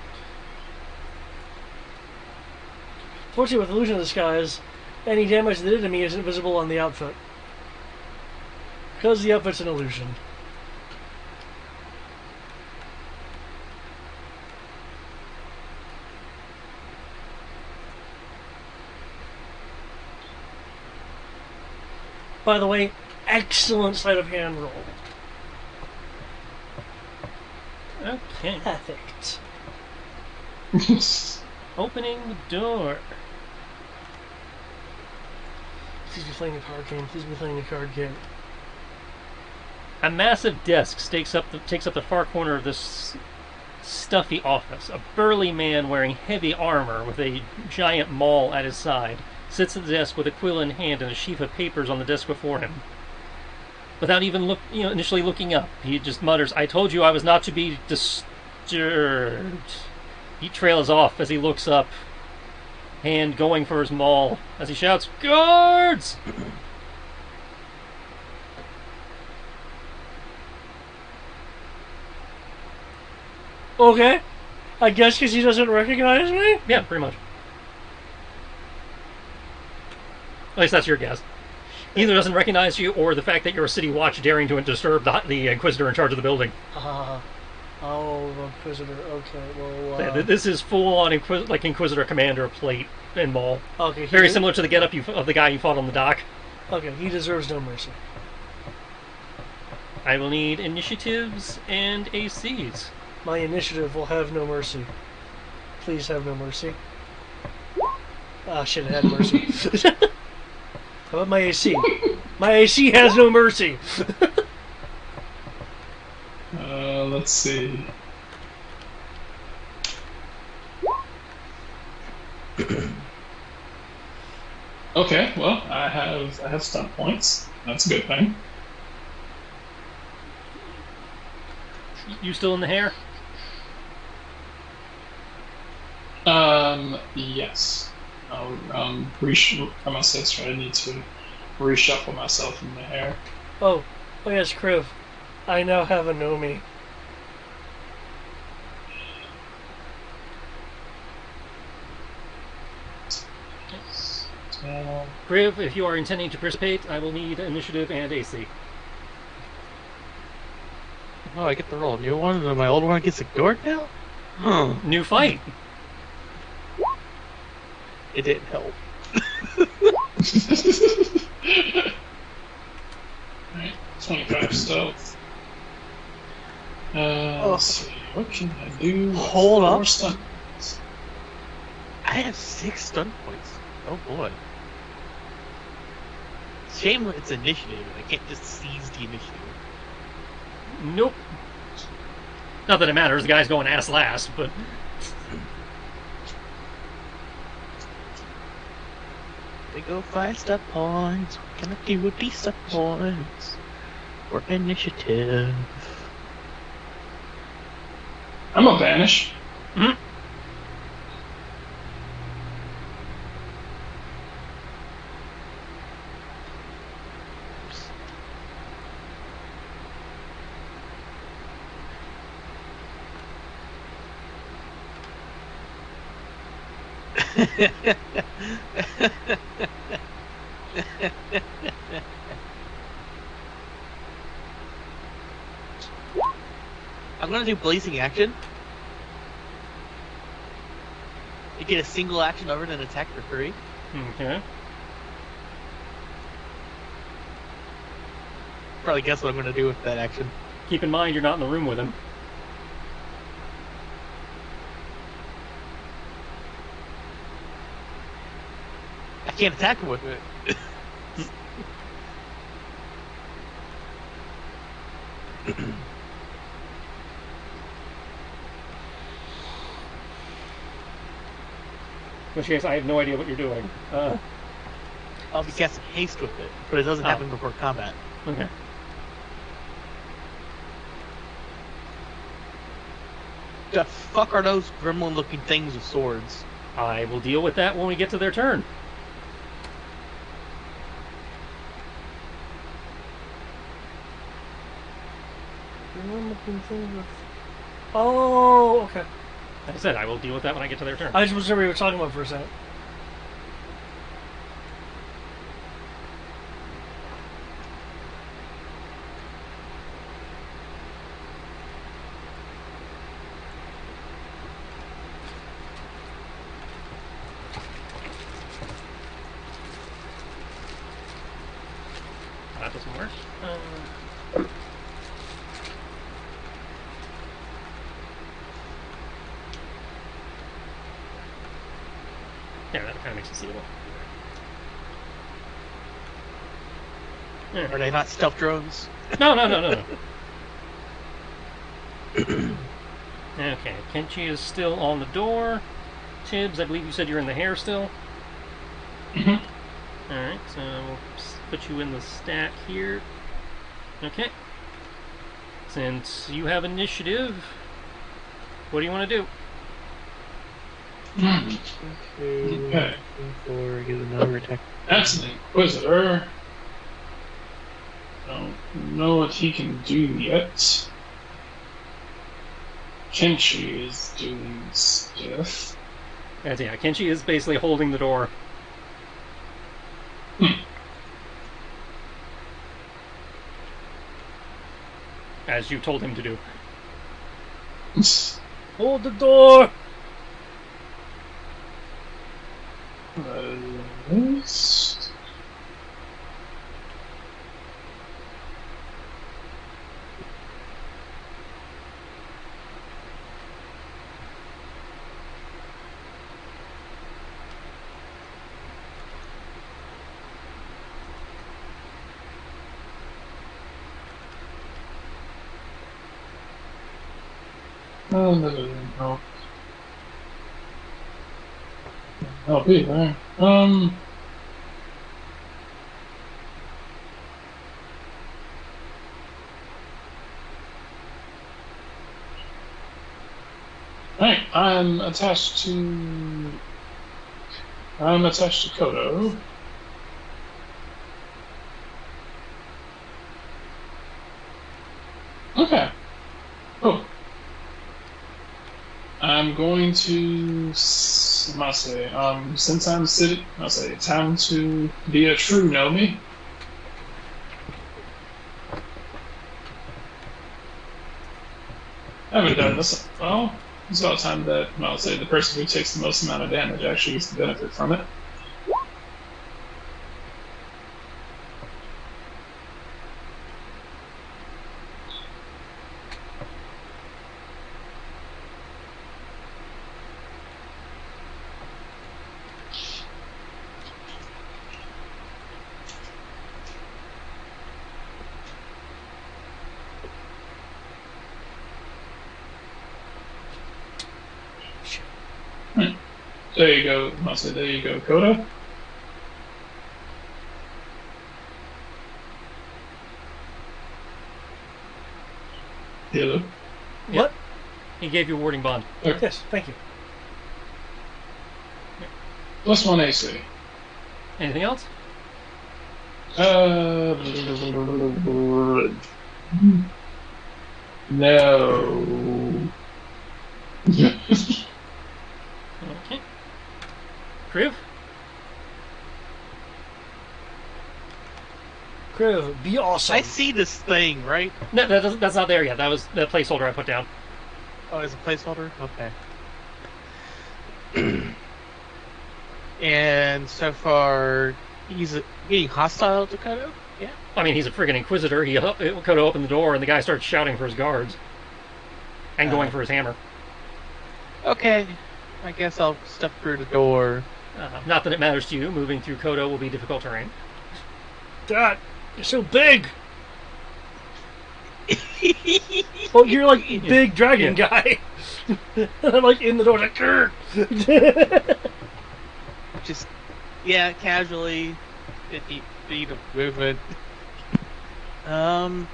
Fortunately, with illusion of disguise, any damage that did to me isn't visible on the outfit, because the outfit's an illusion. By the way, excellent sleight of hand roll. Okay. Perfect. Opening the door. Please be playing a card game. Please be playing a card game. A massive desk takes up the far corner of this stuffy office. A burly man wearing heavy armor with a giant maul at his side sits at the desk with a quill in hand and a sheaf of papers on the desk before him. Without even initially looking up, he just mutters, "I told you I was not to be disturbed." He trails off as he looks up, hand going for his maul, as he shouts, "Guards!" Okay. I guess because he doesn't recognize me? Yeah, pretty much. At least that's your guess. Either doesn't recognize you, or the fact that you're a city watch daring to disturb the Inquisitor in charge of the building. Oh, the Inquisitor. Okay, well... This is full-on Inquisitor Commander plate and maul. Okay, very similar to the getup of the guy you fought on the dock. Okay, he deserves no mercy. I will need initiatives and ACs. My initiative will have no mercy. Please have no mercy. Ah, shit, it had mercy. How about my AC? My AC has no mercy! Let's see. Okay, well, I have stunt points. That's a good thing. You still in the hair? Yes. I'm gonna say so. I need to reshuffle myself in the hair. Oh yes, Kriv. I now have a Nomi. Kriv, if you are intending to participate, I will need initiative and AC. Oh, I get the roll. New one, and my old one gets ignored now? New fight! It didn't help. Alright, 25 stealth. Let's see. What can I do? Hold with up. 4 stun? I have 6 stun points. Oh boy. Shame it's initiative. I can't just seize the initiative. Nope. Not that it matters, the guy's going ass last, but... They go 5 step points. What can I do with these step points? Or initiative. I'm a vanish. Mm-hmm. I'm gonna do blazing action. You get a single action over and an attack for 3. Okay. Probably guess what I'm going to do with that action. Keep in mind you're not in the room with him. I can't attack him with it. In which case, I have no idea what you're doing. I'll be casting haste with it, but it doesn't happen before combat. Okay. The fuck are those gremlin-looking things with swords? I will deal with that when we get to their turn. Oh, okay. Like I said, I will deal with that when I get to their turn. I just wasn't sure what you were talking about for a second. That doesn't work. Yeah, that kind of makes it seeable. Are they not stealth drones? No. Okay, Kenchi is still on the door. Tibbs, I believe you said you're in the hair still. Mm-hmm. Alright, so we'll put you in the stack here. Okay. Since you have initiative, what do you want to do? Okay. 4, get another attack. That's an Inquisitor. Don't know what he can do yet. Kenshi is doing stuff. Yeah, Kenchi is basically holding the door. As you told him to do. Hold the door! Nice. Oh, that doesn't help. Help either. Alright, I'm attached to Kodo. Okay. Oh. I'm going to since I'm sitting, I'll say time to be a true Nomi. I haven't done this. Well, it's about time that I'll say the person who takes the most amount of damage actually gets the benefit from it. There you go, I'll say there you go, Koda. Hello. What? He gave you a warding bond. Okay. Yes, thank you. +1 AC. Anything else? No. Okay. Kriv? Kriv, be awesome. I see this thing, right? No, that's not there yet. That was the placeholder I put down. Oh, it's a placeholder? Okay. And so far, he's being hostile to Kodo? Yeah. I mean, he's a friggin' Inquisitor. Kodo opened the door, and the guy starts shouting for his guards. And going for his hammer. Okay. I guess I'll step through the door. Not that it matters to you. Moving through Kodo will be difficult terrain. Dad, you're so big! Oh, you're like big dragon guy. I'm like in the door, like, grr. Just, yeah, casually, 50 feet of movement. Yeah,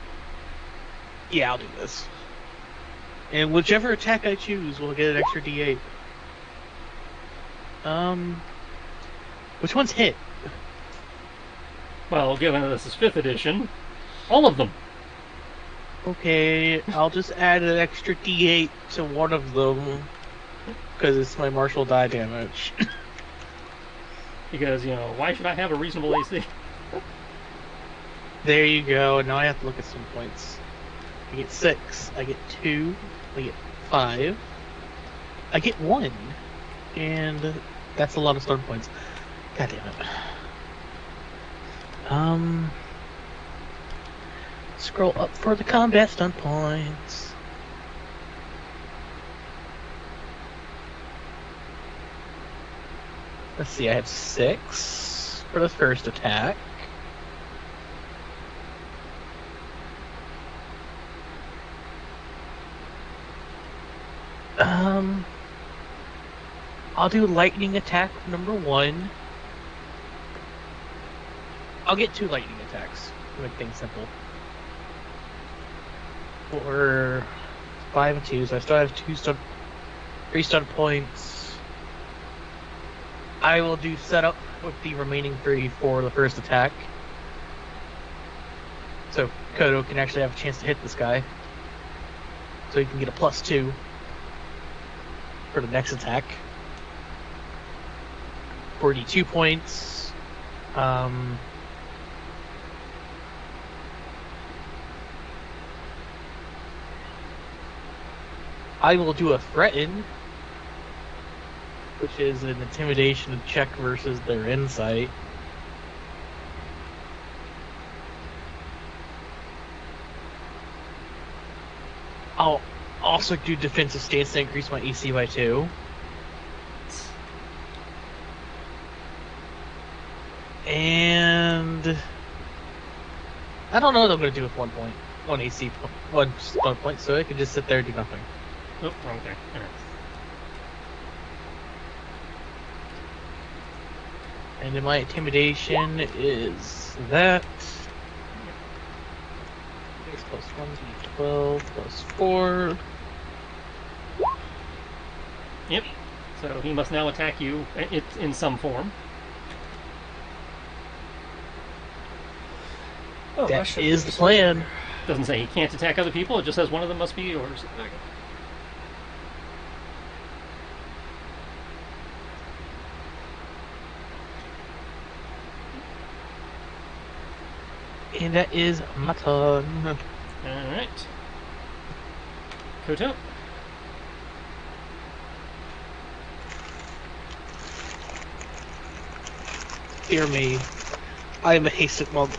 I'll do this. And whichever attack I choose will get an extra D8. Which one's hit? Well, given that this is 5th edition, all of them. Okay, I'll just add an extra D8 to one of them, because it's my martial die damage. Because, why should I have a reasonable AC? There you go, now I have to look at some points. I get 6, I get 2, I get 5, I get 1, and that's a lot of stun points. God damn it. Scroll up for the combat stun points. Let's see, I have 6 for the first attack. I'll do lightning attack number 1. I'll get 2 lightning attacks to make things simple. For 5 and 2, so I still have 3 stun points. I will do setup with the remaining 3 for the first attack. So Kodo can actually have a chance to hit this guy. So he can get a +2 for the next attack. 42 points. I will do a threaten, which is an intimidation check versus their insight. I'll also do defensive stance to increase my AC by 2. And I don't know what I'm going to do with 1 point. 1 AC, 1 stun point, so I can just sit there and do nothing. Oh, wrong thing. Alright. And then my intimidation is that. 6 plus 1 is 12 plus 4. Yep. So he must now attack you in some form. Oh, That is the plan. Doesn't say he can't attack other people, it just says one of them must be yours. And that is my turn. Alright. Koto. Fear me. I am a hasted monk.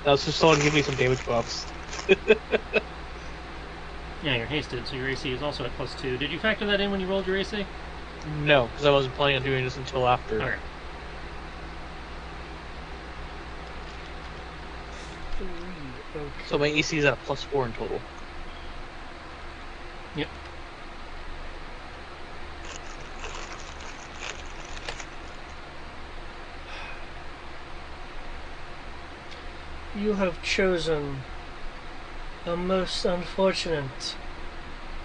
Now, so someone give me some damage buffs. Yeah, you're hasted, so your AC is also at +2. Did you factor that in when you rolled your AC? No, because I wasn't planning on doing this until after. Okay. Okay. So my AC is at a +4 in total. Yep. You have chosen a most unfortunate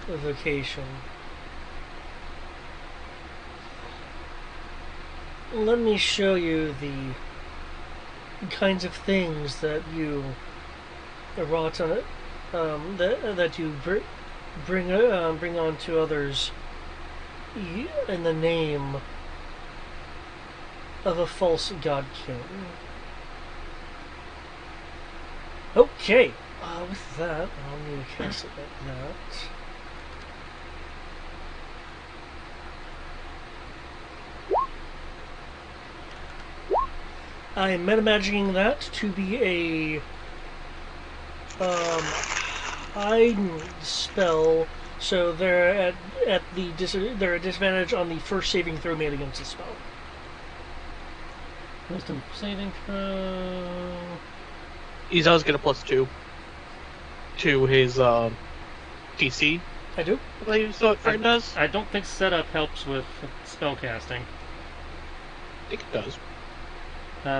vocation. Let me show you the kinds of things that you wrought on it, that you bring on to others in the name of a false god king. Okay, with that, I'll need to cast it like that. I'm metamagging that to be a hide spell, so they're at they're at disadvantage on the first saving throw made against the spell. Wisdom saving throw. He's always get a +2 to his DC. I do. I believe so. Friend does. I don't think setup helps with spell casting. I think it does.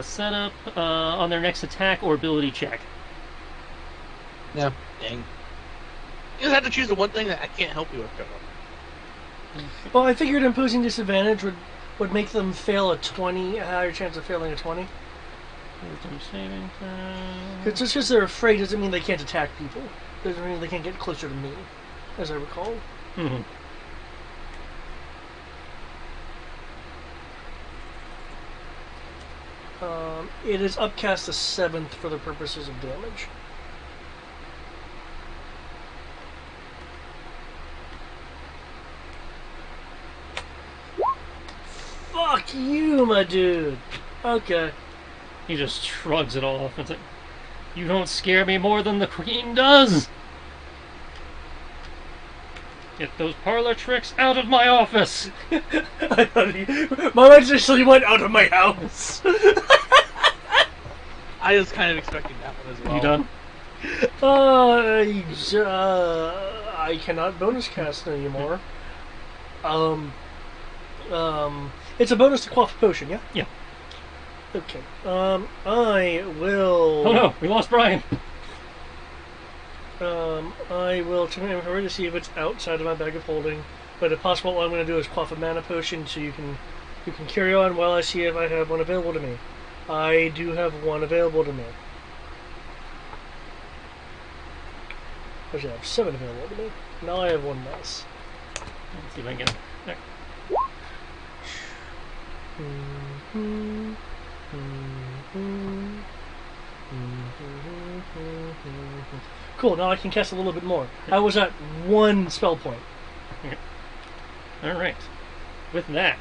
Setup on their next attack or ability check. Yeah. Dang. You just have to choose the one thing that I can't help you with. Well, I figured imposing disadvantage would make them fail a 20, a higher chance of failing a 20. Wisdom saving throw. Just because they're afraid doesn't mean they can't attack people. Doesn't mean they can't get closer to me, as I recall. Mm-hmm. It is upcast to 7th for the purposes of damage. Fuck you, my dude. Okay. He just shrugs it off. It's like, you don't scare me more than the Queen does. Get those parlor tricks out of my office. I thought my mind actually went out of my house. I was kind of expecting that one as well. You done? I cannot bonus cast anymore. It's a bonus to quaff a potion, yeah? Yeah. Okay. I will. Oh no, we lost Brian. I will check my inventory to see if it's outside of my bag of holding. But if possible, all I'm going to do is quaff a mana potion, so you can carry on while I see if I have one available to me. I do have one available to me. Actually, I have 7 available to me. Now I have one less. Let's see if I can get there. Cool, now I can cast a little bit more. I was at 1 spell point. Okay. Alright. With that,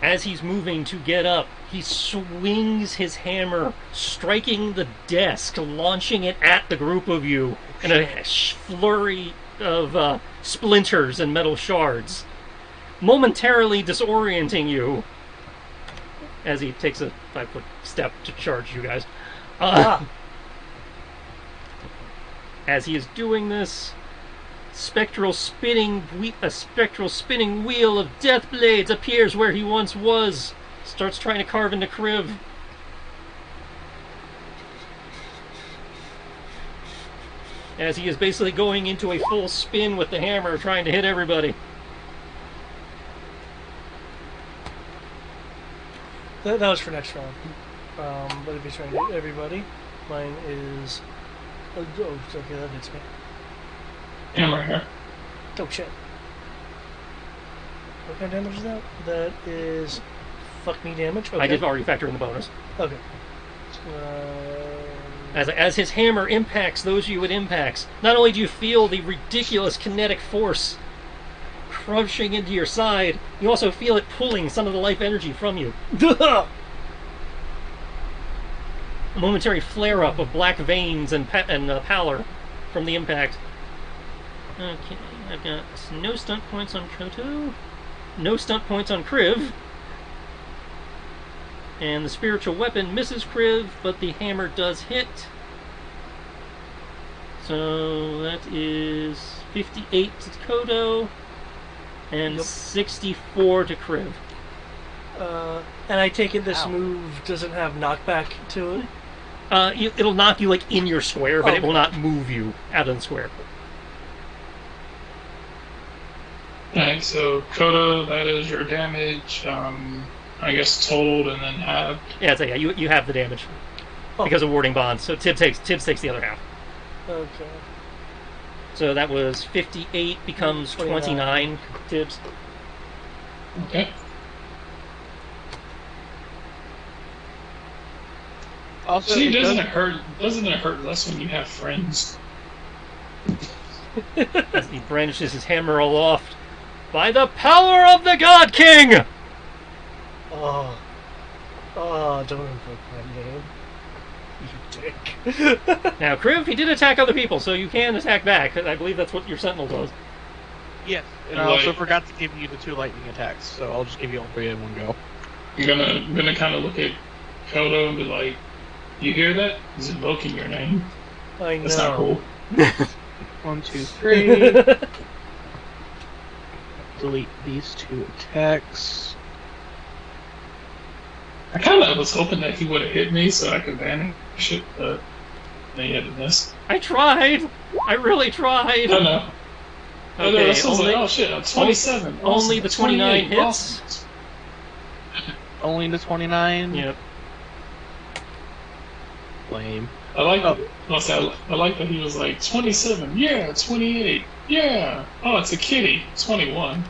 as he's moving to get up, he swings his hammer, striking the desk, launching it at the group of you in a flurry of splinters and metal shards, momentarily disorienting you as he takes a 5-foot step to charge you guys. As he is doing this, a spectral spinning wheel of death blades appears where he once was. Starts trying to carve into Kriv. As he is basically going into a full spin with the hammer, trying to hit everybody. That was for next round. But if he's trying to hit everybody, mine is... Oh, okay, that hits me. Hammer here. Oh, shit. What kind of damage is that? That is... Fuck me damage? Okay. I did already factor in the bonus. Okay. As his hammer impacts those you it impacts, not only do you feel the ridiculous kinetic force crushing into your side, you also feel it pulling some of the life energy from you. A momentary flare-up of black veins and pallor from the impact. Okay, I've got no stunt points on Koto, no stunt points on Kriv, and the spiritual weapon misses Kriv, but the hammer does hit. So that is 58 to Koto and 64 to Kriv. And I take it this move doesn't have knockback to it? It'll knock you like in your square, but Oh, it will not move you out of the square. Alright, so Coda, that is your damage, I guess totaled and then halved. Yeah, so yeah, you have the damage because of warding bonds. So Tibbs takes the other half. Okay. So that was 58 becomes 29 Tibbs. Okay. Also, See, doesn't it hurt less when you have friends? As he brandishes his hammer aloft. By the power of the God King! Oh. Oh, don't invoke my name. You dick. Now, Kriv, he did attack other people, so you can attack back. I believe that's what your sentinel does. Yes, and I also forgot to give you the 2 lightning attacks, so I'll just give you all 3 in one go. I'm gonna kind of look at Kodo and be like, "You hear that? He's invoking your name. I know. That's not cool." 1, 2, 3. Delete these 2 attacks. I kind of was hoping that he would have hit me so I could vanish it, but he had to miss. I tried! I really tried! I know. Okay, I was like, oh shit, I'm 27. Only Awesome. the 29 hits? Awesome. Only the 29? Yep. Lame. I like I like that he was like 27. Yeah, 28. Yeah. Oh, it's a kitty. 21.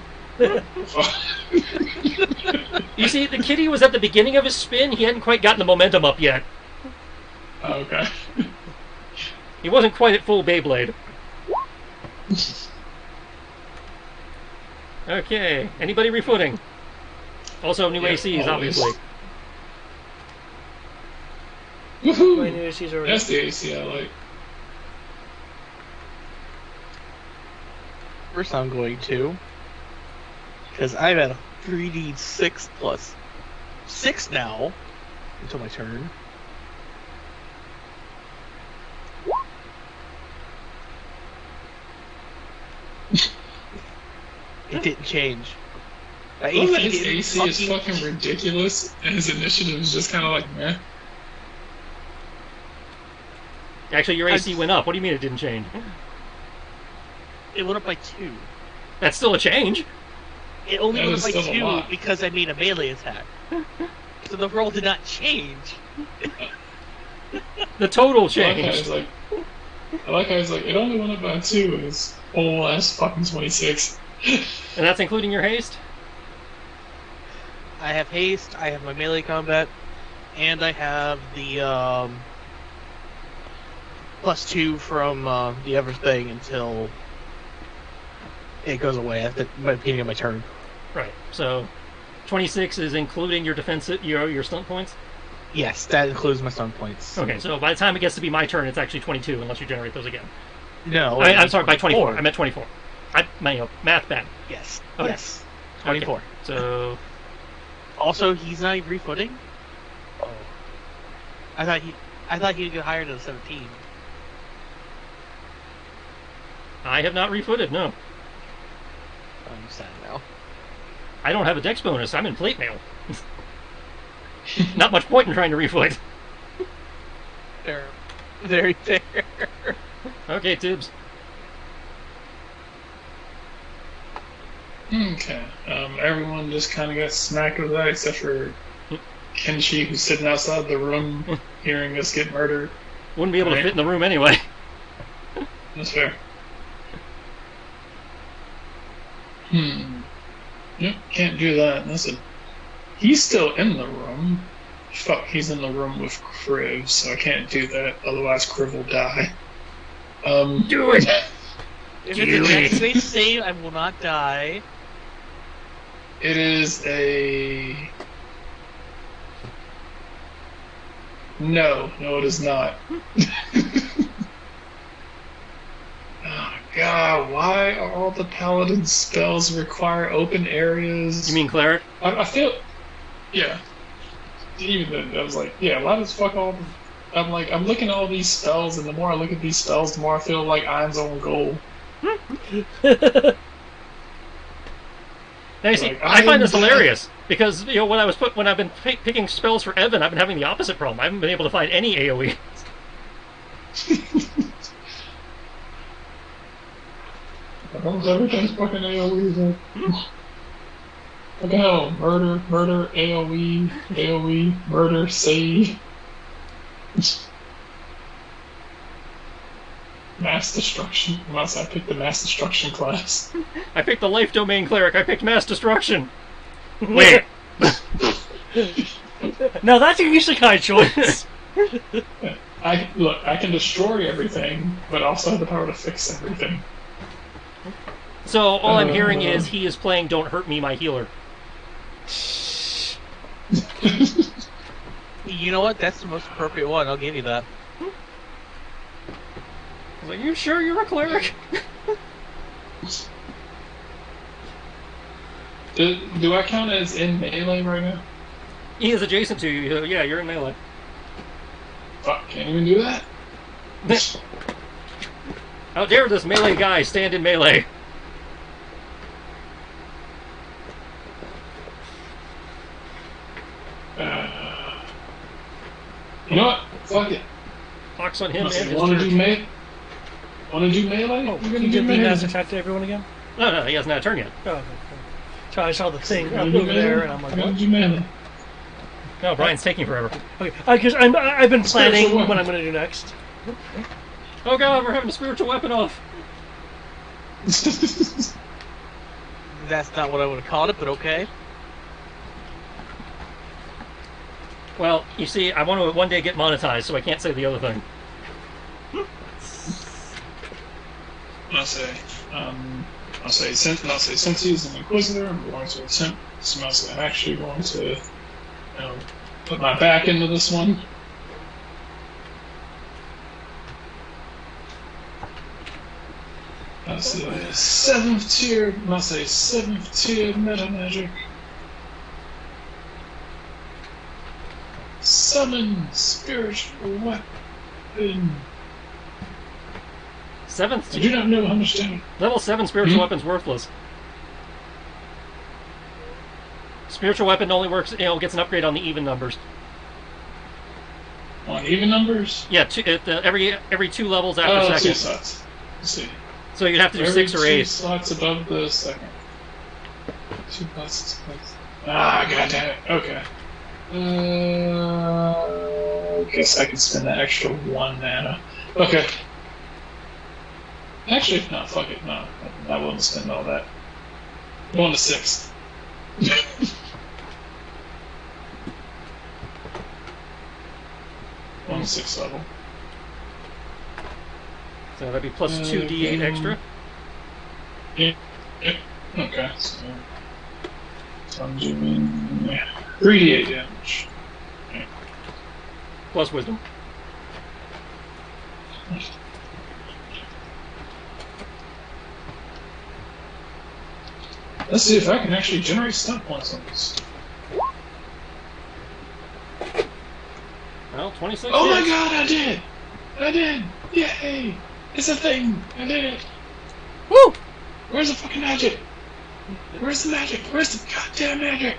You see, the kitty was at the beginning of his spin. He hadn't quite gotten the momentum up yet. Okay. He wasn't quite at full Beyblade. Okay. Anybody refooting? Also, new ACs, obviously. Woohoo! My new ACs are That's the AC I like. First I'm going to, because I'm at a 3d6 plus 6 now, until my turn. It didn't change. My Well, AC his didn't AC is fucking ridiculous, and his initiative is just kind of like, meh. Actually, your AC went up. What do you mean it didn't change? It went up by 2. That's still a change. It only That went is up by still a 2 lot. because I made a melee attack. So the roll did not change. The total I like how changed. he's like, it only went up by 2, and it's whole ass fucking 26. And that's including your haste? I have haste, I have my melee combat, and I have the +2 from the other thing until it goes away at the beginning of my turn. Right. So, 26 is including your defensive, your stunt points? Yes, that includes my stun points. Okay, so by the time it gets to be my turn, it's actually 22, unless you generate those again. No, I'm sorry, by 24. I meant 24. Math bad. Yes. Okay. Yes. 24. Okay. So, Also, he's not even refooting. Oh. I thought he'd go higher than 17. I have not refooted, no. I'm sad now. I don't have a dex bonus. I'm in plate mail. Not much point in trying to refoot. Fair. Very fair. Okay, Tibbs. Okay. Everyone just kind of got smacked with that, except for Kenshi, who's sitting outside the room, hearing us get murdered. Wouldn't be able to Right. fit in the room anyway. That's fair. Yep, can't do that. Listen, he's still in the room. Fuck, he's in the room with Kriv, so I can't do that. Otherwise, Kriv will die. Do it! If Do it's a it. dex-based save, I will not die. It is a... No, it is not. Oh god, why are all the paladin spells require open areas? You mean cleric? I feel... Yeah. Even then, I was like, yeah, why does fuck all the... I'm like, I'm looking at all these spells, and the more I look at these spells, the more I feel like Iron's own goal. Now you see, Like, I find this I'm- hilarious because when I've been picking spells for Evan, I've been having the opposite problem. I haven't been able to find any AOE. Almost everything's fucking AoE. What the hell? Murder, AoE, murder, save. Mass destruction. Unless I picked the mass destruction class. I picked the life domain cleric. I picked mass destruction. Wait. Now that's a isekai choice. I can destroy everything, but I also have the power to fix everything. So all I'm hearing is he is playing "Don't Hurt Me, My Healer." You know what? That's the most appropriate one. I'll give you that. I was like, you sure you're a cleric? Do I count as in melee right now? He is adjacent to you. So yeah, you're in melee. Fuck, can't even do that? How dare this melee guy stand in melee? You know what? Fuck it. Hawks on him and his Want to turn. do melee? Want to do melee? Oh, We're you gonna do did the melee. mass attack to everyone again? No, he hasn't had a turn yet. Oh, okay. So I saw the thing We're up gonna do over melee? there, and I'm like, We're gonna what? do melee. No, Brian's taking forever. Okay, because I've been planning Spiritual what I'm weapon. going to do next. Oh god, we're having a spiritual weapon off. That's not what I would have called it, but okay. Well, you see, I want to one day get monetized, so I can't say the other thing. I'll say since he's an inquisitor, I'm going to attempt. I'm actually going to, put my back into this one. I'll say seventh tier meta magic. Summon spiritual weapon. Seventh, I do not know how much damage. level 7 spiritual Hmm? weapon's worthless. Spiritual weapon only works, gets an upgrade on the even numbers. On even numbers? Yeah, every 2 levels after 2 second. slots. Let's see. So you'd have to do Every 6 or 2 8. slots above the second. 2 plus 6 plus. Ah, goddammit. Okay. Guess I can spend that extra 1 mana. Okay. Actually, no, fuck it. No, I won't spend all that. Going to 6th. 1 to 6 level. So that'd be plus 2d8 extra. Yeah. Okay, so I'm doing 3d8 damage. Plus wisdom. Let's see if I can actually generate stunt points on this. Well, 26 Oh my hits. god, I did! I did! Yay! It's a thing! I did it! Woo! Where's the fucking magic? Where's the magic? Where's the goddamn magic?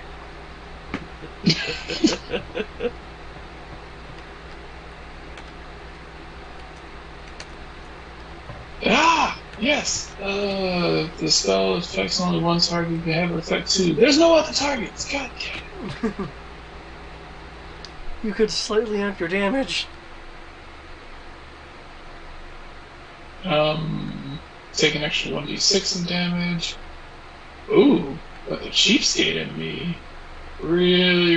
Ah! Yes! The spell affects only one target. You can have it affect 2. There's no other targets! God damn. You could slightly amp your damage. Take an extra 1d6 in damage. Ooh, but the cheapskate in me really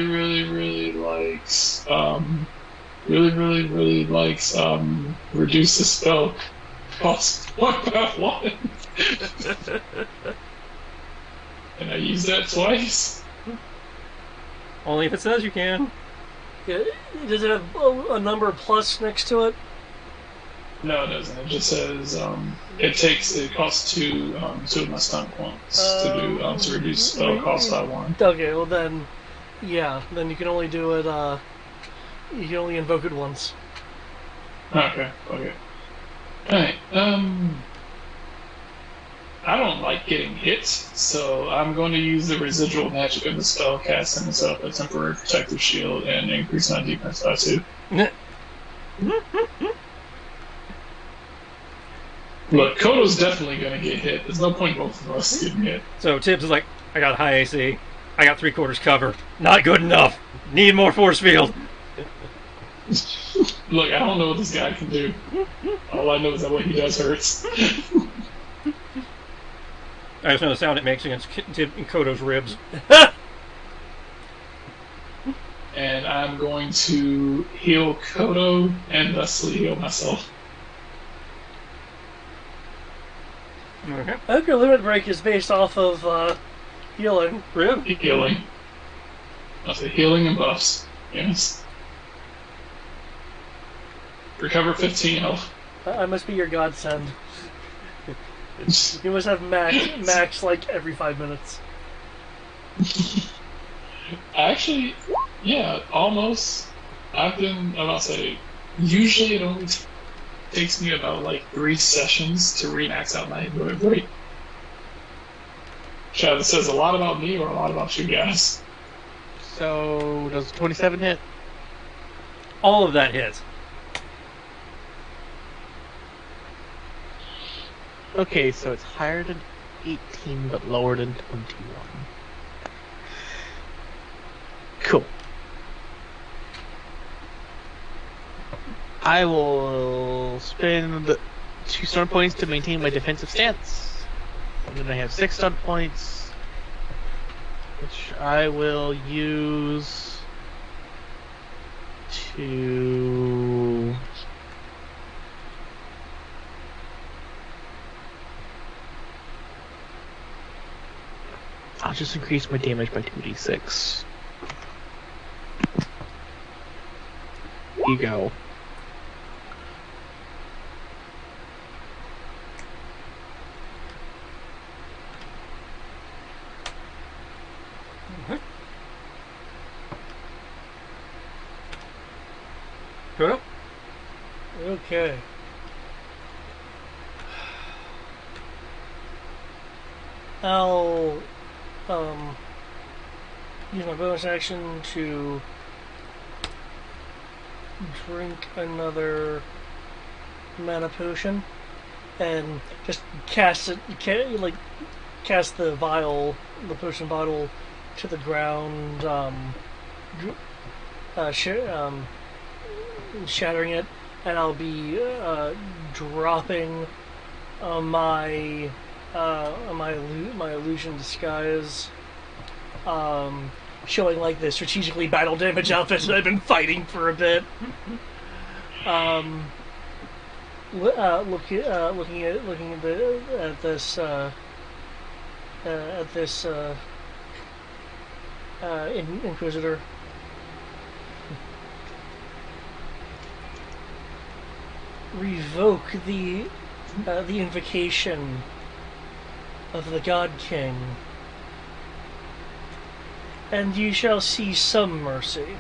likes reduce the spell cost 1 by 1. And I use that twice. Only if it says you can. Yeah, does it have a number plus next to it? No, it doesn't. It just says it costs 2 of my stun points to reduce spell cost by 1. Okay, well then, yeah, then you can only do it. You can only invoke it once. Okay. Alright, I don't like getting hit, so I'm going to use the residual magic of the spell cast and set up a temporary protective shield and increase my defense by 2. Look, Koto's definitely going to get hit. There's no point in both of us getting hit. So Tibbs is like, I got high AC. I got 3/4 cover. Not good enough. Need more force field. Look, I don't know what this guy can do. All I know is that what he does hurts. I just know the sound it makes against Koto's ribs. And I'm going to heal Koto and thusly heal myself. Okay. I hope your limit break is based off of healing. Rib? Healing. I'll say healing and buffs. Yes. Recover 15 health. I must be your godsend. You must have max like every 5 minutes. Actually, yeah, almost. I've been about to say, usually it only takes me about like 3 sessions to re-max out my ability. Chad, this says a lot about me or a lot about you guys. So, does 27 hit? All of that hits. Okay, so it's higher than 18 but lower than 21. Cool. I will spend 2 stun points to maintain my defensive stance. And then I have 6 stun points, which I will use to... I'll just increase my damage by 2d6. Here you go. Good. Okay. I'll use my bonus action to drink another mana potion and just cast it, cast the vial, the potion bottle, to the ground, shattering it, and I'll be dropping my illusion disguise, showing like the strategically battle damage outfit that I've been fighting for a bit. Looking at this Inquisitor. Revoke the invocation of the God King, and you shall see some mercy.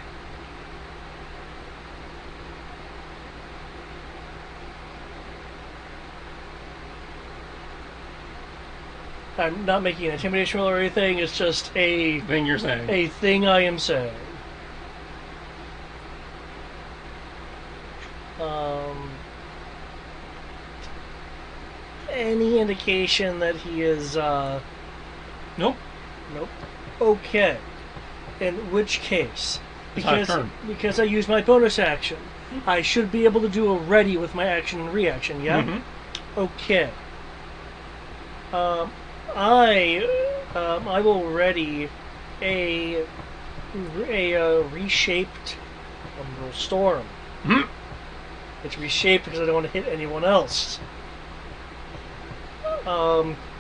I'm not making an intimidation roll or anything, it's just a Thing you're saying. a thing I am saying. Any indication that he is, Nope. Nope. Okay. In which case, It's our because turn. I used my bonus action, I should be able to do a ready with my action and reaction, yeah? Mm-hmm. Okay. I will ready a reshaped Umbral Storm. Mhm. It's reshaped because I don't want to hit anyone else.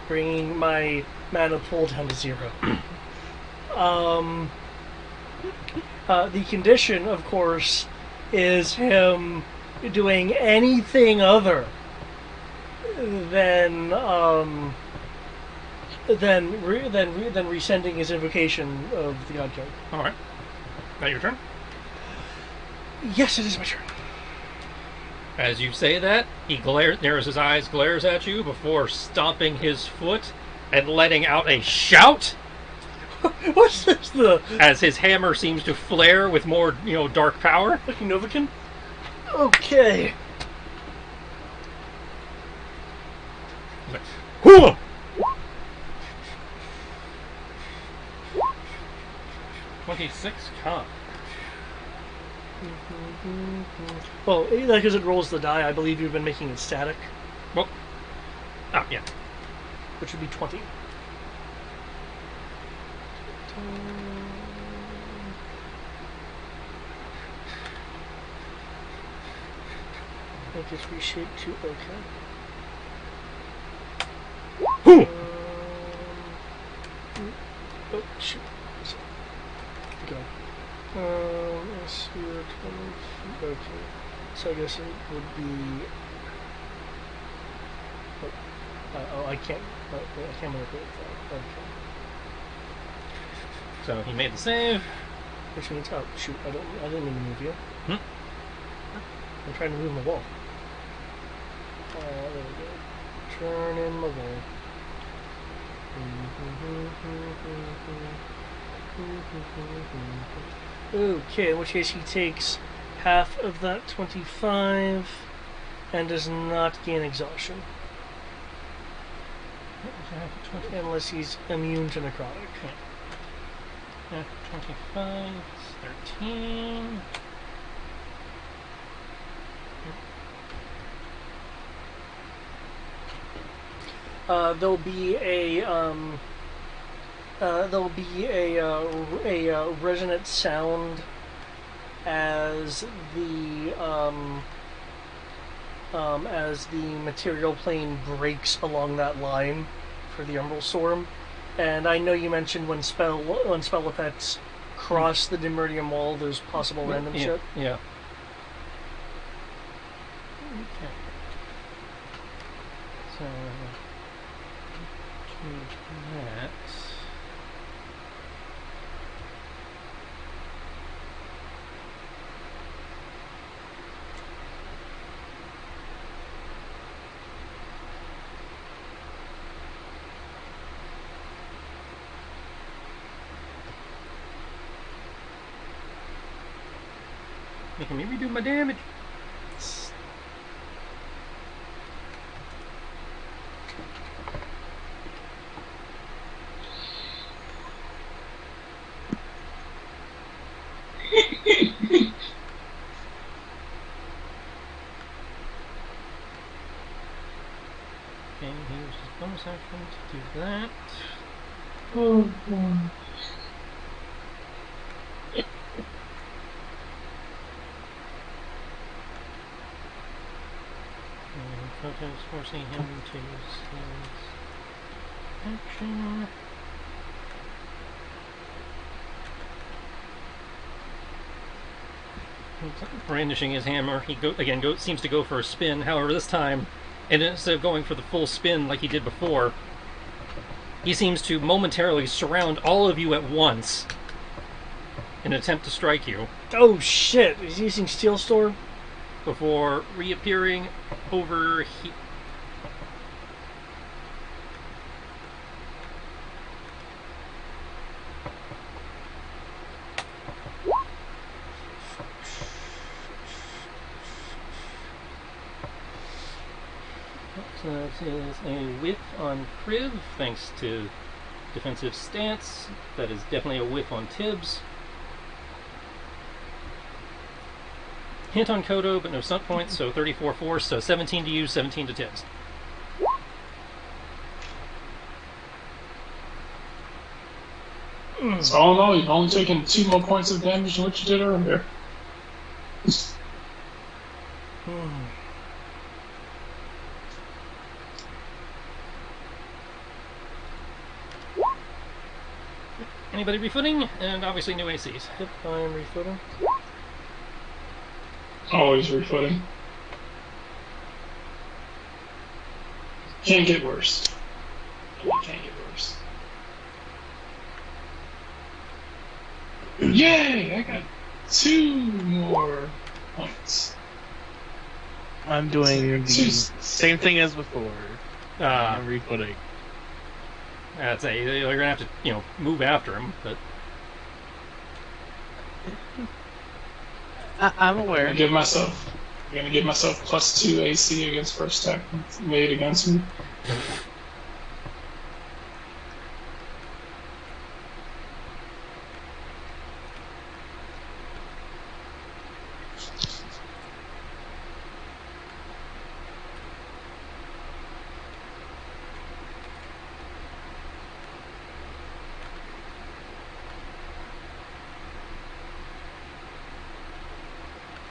Bringing my mana pool down to 0. The condition, of course, is him doing anything other than rescinding his invocation of the God King. All right. Now your turn. Yes, it is my turn. As you say that, he narrows his eyes, glares at you before stomping his foot and letting out a shout. What's this? As his hammer seems to flare with more, dark power. Like Novikin? Okay. Hooah! $26 con. Well, because it rolls the die, I believe you've been making it static, Well, yeah. which would be 20. I think it's reshaped to okay. Hoo! Oh, shoot. Go. Sphere 20 feet. Okay. So I guess it would be. I can't. I can't manipulate that. Okay. So he made the save. Which means, oh shoot! I didn't mean to move you. Hmm. I'm trying to move my wall. There we go. Turn in my wall. Okay, in which case he takes half of that 25 and does not gain exhaustion. Unless he's immune to necrotic. Yeah. 25, 13. There'll be a resonant sound as the material plane breaks along that line for the Umbral Storm. And I know you mentioned when spell effects cross the Dimeridium wall, there's possible random shit. Yeah. Okay. So do that. Making me redo my damage. Okay, here's his bonus action to do that. Oh, boy. And Koto is forcing him to use his action. Brandishing his hammer, he seems to go for a spin. However, this time, and instead of going for the full spin like he did before, he seems to momentarily surround all of you at once in an attempt to strike you. Oh shit! He's using Steel Storm? Before reappearing over here. So it is a whiff on Kriv, thanks to defensive stance. That is definitely a whiff on Tibbs. Hint on Kodo, but no stunt points, so 34 force, so 17 to you, 17 to Tibbs. So all in all, you've only taken 2 more points of damage than what you did earlier. Anybody refooting? And obviously new ACs. Yep, I am refooting. Always refooting. Can't get worse. It can't get worse. Yay! I got 2 more points. I'm doing the same thing as before. I'm refooting. I'd say you're gonna have to, move after him, but I'm aware. I'm gonna give myself plus 2 AC against first attack made against me.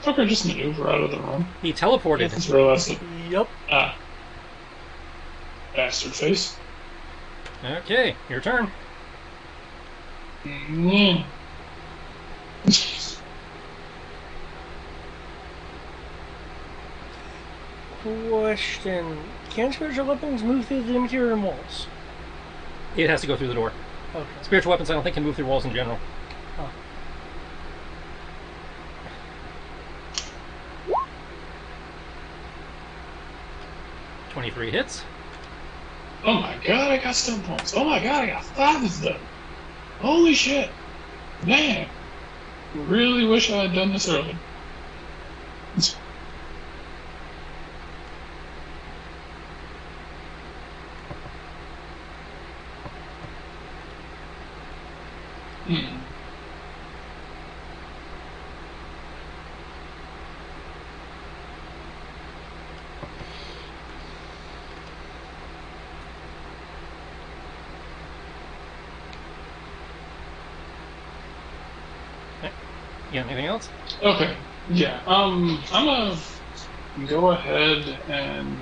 Fucker just maneuver out of the room. he teleported. Just realized it. Yep. Bastard face. Okay, your turn. Mm. Question: can spiritual weapons move through the interior walls? It has to go through the door. Okay. Spiritual weapons, I don't think, can move through walls in general. Huh. $23 hits. Oh my god, I got stun points. Oh my god, I got 5 of them. Holy shit. Man. Really wish I had done this early. Hmm. You got anything else? Okay. Yeah. I'm gonna go ahead and.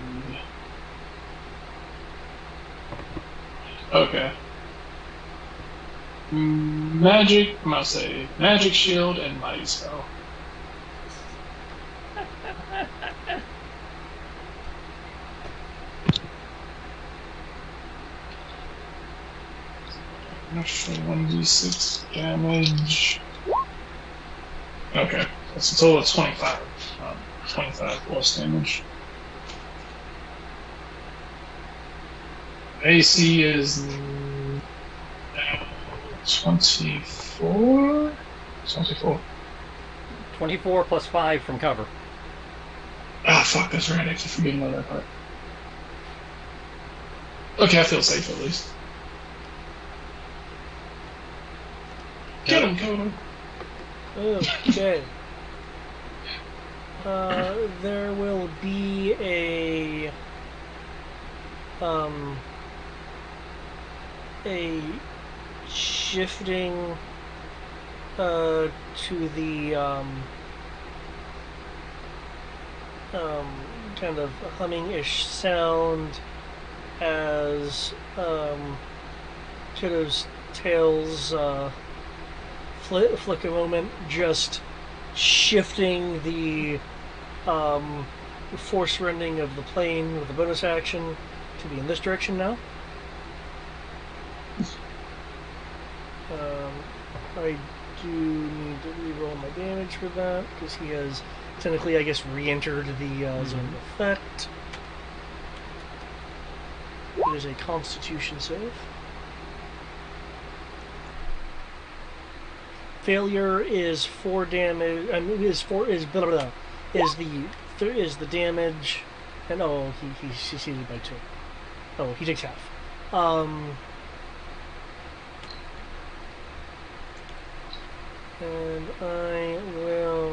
Okay. Magic. I'm gonna say magic shield and mighty spell. Extra 1d6 damage. Okay, that's a total of 25. 25 plus damage. AC is now 24? 24. 24 plus 5 from cover. Ah, fuck, that's right. I keep forgetting about that part. Okay, I feel safe at least. Get him, Kodo. Okay. There will be a shifting to the kind of humming-ish sound as Kiddo's tails flick a moment, just shifting the force rending of the plane with the bonus action to be in this direction now. I do need to reroll my damage for that because he has technically, I guess, re-entered the zone of effect. It is a Constitution save. Failure is 4 damage. Is blah, blah, blah, is the damage, and he's succeeded by 2. Oh, he takes half. And I will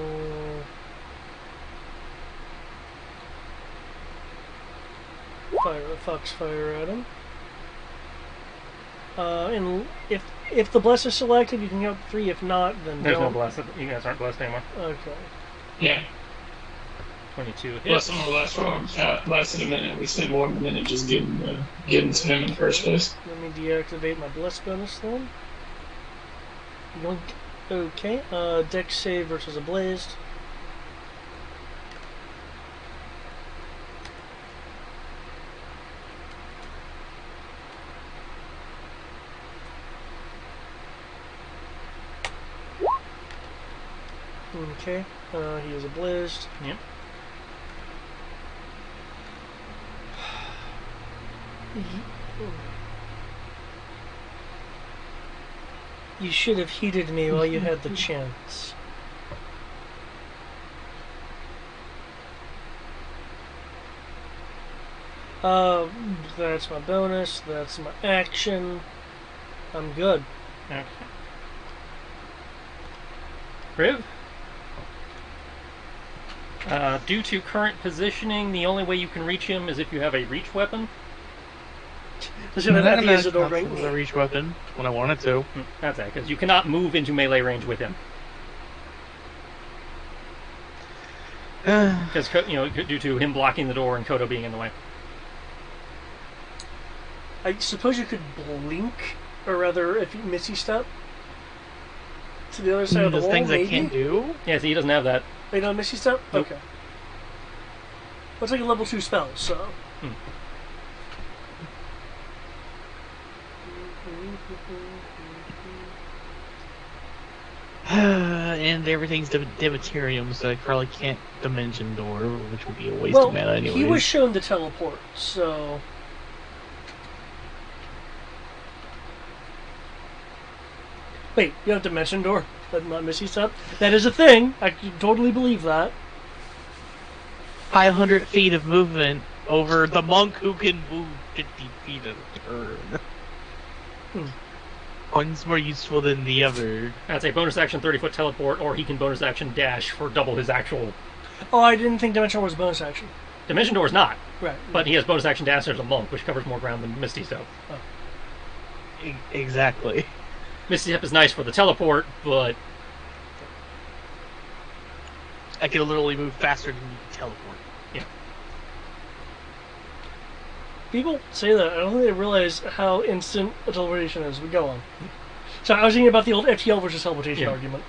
fire a Foxfire at him. And if the bless is selected, you can go up 3. If not, then There's don't. no bless. You guys aren't blessed anymore. Okay. Yeah. 22 hits. Plus, on the last one lasted a minute. We spent more than a minute just getting to him in the first place. Let me deactivate my bless bonus then. Yoink. Okay. Dex save versus a blazed. Okay, he is a blazed. Yep. You should have heeded me while you had the chance. That's my bonus, that's my action. I'm good. Okay. Riv? Due to current positioning, the only way you can reach him is if you have a reach weapon. Does it have that he has a door With a right? reach weapon when I wanted to. That's it, because you cannot move into melee range with him. Because, due to him blocking the door and Kodo being in the way. I suppose you could blink, or rather, if you Misty Step to the other side of the There's wall. things Maybe? I can't do. Yeah, see, he doesn't have that. Wait, no, Misty Step? Nope. Okay. It's like a level 2 spell, so. And everything's Demeterium, so I probably can't Dimension Door, which would be a waste Well, of mana anyways. he was shown to teleport, so. Wait, you have Dimension Door? I'm not missing something? That is a thing. I can totally believe that. 500 feet of movement over the monk who can move 50 feet at a turn. One's more useful than the other. That's a bonus action 30-foot teleport, or he can bonus action dash for double his actual. Oh, I didn't think Dimension Door was bonus action. Dimension Door is not, Right. but he has bonus action dash as a monk, which covers more ground than Misty Step. Exactly. Misty Step is nice for the teleport, but I can literally move faster than you can teleport. yeah. People say that. I don't think they realize how instant a teleportation is. We go on. So I was thinking about the old FTL versus teleportation argument.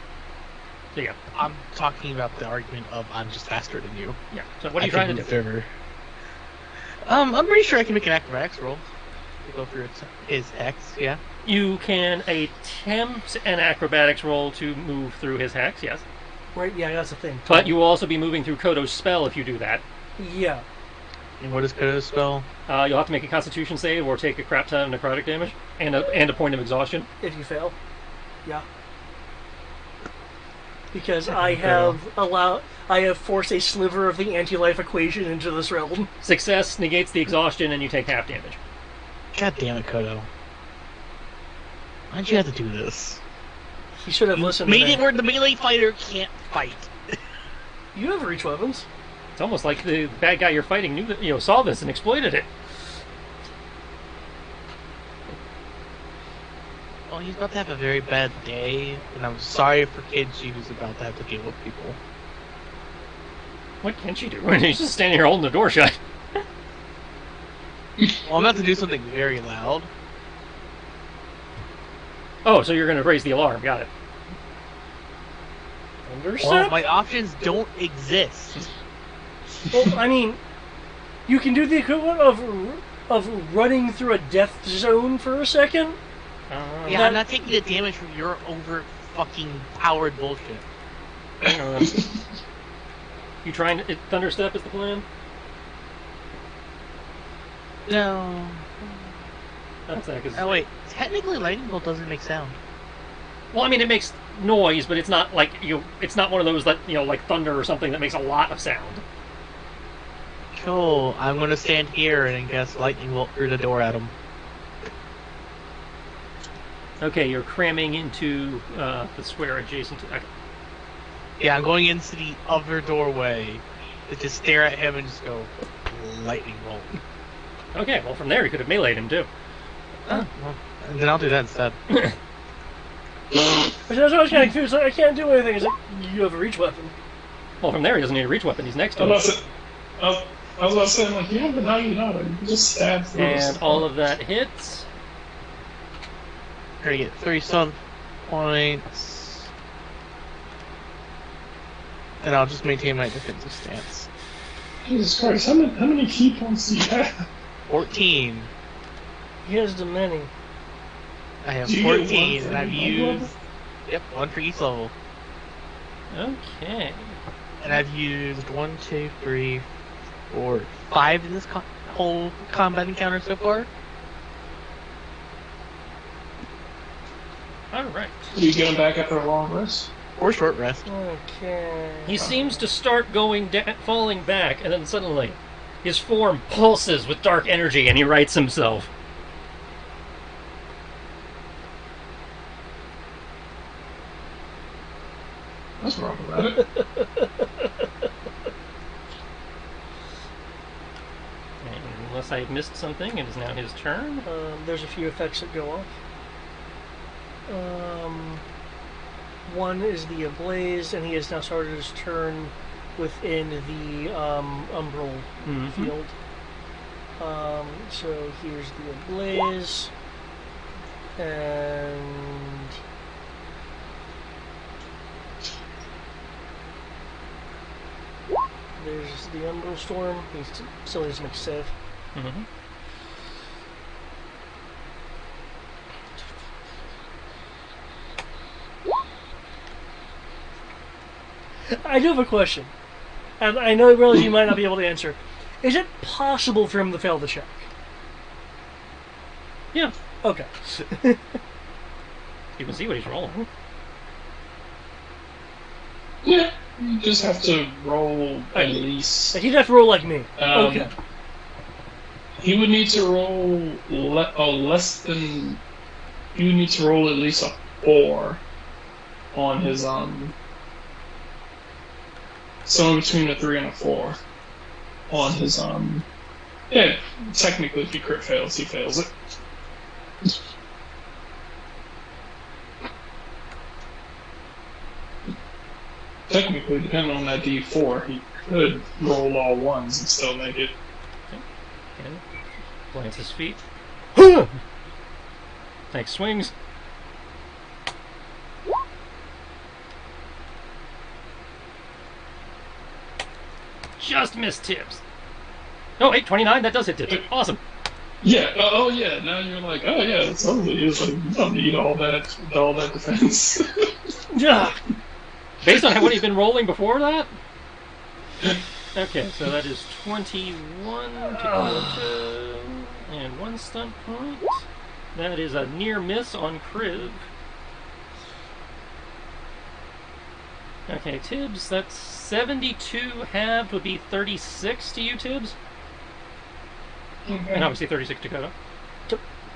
So yeah. I'm talking about the argument of I'm just faster than you. Yeah. So what are you trying to do? Further. I'm pretty sure I can make an acrobatics roll to go through his hex. Yeah. You can attempt an acrobatics roll to move through his hex, yes. Right? Yeah, that's the thing. But you will also be moving through Kodo's spell if you do that. Yeah. And what is Kodo's spell? You'll have to make a Constitution save or take a crap ton of necrotic damage and a point of exhaustion. If you fail. Yeah. Because I have forced a sliver of the anti-life equation into this realm. Success negates the exhaustion and you take half damage. God damn it, Kodo. Why'd you have to do this? You should have listened Made to me. it where the melee fighter can't fight. You have reach weapons. It's almost like the bad guy you're fighting knew that, saw this and exploited it. Well, he's about to have a very bad day, and I'm sorry for Kenji who's about to have to deal with people. What can she do? He's just standing here holding the door shut. Well, I'm about to do something very loud. Oh, so you're going to raise the alarm. Got it. Well, my options don't exist. Well, I mean, you can do the equivalent of running through a death zone for a second. Yeah, I'm not taking the damage from your over fucking powered bullshit. Hang on. You trying to... Thunderstep is the plan? No. That's that, 'cause... Oh wait, technically lightning bolt doesn't make sound. Well, I mean, it makes noise, but it's not like, it's not one of those that, like thunder or something that makes a lot of sound. Cool, I'm gonna stand here and guess lightning bolt through the door at him. Okay, you're cramming into the square adjacent to... Okay. Yeah, I'm going into the other doorway to just stare at him and just go, lightning bolt. Okay, well, from there you could have meleeed him, too. Oh, well, then I'll do that instead. That's what I was kind of confused. I can't do anything. It's like, you have a reach weapon. Well, from there he doesn't need a reach weapon. He's next to I him. was about to say, I'm like, yeah, but now you know. You can just stab through And all of that hits. I'm gonna get 3 stun points. And I'll just maintain my defensive stance. Jesus Christ, how many key points do you have? 14. He has the many. I have Do you get 14, one and I've for used... level? Yep, 1 for each level. Okay. And I've used 1, 2, 3, 4, 5 in this whole combat encounter so far. Alright. Do you get him back after a long rest? Or short rest. Okay. He seems to start falling back, and then suddenly his form pulses with dark energy, and he rights himself. What's wrong with it? Unless I missed something, it is now his turn. There's a few effects that go off. One is the Ablaze, and he has now started his turn within the umbral field. So here's the Ablaze, and There's the Umbral Storm. He still needs to make a save. Mm-hmm. I do have a question. And I know realize you might not be able to answer. Is it possible for him to fail the check? Yeah. Okay. You can see what he's rolling. Yeah, you just have to roll at least. He'd have to roll like me. Okay. He would need to roll less than. You would need to roll at least a 4 on his somewhere between a 3 and a 4 on his Yeah, technically, if he crit fails, he fails it. Technically, depending on that D4, he could roll all ones and still make it. And plants his feet. Takes swings. Just missed Tibbs. Oh, 829, that does hit Tibbs. Awesome. Yeah. Oh, yeah. Now you're like, oh yeah, it totally is. Like, you don't need all that defense. Yeah. Based on what he's been rolling before that? Okay, so that is 21 to go and 1 stunt point. That is a near miss on Kriv. Okay, Tibbs, that's 72 halved would be 36 to you, Tibbs. Okay. And obviously 36 to Dakota.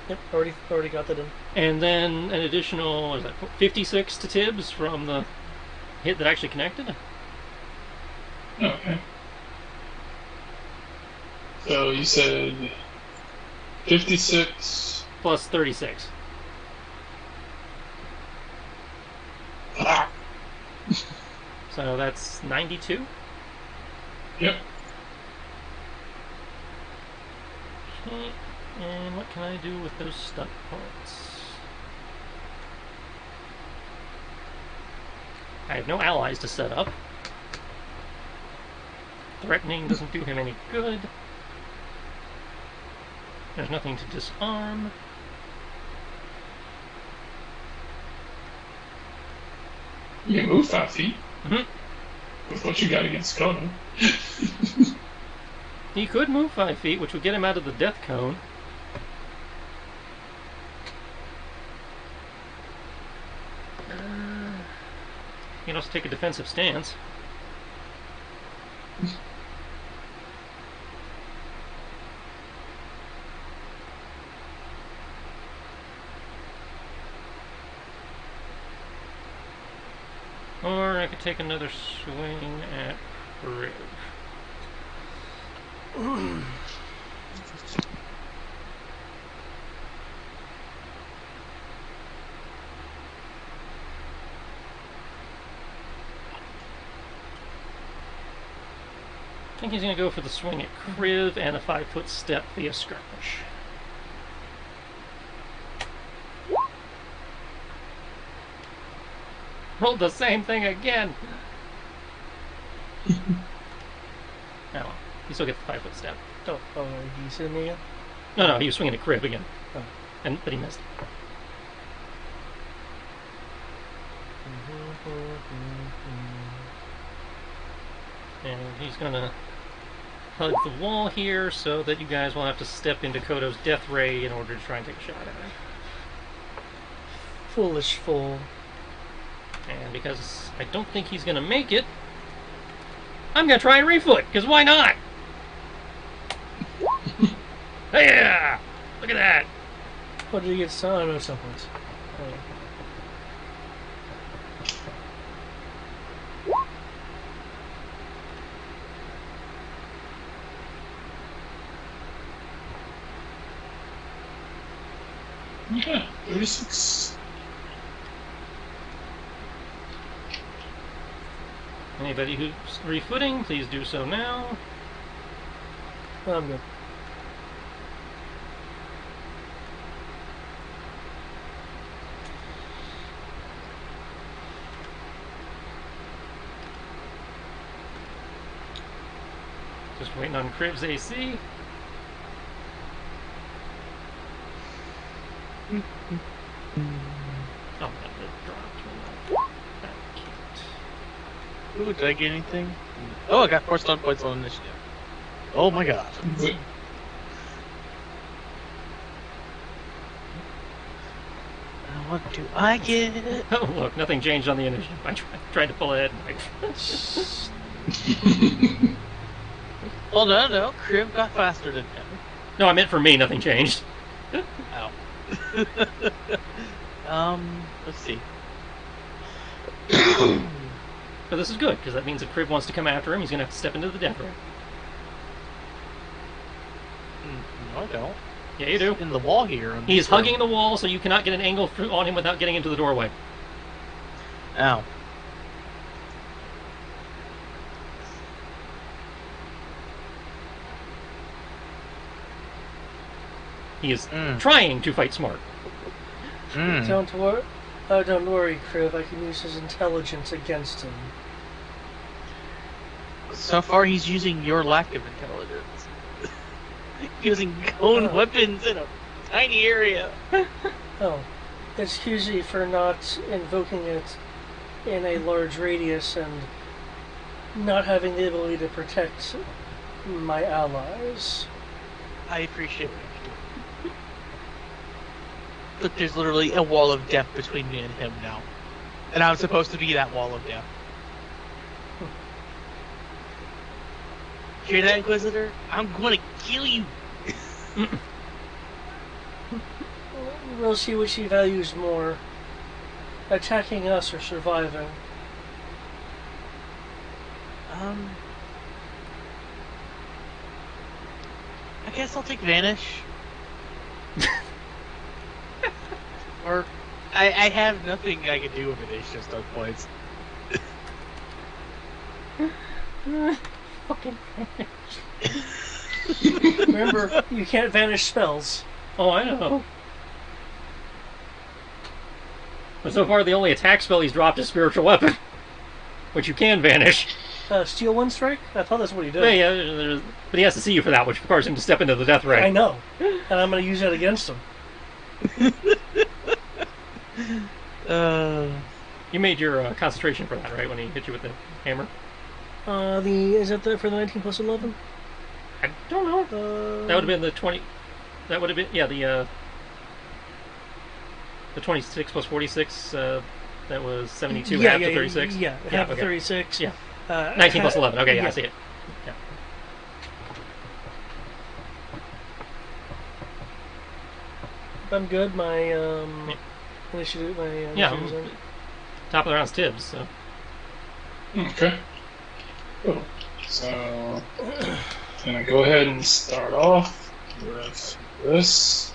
Yep, already got that in. And then an additional, what is that, 56 to Tibbs from the hit that actually connected. Okay. So you said 56 plus 36. Ah. So that's 92. Yep. Okay, and what can I do with those stunt points? I have no allies to set up. Threatening doesn't do him any good. There's nothing to disarm. You can move 5 feet. Mm-hmm. With what you got against Conan. He could move 5 feet, which would get him out of the death cone. He can also take a defensive stance. Or I could take another swing at Riv. I think he's going to go for the swing at Kriv and a 5-foot step via skirmish. Rolled the same thing again. Oh, well. You still get the 5-foot step. Oh, he's hitting me again? No, he was swinging at Kriv again. Oh. But he missed. And he's gonna hug the wall here so that you guys will have to step into Kodo's death ray in order to try and take a shot at him. Foolish fool. And because I don't think he's gonna make it, I'm gonna try and refoot, because why not? Yeah! Look at that! What did he get? Oh, no, someplace. Yeah, 36. Anybody who's refooting, please do so now. I'm good. Just waiting on Crib's AC. Oh, that dropped. I can't. Ooh, did I get anything? Oh, I got 4 stun points on initiative. Oh my god. What do I get? Oh, look, nothing changed on the initiative. I tried to pull ahead. Well, no. Crib got faster than him. No, I meant for me, nothing changed. Oh. Let's see. But this is good, because that means if Crib wants to come after him, he's going to have to step into the death ray. No, I don't. Yeah, you do. In the wall here. He's hugging the wall, so you cannot get an angle on him without getting into the doorway. Ow. He is trying to fight smart. Don't worry, Kriv. I can use his intelligence against him. So far, he's using your lack of intelligence. Using cone weapons in a tiny area. Oh, excuse me for not invoking it in a large radius and not having the ability to protect my allies. I appreciate it. Look, there's literally a wall of death between me and him now. And I'm supposed to be that wall of death. Hear that, Inquisitor? I'm gonna kill you! We'll see which he values more, attacking us or surviving. I guess I'll take Vanish. Or, I have nothing I can do with it, it's just on points. Fucking Remember, you can't vanish spells. Oh, I know. But so far, the only attack spell he's dropped is Spiritual Weapon, which you can vanish. Steal one strike? I thought that's what he did. Yeah, but he has to see you for that, which requires him to step into the death ray. I know. And I'm going to use that against him. You made your concentration for that, right? When he hit you with the hammer? Is that for the 19 plus 11? I don't know. That would have been the 20. That would have been, yeah, the 26 plus 46. That was 72 half to 36. Yeah, half of 36. Yeah. 19 plus 11. Okay, yeah, I see it. Yeah. I'm good. My initiative. Top of the round's Tibbs. So. Okay. Cool. So, gonna go ahead and start off with this.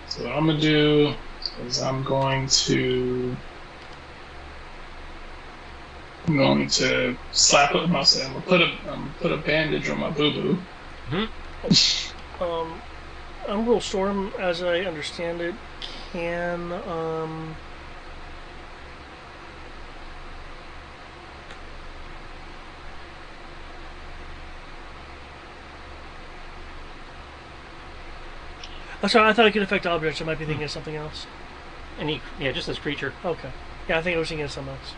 So what I'm gonna do is I'm going to slap it. I'm gonna put a bandage on my boo boo. Mm-hmm. Umbral Storm, as I understand it, can oh, sorry, I thought it could affect objects. I might be thinking of something else. Just as creature. Okay. Yeah, I think I was thinking of something else.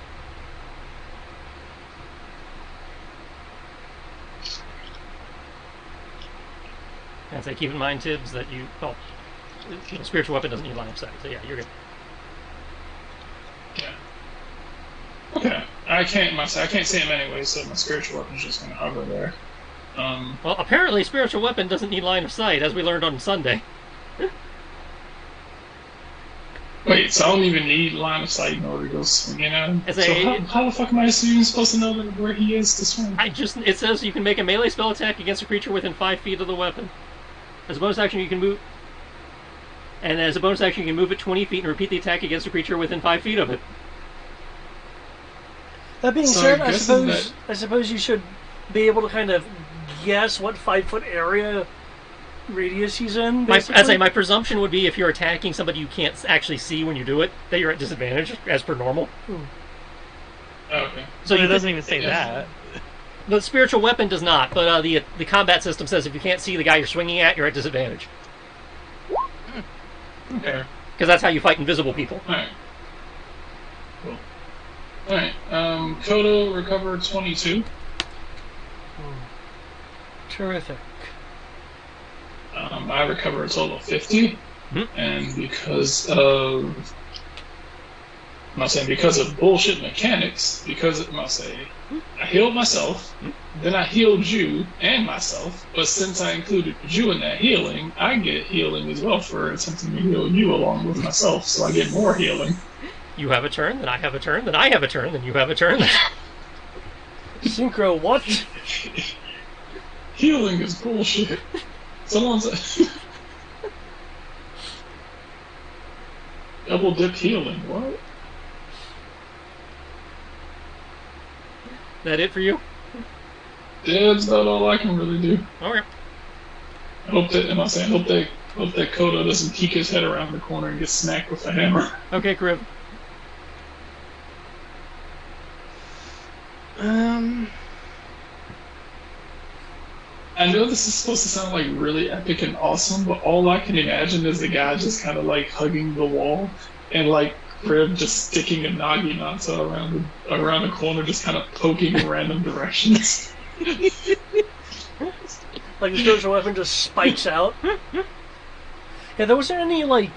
And say, keep in mind, Tibbs, that Spiritual Weapon doesn't need line of sight. So yeah, you're good. Yeah. Okay. I can't see him anyway, so my Spiritual Weapon's just gonna hover there. Well, apparently, Spiritual Weapon doesn't need line of sight, as we learned on Sunday. Wait, so I don't even need line of sight in order to go swinging at him? How the fuck am I even supposed to know where he is to swing? It says you can make a melee spell attack against a creature within 5 feet of the weapon. As a bonus action, you can move... And as a bonus action, you can move it 20 feet and repeat the attack against a creature within 5 feet of it. That being said, I suppose you should be able to kind of guess what 5-foot area radius he's in, basically. My presumption would be if you're attacking somebody you can't actually see when you do it, that you're at disadvantage, as per normal. Okay. So But you it doesn't even say that. The spiritual weapon does not, but the combat system says if you can't see the guy you're swinging at, you're at disadvantage. Okay. Because that's how you fight invisible people. Alright. Cool. Alright. Kodo recovered 22. Terrific. I recover a total of 50. And because of bullshit mechanics, I healed myself, then I healed you and myself, but since I included you in that healing, I get healing as well for attempting to heal you along with myself, so I get more healing. You have a turn, then I have a turn, then I have a turn, then you have a turn. Synchro, what? Healing is bullshit. Someone's... Double dip healing, what? That it for you? Yeah, that's about all I can really do. Okay. I hope that Kodo doesn't peek his head around the corner and get smacked with a hammer. Okay, Crib. I know this is supposed to sound like really epic and awesome, but all I can imagine is the guy just kind of like hugging the wall and like Crib just sticking a Naginata around the corner, just kind of poking in random directions. Like the spiritual weapon just spikes out. Yeah, there wasn't any like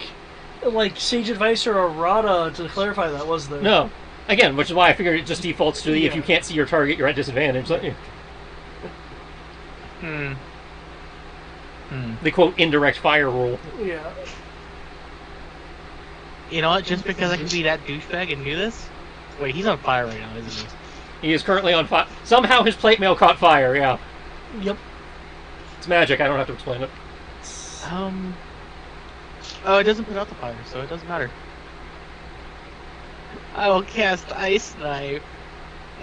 sage advice or errata to clarify that, was there? No. Again, which is why I figured it just defaults to the if you can't see your target, you're at disadvantage. The quote indirect fire rule. Yeah. You know what? Just because I can be that douchebag and do this? Wait, he's on fire right now, isn't he? He is currently on fire. Somehow his plate mail caught fire, yeah. Yep. It's magic, I don't have to explain it. Oh, it doesn't put out the fire, so it doesn't matter. I will cast Ice Knife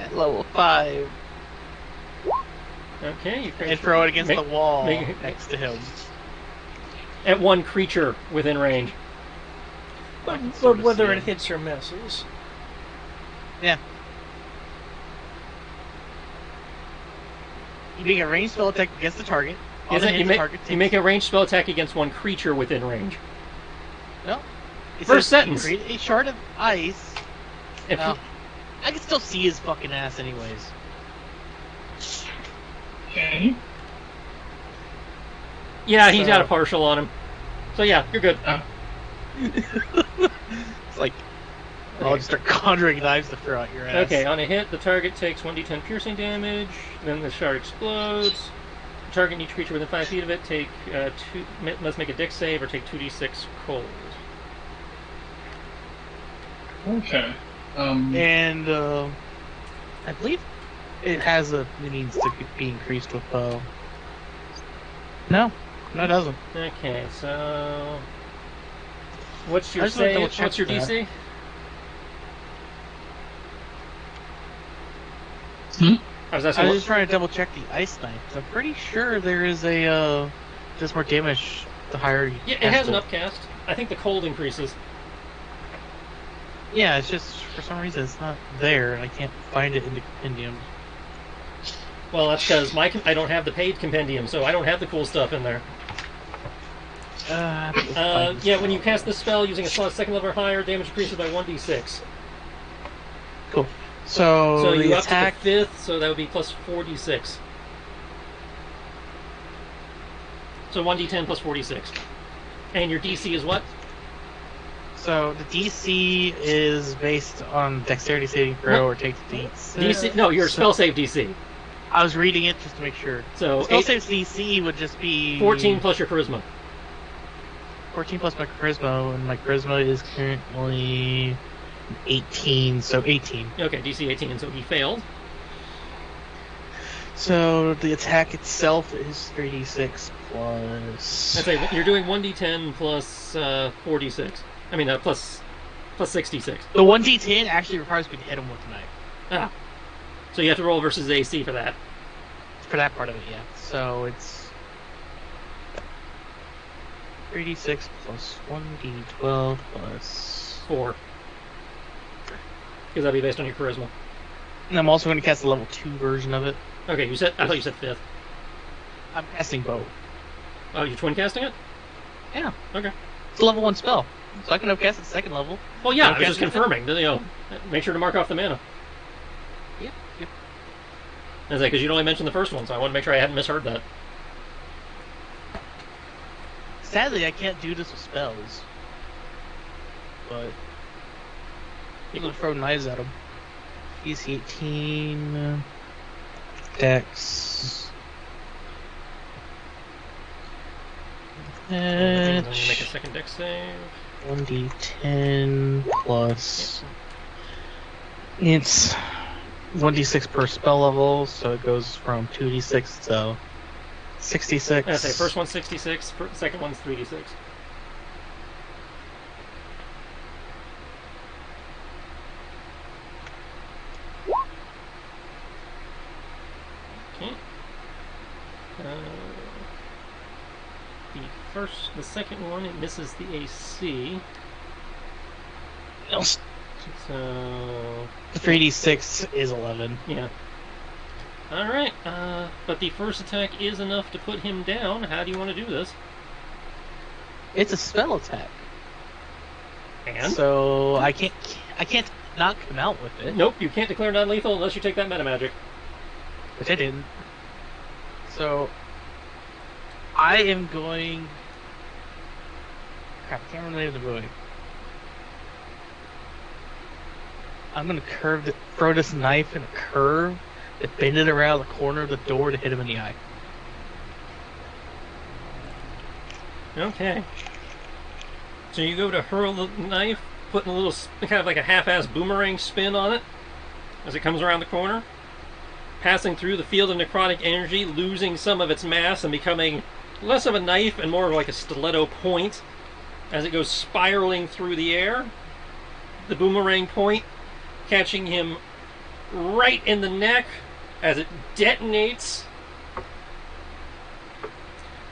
at level 5 Okay, you and throw it against the wall next to him. At one creature within range. But whether it hits or misses. Yeah. You make a ranged spell attack against the target. You make a ranged spell attack against one creature within range. No. First sentence. Create a shard of ice. If I can still see his fucking ass anyways. Okay. Yeah, he's got a partial on him. So yeah, you're good. It's like, I'll just start conjuring knives to throw at your ass. Okay, on a hit, the target takes 1d10 piercing damage, then the shard explodes. The target and each creature within 5 feet of it must make a dex save or take 2d6 cold. Okay. And I believe it has a means to be increased with bow. No, it doesn't. Okay, so what's your I just wanna save? double-check What's your that. DC? I was I asking was what- just trying to double check the ice knife. I'm pretty sure there is a does more damage the higher you Yeah, it cast has an upcast. I think the cold increases. Yeah, it's just for some reason it's not there. I can't find it in the compendium. Well, that's because I don't have the paid compendium, so I don't have the cool stuff in there. Yeah, when you cast this spell using a slot second level or higher, damage increases by 1d6. Cool. So you the up attack. to the 5th, so that would be plus 4d6. So 1d10 plus 4d6. And your DC is what? So the DC is based on dexterity saving throw or take the beats. DC? No, your spell save DC. I was reading it just to make sure. So Spell save DC would just be 14 plus your charisma. 14 plus my charisma, and my charisma is currently 18, so 18. Okay, DC 18, so he failed. So the attack itself is 3d6 plus. I'd say you're doing 1d10 plus 4d6. I mean, plus 6d6. The 1d10 actually requires me to hit him with the knife. Ah. So you have to roll versus AC for that. For that part of it, yeah. So it's 3d6 plus 1d12 plus 4. Because that'd be based on your charisma. And I'm also going to cast the level 2 version of it. Okay, I thought you said 5th. I'm casting both. Oh, you're twin casting it? Yeah. Okay. It's a level 1 spell. So I can upcast it second level. Well, yeah, I Okay. was just confirming. Make sure to mark off the mana. Yep. I was like, because you'd only mentioned the first one, so I want to make sure I hadn't misheard that. Sadly, I can't do this with spells. But I'm going to throw knives at him. He's 18. Dex. I'm going to make a second dex save. 1d10 plus. It's 1d6 per spell level, so it goes from 2d6 to 66. I say first one's 66, second one's 3d6. Okay. The second one, it misses the AC. So 3d6 is 11. yeah. Alright, but the first attack is enough to put him down. How do you want to do this? It's a spell attack. And? So I can't knock him out with it. Nope, you can't declare non-lethal unless you take that meta magic. Which I didn't. So I am going. Crap, I can't remember the name of the movie. I'm gonna throw this knife in a curve and bend it around the corner of the door to hit him in the eye. Okay. So you go to hurl the knife, putting a little, kind of like a half-ass boomerang spin on it as it comes around the corner, passing through the field of necrotic energy, losing some of its mass and becoming less of a knife and more of like a stiletto point as it goes spiraling through the air. The boomerang point catching him right in the neck as it detonates,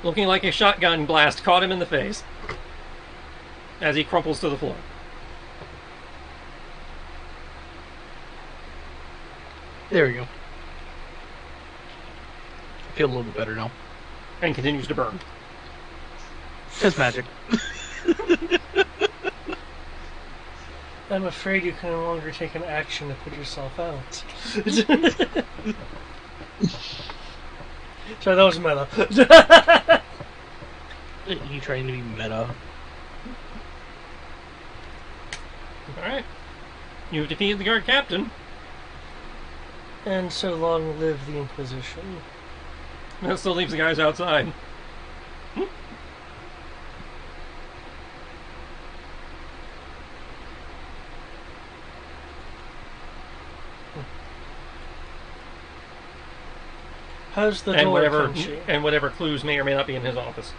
looking like a shotgun blast caught him in the face as he crumples to the floor. There we go. I feel a little bit better now. And continues to burn. Just magic. I'm afraid you can no longer take an action to put yourself out. Sorry, that was meta. You trying to be meta? Alright. You've defeated the guard captain. And so long live the Inquisition. That still leaves the guys outside. How's the And door, whatever Kenshi? and whatever clues may or may not be in his office.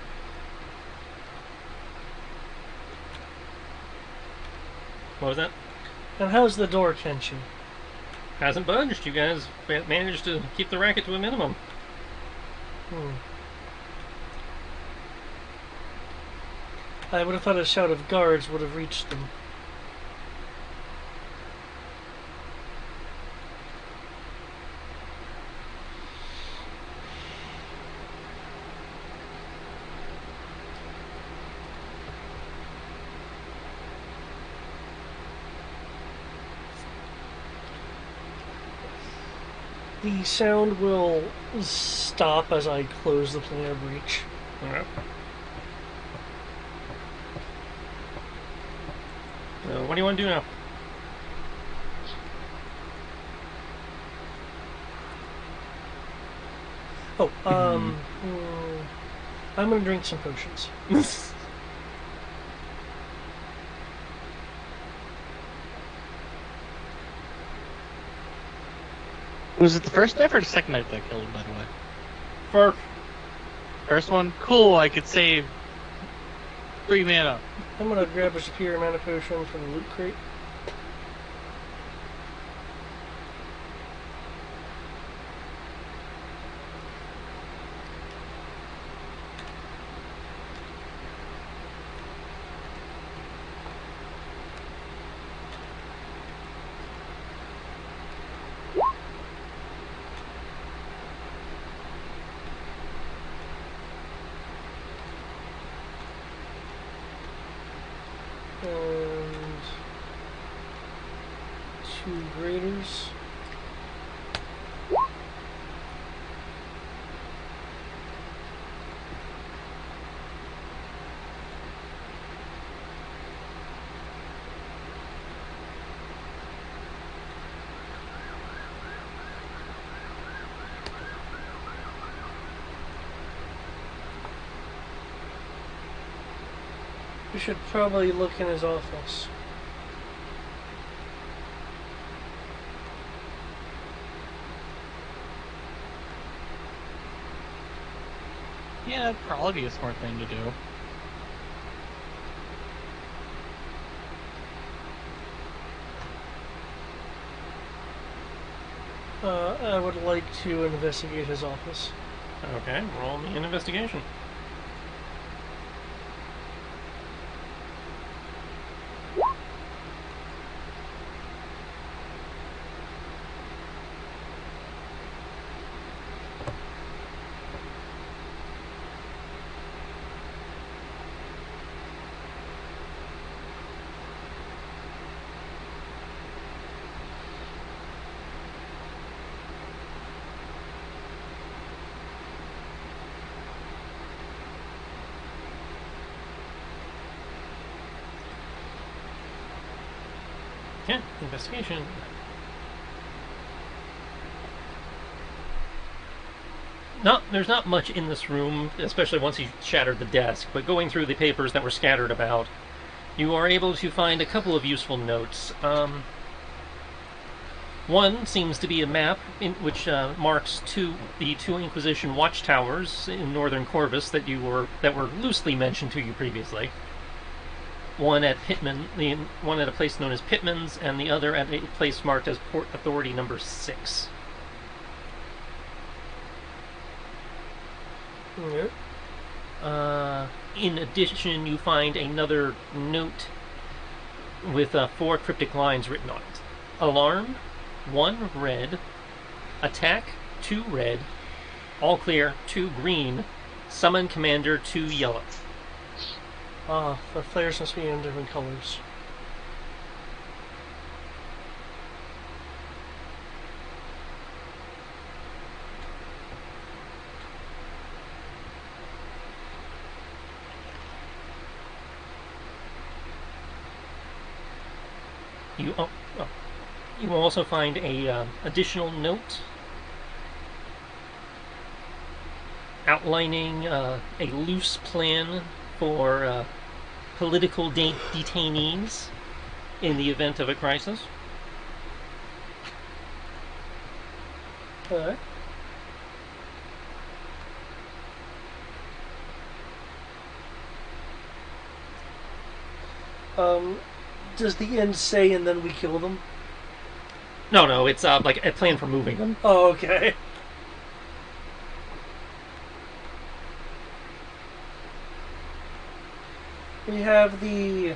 What was that? And how's the door, Kenshi? Hasn't budged. You guys managed to keep the racket to a minimum. I would have thought a shout of guards would have reached them. The sound will stop as I close the planar breach. Alright. So what do you want to do now? I'm gonna drink some potions. Was it the first knife or the second knife that killed him, by the way? First. First one? Cool, I could save 3 mana. I'm gonna grab a superior mana potion from the loot crate. graders. We should probably look in his office. Yeah, that'd probably be a smart thing to do. I would like to investigate his office. Okay, roll me an investigation. Yeah, investigation. No, there's not much in this room, especially once you shattered the desk, but going through the papers that were scattered about, you are able to find a couple of useful notes. One seems to be a map in which marks the two Inquisition watchtowers in northern Corvus that were loosely mentioned to you previously. One at one at a place known as Pittman's, and the other at a place marked as Port Authority Number 6. Yeah. In addition, you find another note with 4 cryptic lines written on it. Alarm, 1 red. Attack, 2 red. All clear, 2 green. Summon commander, 2 yellow. The flares must be in different colors. You will also find a additional note outlining a loose plan for political detainees in the event of a crisis. Alright. Does the end say and then we kill them? No, it's like a plan for moving them. Oh, okay. We have the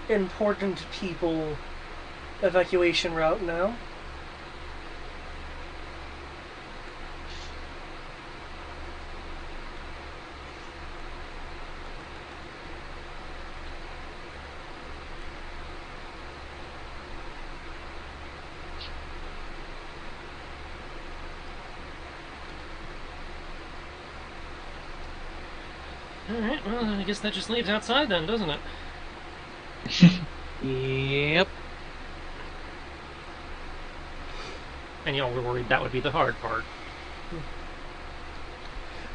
important people evacuation route now. Alright, well, I guess that just leaves outside then, doesn't it? Yep. And y'all were worried that would be the hard part.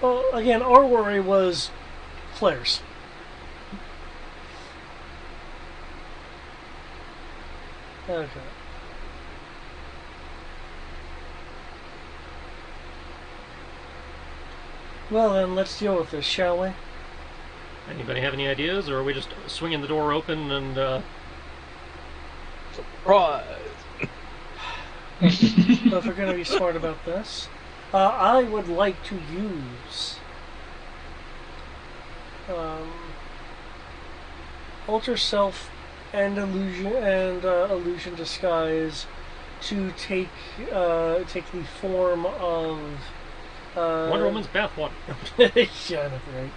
Well, again, our worry was flares. Okay. Well then, let's deal with this, shall we? Anybody have any ideas, or are we just swinging the door open and, Surprise! But if we're going to be smart about this, I would like to use Alter Self and Illusion Disguise to take the form of Wonder Woman's bathwater. Shut up, right?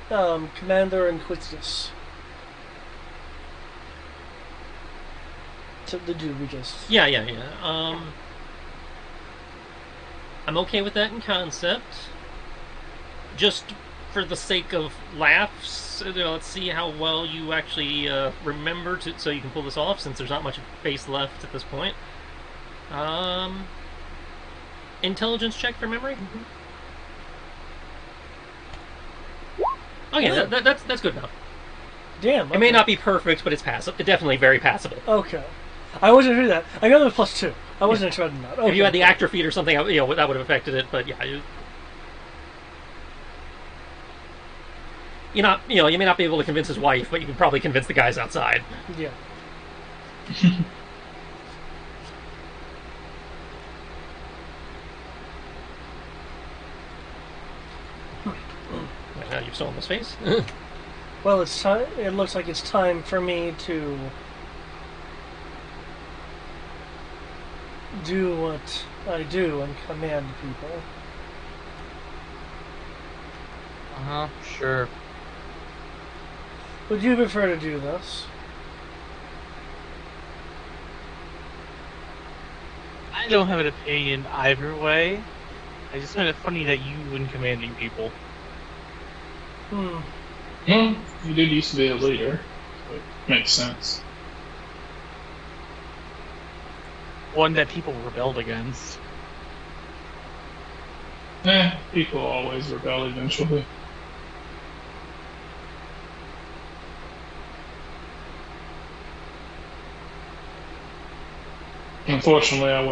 Commander Inquisitus. To the dude we just... Yeah. I'm okay with that in concept. Just for the sake of laughs, let's see how well you actually remember so you can pull this off, since there's not much base left at this point. Intelligence check for memory? Okay, that's good enough. Damn. Okay. It may not be perfect, but it's passable. Definitely very passable. Okay. I wasn't sure that. I got it +2. I wasn't expecting that. Okay. If you had the actor feat or something, that would have affected it. But yeah, you may not be able to convince his wife, but you can probably convince the guys outside. Yeah. Now you've stolen his face. Well, it's time. It looks like it's time for me to do what I do and command people. Sure. Would you prefer to do this? I don't have an opinion either way. I just find it funny that you were commanding people. Well, you did used to be a leader, so it makes sense. One that people rebelled against. People always rebel eventually. Unfortunately, I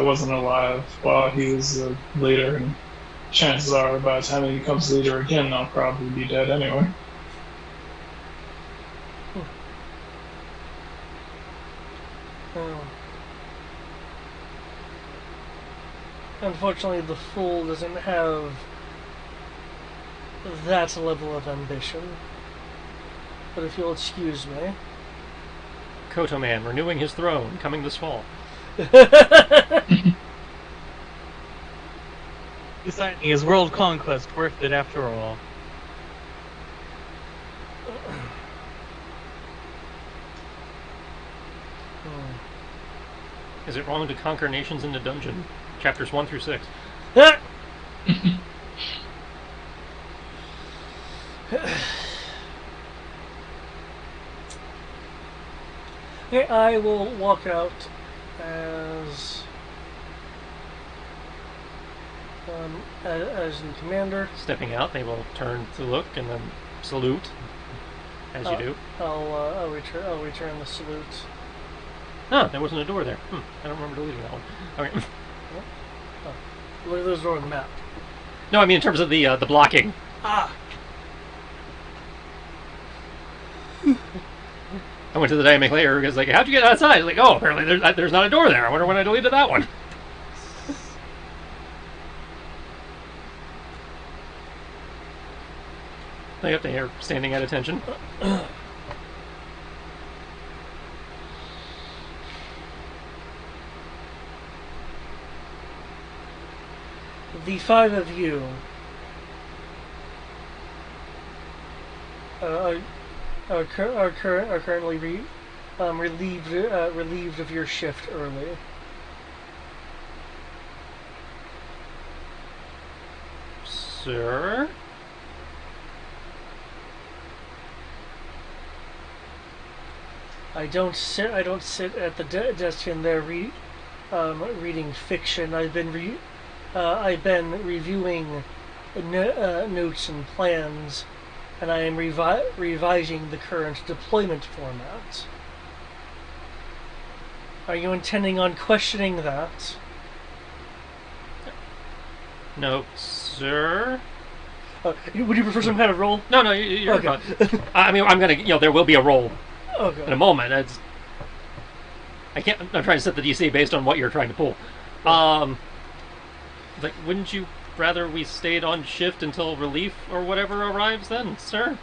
wasn't alive while he was the leader, and chances are, by the time he becomes leader again, I'll probably be dead anyway. Unfortunately, the Fool doesn't have that level of ambition. But if you'll excuse me... Koto Man renewing his throne, coming this fall. Is world conquest worth it after all? Is it wrong to conquer nations in the dungeon? Chapters 1 through 6. Okay, I will walk out as in commander. Stepping out, they will turn to look and then salute, as you do. I'll return the salute. Ah, there wasn't a door there. I don't remember deleting that one. Okay. Look at those doors on the map. No, I mean in terms of the blocking. Ah. I went to the dynamic layer because, like, how'd you get outside? It's like, oh, apparently there's not a door there. I wonder when I deleted that one. They have to hear standing at attention. The 5 of you are currently relieved of your shift early. Sir? I don't sit at the desk in there reading fiction. I've been reviewing notes and plans, and I am revising the current deployment format. Are you intending on questioning that? No, sir. Would you prefer some kind of roll? No, you're okay. fine. I mean, I'm gonna, there will be a roll okay. in a moment. I'm trying to set the DC based on what you're trying to pull. Like, wouldn't you rather we stayed on shift until relief or whatever arrives then, sir?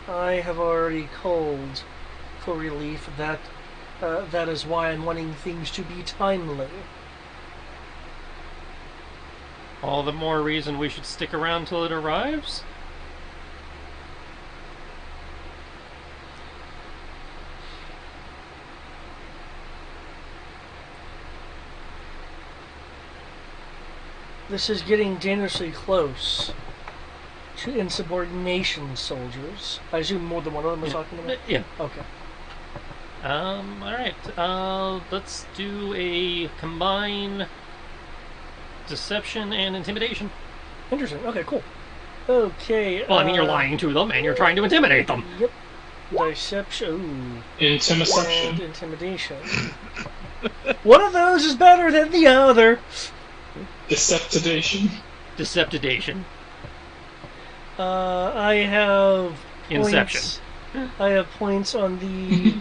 I have already called for relief. That is why I'm wanting things to be timely. All the more reason we should stick around till it arrives. This is getting dangerously close to insubordination soldiers. I assume more than one of them is talking about? Yeah. Okay. Alright. Let's do a combine deception and intimidation. Interesting. Okay, cool. Okay. Well, I mean, you're lying to them and you're trying to intimidate them. Yep. Deception. Ooh. Intimidation. And intimidation. One of those is better than the other. Deceptidation. Deceptidation. I have Inception. points. I have points on the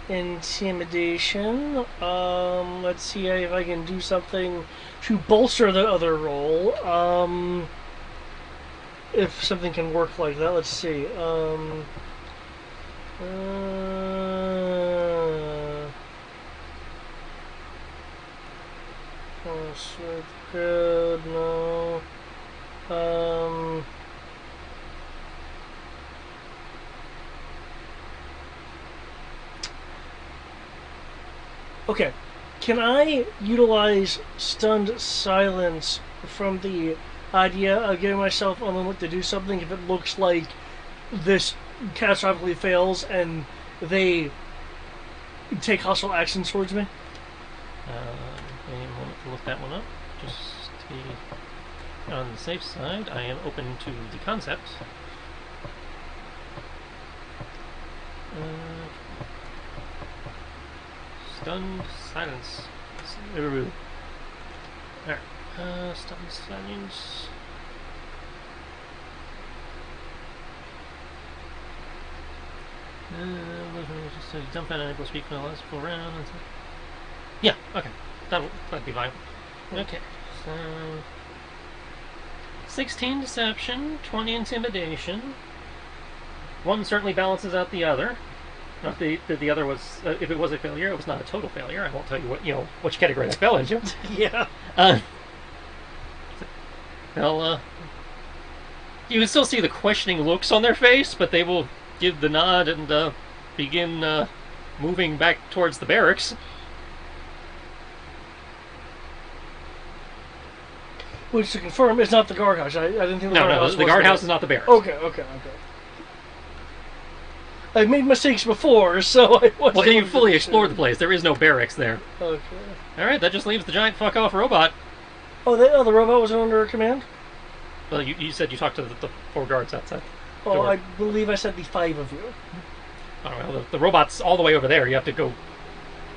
intimidation. Let's see if I can do something to bolster the other roll. If something can work like that, let's see. Good, no. Okay. Can I utilize stunned silence from the idea of giving myself on the look to do something if it looks like this catastrophically fails and they take hostile actions towards me? Give me a moment to look that one up. Just to be on the safe side, I am open to the concept. Stunned silence. Alright. Stunned silence. Just jump out and able to speak for the last full round. Yeah, okay. That'd be fine. Okay, so 16 deception, 20 intimidation. One certainly balances out the other. Not the other was, if it was a failure, it was not a total failure. I won't tell you which category that fell into. Yeah. Well, you can still see the questioning looks on their face, but they will give the nod and begin moving back towards the barracks. Which, to confirm, is not the guardhouse. I didn't think the guardhouse was the guardhouse is not the barracks. Okay. I've made mistakes before, so I wasn't... Well, you fully explored the place. There is no barracks there. Okay. Alright, that just leaves the giant fuck-off robot. Oh, the robot was under command? Well, you said you talked to the 4 guards outside. Oh, door. I believe I said the 5 of you. Oh, well, the robot's all the way over there. You have to go...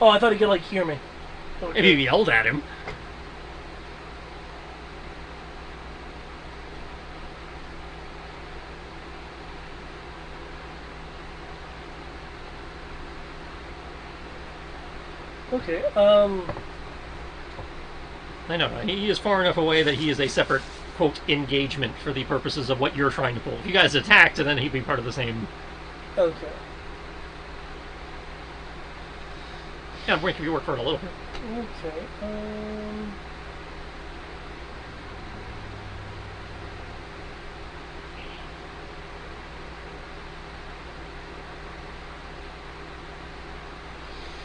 Oh, I thought he could, hear me. Okay. If you yelled at him. Okay, I know. He is far enough away that he is a separate, quote, engagement for the purposes of what you're trying to pull. If you guys attacked, then he'd be part of the same... Okay. Yeah, I'm making you work for it a little bit. Okay,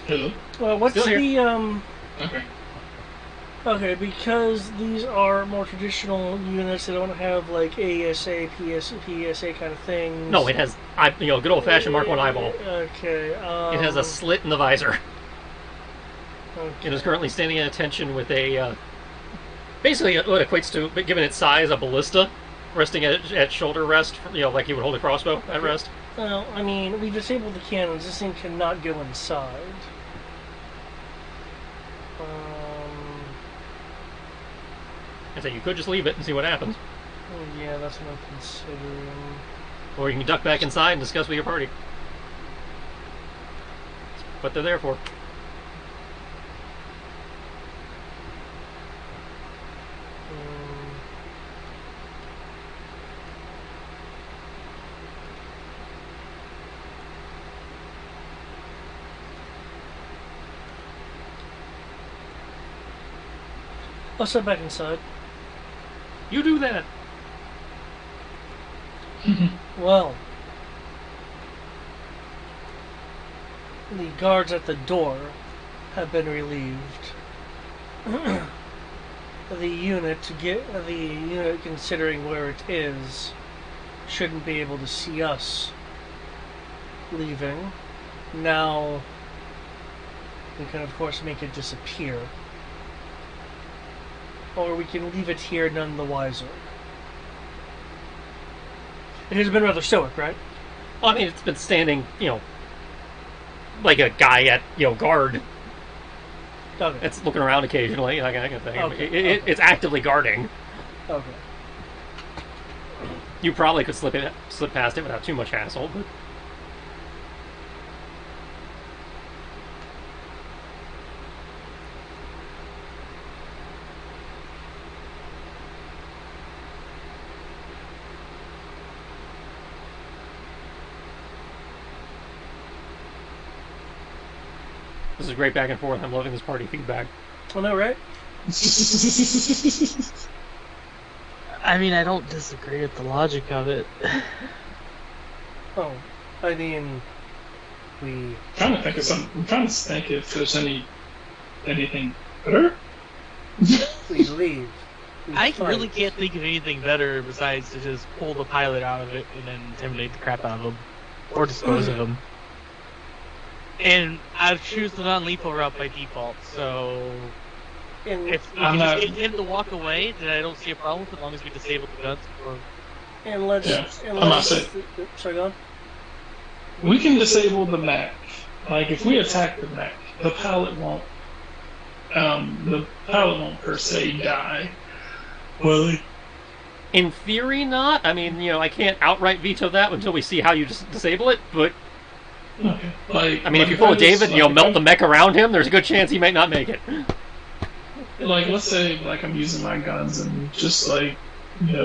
Hello. what's Still here. the, Okay. Okay, because these are more traditional units, they don't have, ASA, PSA kind of things. No, it has, good old-fashioned Mark 1 eyeball. Okay, It has a slit in the visor. Okay. It is currently standing at attention with a, basically what equates to, given its size, a ballista, resting at shoulder rest, like you would hold a crossbow at rest. Well, I mean, we disabled the cannons. This thing cannot go inside. I say you could just leave it and see what happens. Yeah, that's what I'm considering. Or you can duck back inside and discuss with your party. That's what they're there for. I'll step back inside. You do that. Well, the guards at the door have been relieved. The unit, considering where it is, shouldn't be able to see us leaving. Now, we can of course make it disappear. Or we can leave it here none the wiser. It has been rather stoic, right? Well, I mean, it's been standing, like a guy at, guard. Okay. It's looking around occasionally, that kind of thing. Okay. It's actively guarding. Okay. You probably could slip past it without too much hassle, but... This is great back and forth. I'm loving this party feedback. I know, right? I mean, I don't disagree with the logic of it. Oh, I mean, I'm trying to think of something. I'm trying to think if there's anything better. we leave. I really can't think of anything better besides to just pull the pilot out of it and then intimidate the crap out of him. Or dispose of him. And I'd choose the non-lethal route by default, so... If we can just get him to walk away, then I don't see a problem as long as we disable the guns. Sorry, go on. We can disable the mech. Like, if we attack the mech, the pilot won't per se die. Will he? In theory, not. I mean, I can't outright veto that until we see how you just disable it, but... Okay. Like, I mean, if you pull a David and melt the mech around him, there's a good chance he might not make it. Like, let's say, I'm using my guns and just,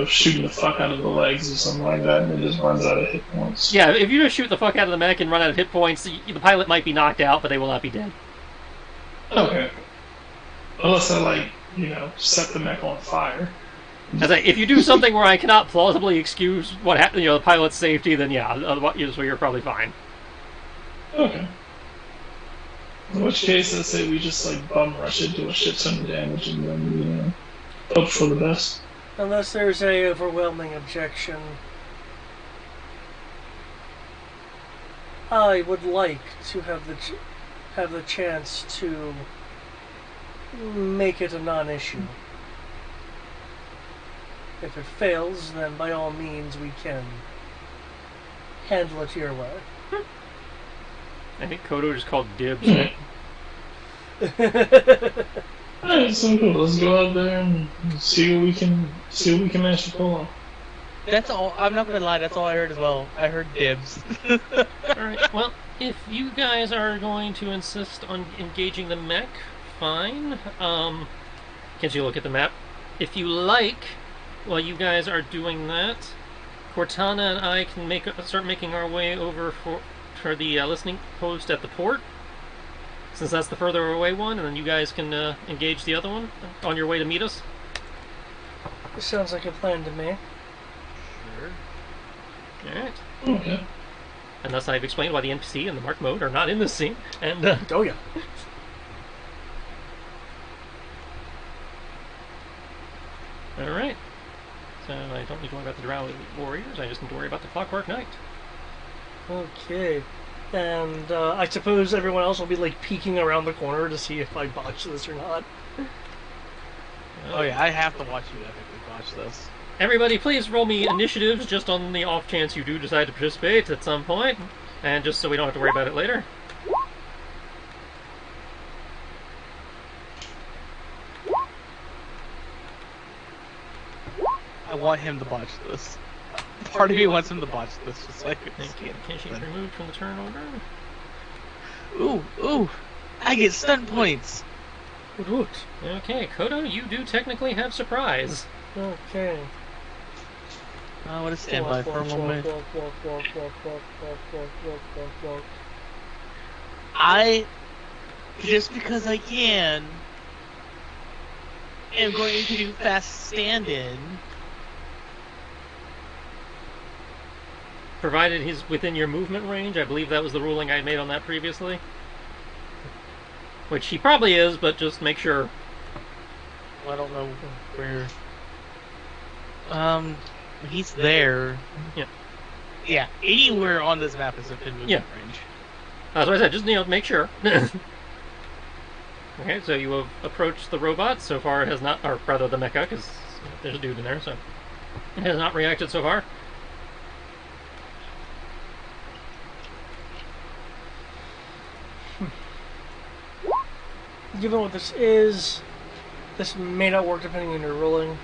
shooting the fuck out of the legs or something like that, and it just runs out of hit points. Yeah, if you just shoot the fuck out of the mech and run out of hit points, the pilot might be knocked out, but they will not be dead. Okay. Unless I, set the mech on fire. If you do something where I cannot plausibly excuse what happened, the pilot's safety, then yeah, so you're probably fine. Okay. In which case, let's say we just bum rush it, do a shit ton of damage, and then hope for the best. Unless there's a overwhelming objection, I would like to have the chance to make it a non-issue. If it fails, then by all means we can handle it your way. I think Kodo just called dibs. Alright, so cool. Let's go out there and see what we can manage to pull off. That's all. I'm not gonna lie. That's all I heard as well. I heard dibs. Alright, well, if you guys are going to insist on engaging the mech, fine. Can't you look at the map? If you like, while you guys are doing that, Cortana and I can start making our way over for the listening post at the port, since that's the further away one, and then you guys can engage the other one on your way to meet us. This sounds like a plan to me. Sure. Alright. Okay. And thus I've explained why the NPC and the mark mode are not in this scene, and Oh yeah. Alright. So I don't need to worry about the Drow warriors, I just need to worry about the Clockwork Knight. Okay. And I suppose everyone else will be peeking around the corner to see if I botch this or not. Oh yeah, I have to watch you epically botch this. Everybody, please roll me initiatives just on the off chance you do decide to participate at some point, and just so we don't have to worry about it later. I want him to botch this. Part of me wants him to botch this, just like... Thank you. Can she be removed from the turn order? Ooh! I get stun points! Good. Okay, Kodo, you do technically have surprise. Okay. I want to stand by for a moment. I, just because I can, am going to do fast stand-in provided he's within your movement range. I believe that was the ruling I made on that previously. Which he probably is, but just make sure. Well, I don't know where. He's there. Yeah. Yeah, anywhere on this map is within movement range. That's what I said. Just make sure. Okay, so you have approached the robot. So far, it has not, or rather the mecha, because there's a dude in there, so it has not reacted so far. Given what this is, this may not work depending on your rolling.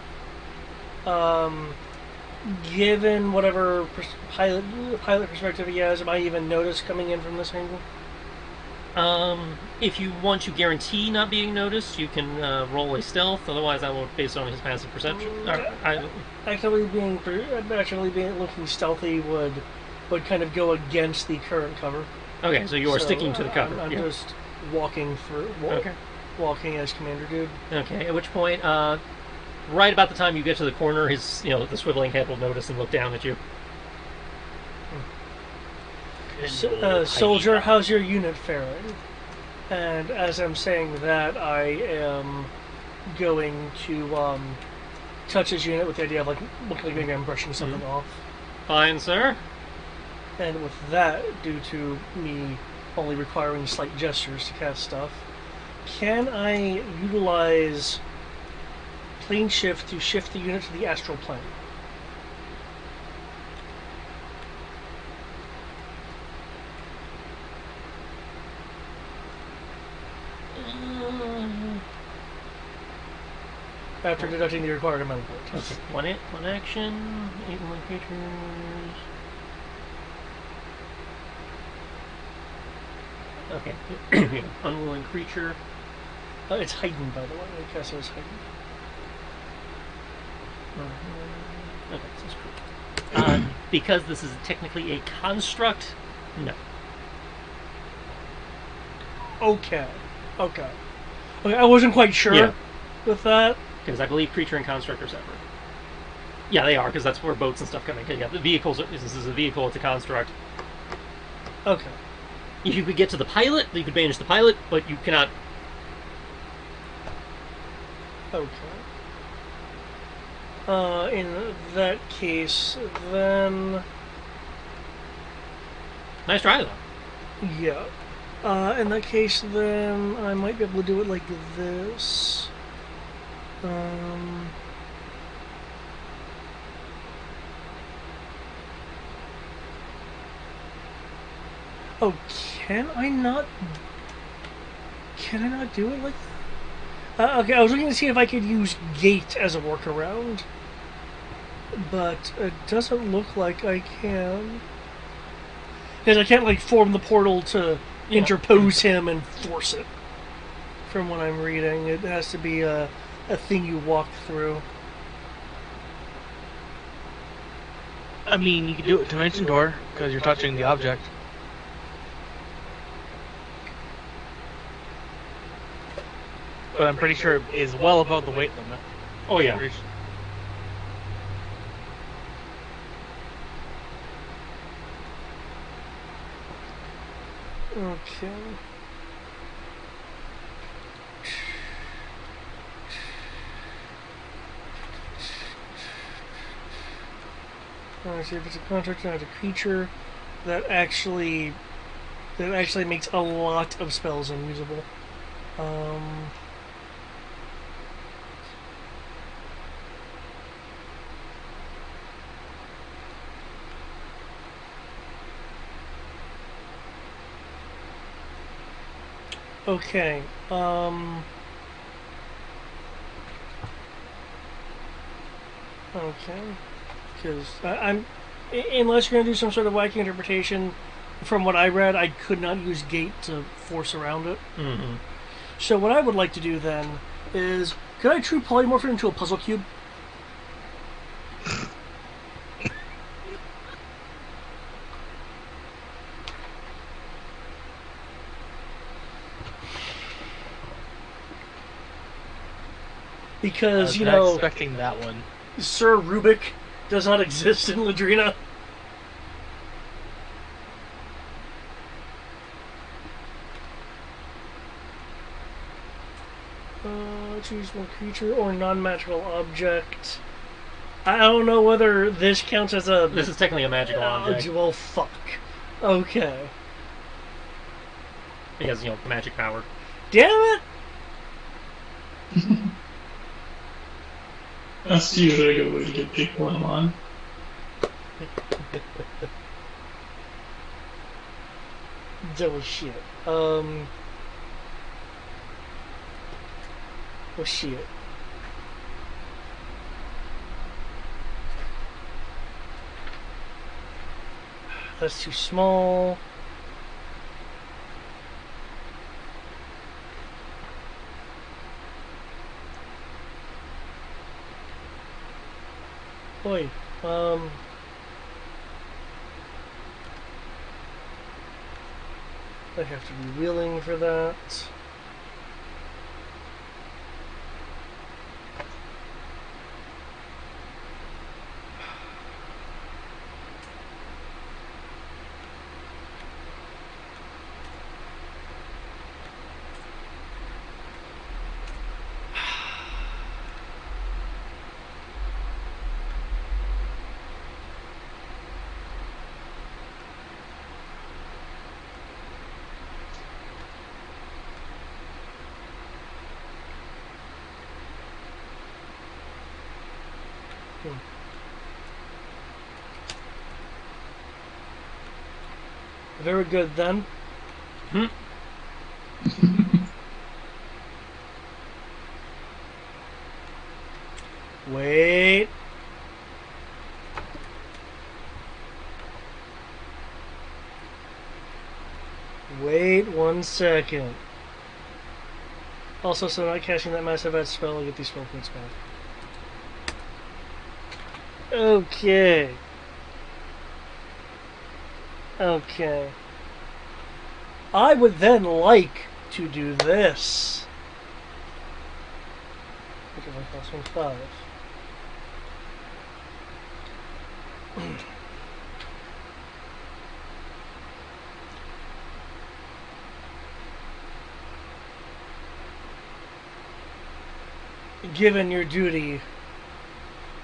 Given whatever pilot perspective he has, am I even noticed coming in from this angle? If you want to guarantee not being noticed, you can roll a stealth. Otherwise, I will based on his passive perception. Actually being looking stealthy would kind of go against the current cover. Okay, so you are sticking to the cover. I'm just walking through. Walking as Commander Dude. Okay. At which point, right about the time you get to the corner, his the swiveling head will notice and look down at you. Soldier, how's your unit faring? And as I'm saying that, I am going to touch his unit with the idea of looking like maybe I'm brushing something off. Fine, sir. And with that, due to me only requiring slight gestures to cast stuff, can I utilize plane shift to shift the unit to the astral plane? After deducting the required amount of points. Okay. One action, 8 more creatures. Okay. Unwilling creature. It's heightened, by the way. I guess it's heightened. Okay, so it's cool. Because this is technically a construct, no. Okay, I wasn't quite sure with that. Because I believe creature and construct are separate. Yeah, they are, because that's where boats and stuff come in. Yeah, the vehicles, this is a vehicle, it's a construct. Okay. If you could get to the pilot, you could banish the pilot, but you cannot. Okay. In that case, then... Nice try, though. Yeah. In that case, then, I might be able to do it like this. Oh, can I not do it like that? Okay, I was looking to see if I could use gate as a workaround, but it doesn't look like I can. Because I can't, like, form the portal to interpose him and force it. From what I'm reading, it has to be a thing you walk through. I mean, you could do it with Dimension Door, because you're touching the object. But I'm pretty sure it is well above the weight limit. Oh, yeah. Okay. See if it's a construct and it's a creature that actually makes a lot of spells unusable. Okay. Okay. Because I'm, unless you're gonna do some sort of wacky interpretation, from what I read, I could not use gate to force around it. Mm-hmm. So what I would like to do then is, could I true polymorph it into a puzzle cube? Because, you know, expecting that one. Sir Rubik does not exist in Ladrina. choose one creature or non-magical object. I don't know whether this counts as a... This is technically a magical object. Well, fuck. Okay. It has, magic power. Damn it! That's usually a good way to get people in line. Double shit. Oh shit. That's too small. Boy, I have to be willing for that. Very good then. Wait. Wait 1 second. Also, so not casting that massive ad spell, I get these spell points back. Okay. Okay. I would then like to do this. Because I cost 1 5. Given your duty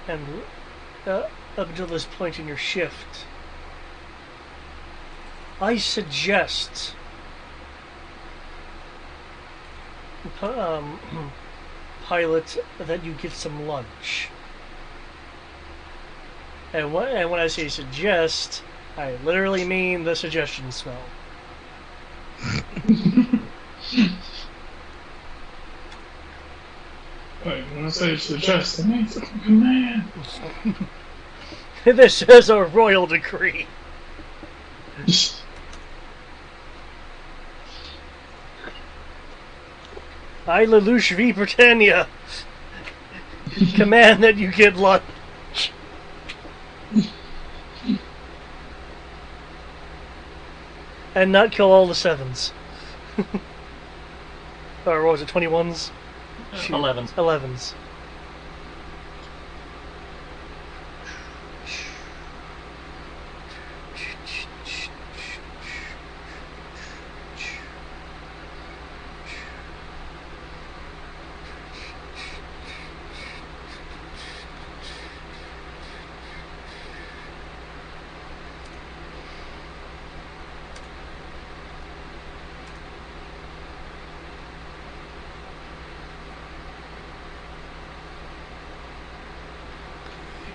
and up until this point in your shift, I suggest pilot that you get some lunch. And when I say suggest, I literally mean the suggestion spell. Wait, when I say suggest, it means a command. This is a royal decree. I, Lelouch V. Britannia, command that you get lunch. And not kill all the 7s. Or what was it, 21s? 11s. 11s.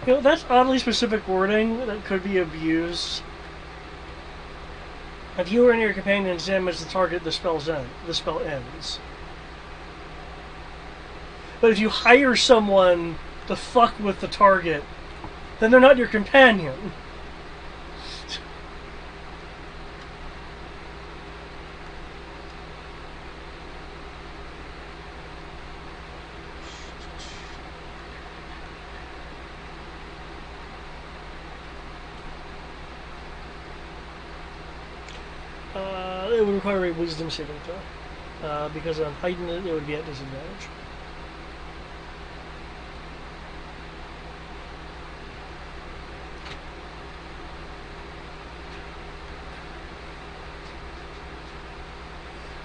You know, that's oddly specific wording that could be abused. If you or any of your companions damage the target, the spell ends. But if you hire someone to fuck with the target, then they're not your companion. It would require a wisdom saving throw. Because on heightened it would be at disadvantage.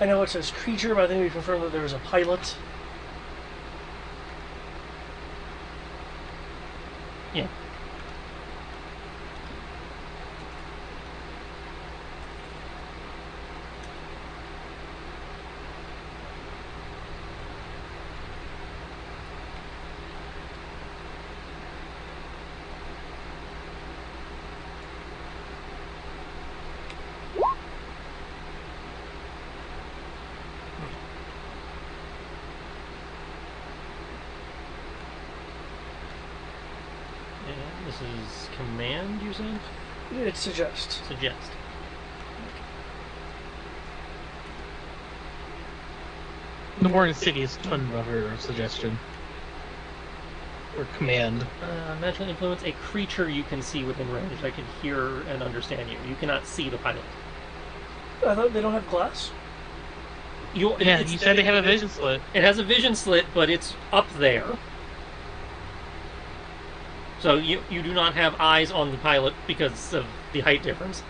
I know it says creature, but I think we confirmed that there is a pilot. Yeah. And this is command, you said? It suggests. Suggest. The more insidious twin brother suggestion. Or command. Magical influence, a creature you can see within range. I can hear and understand you. You cannot see the pilot. I thought they don't have glass. You said they have a vision slit. It has a vision slit, but it's up there. So you do not have eyes on the pilot because of the height difference.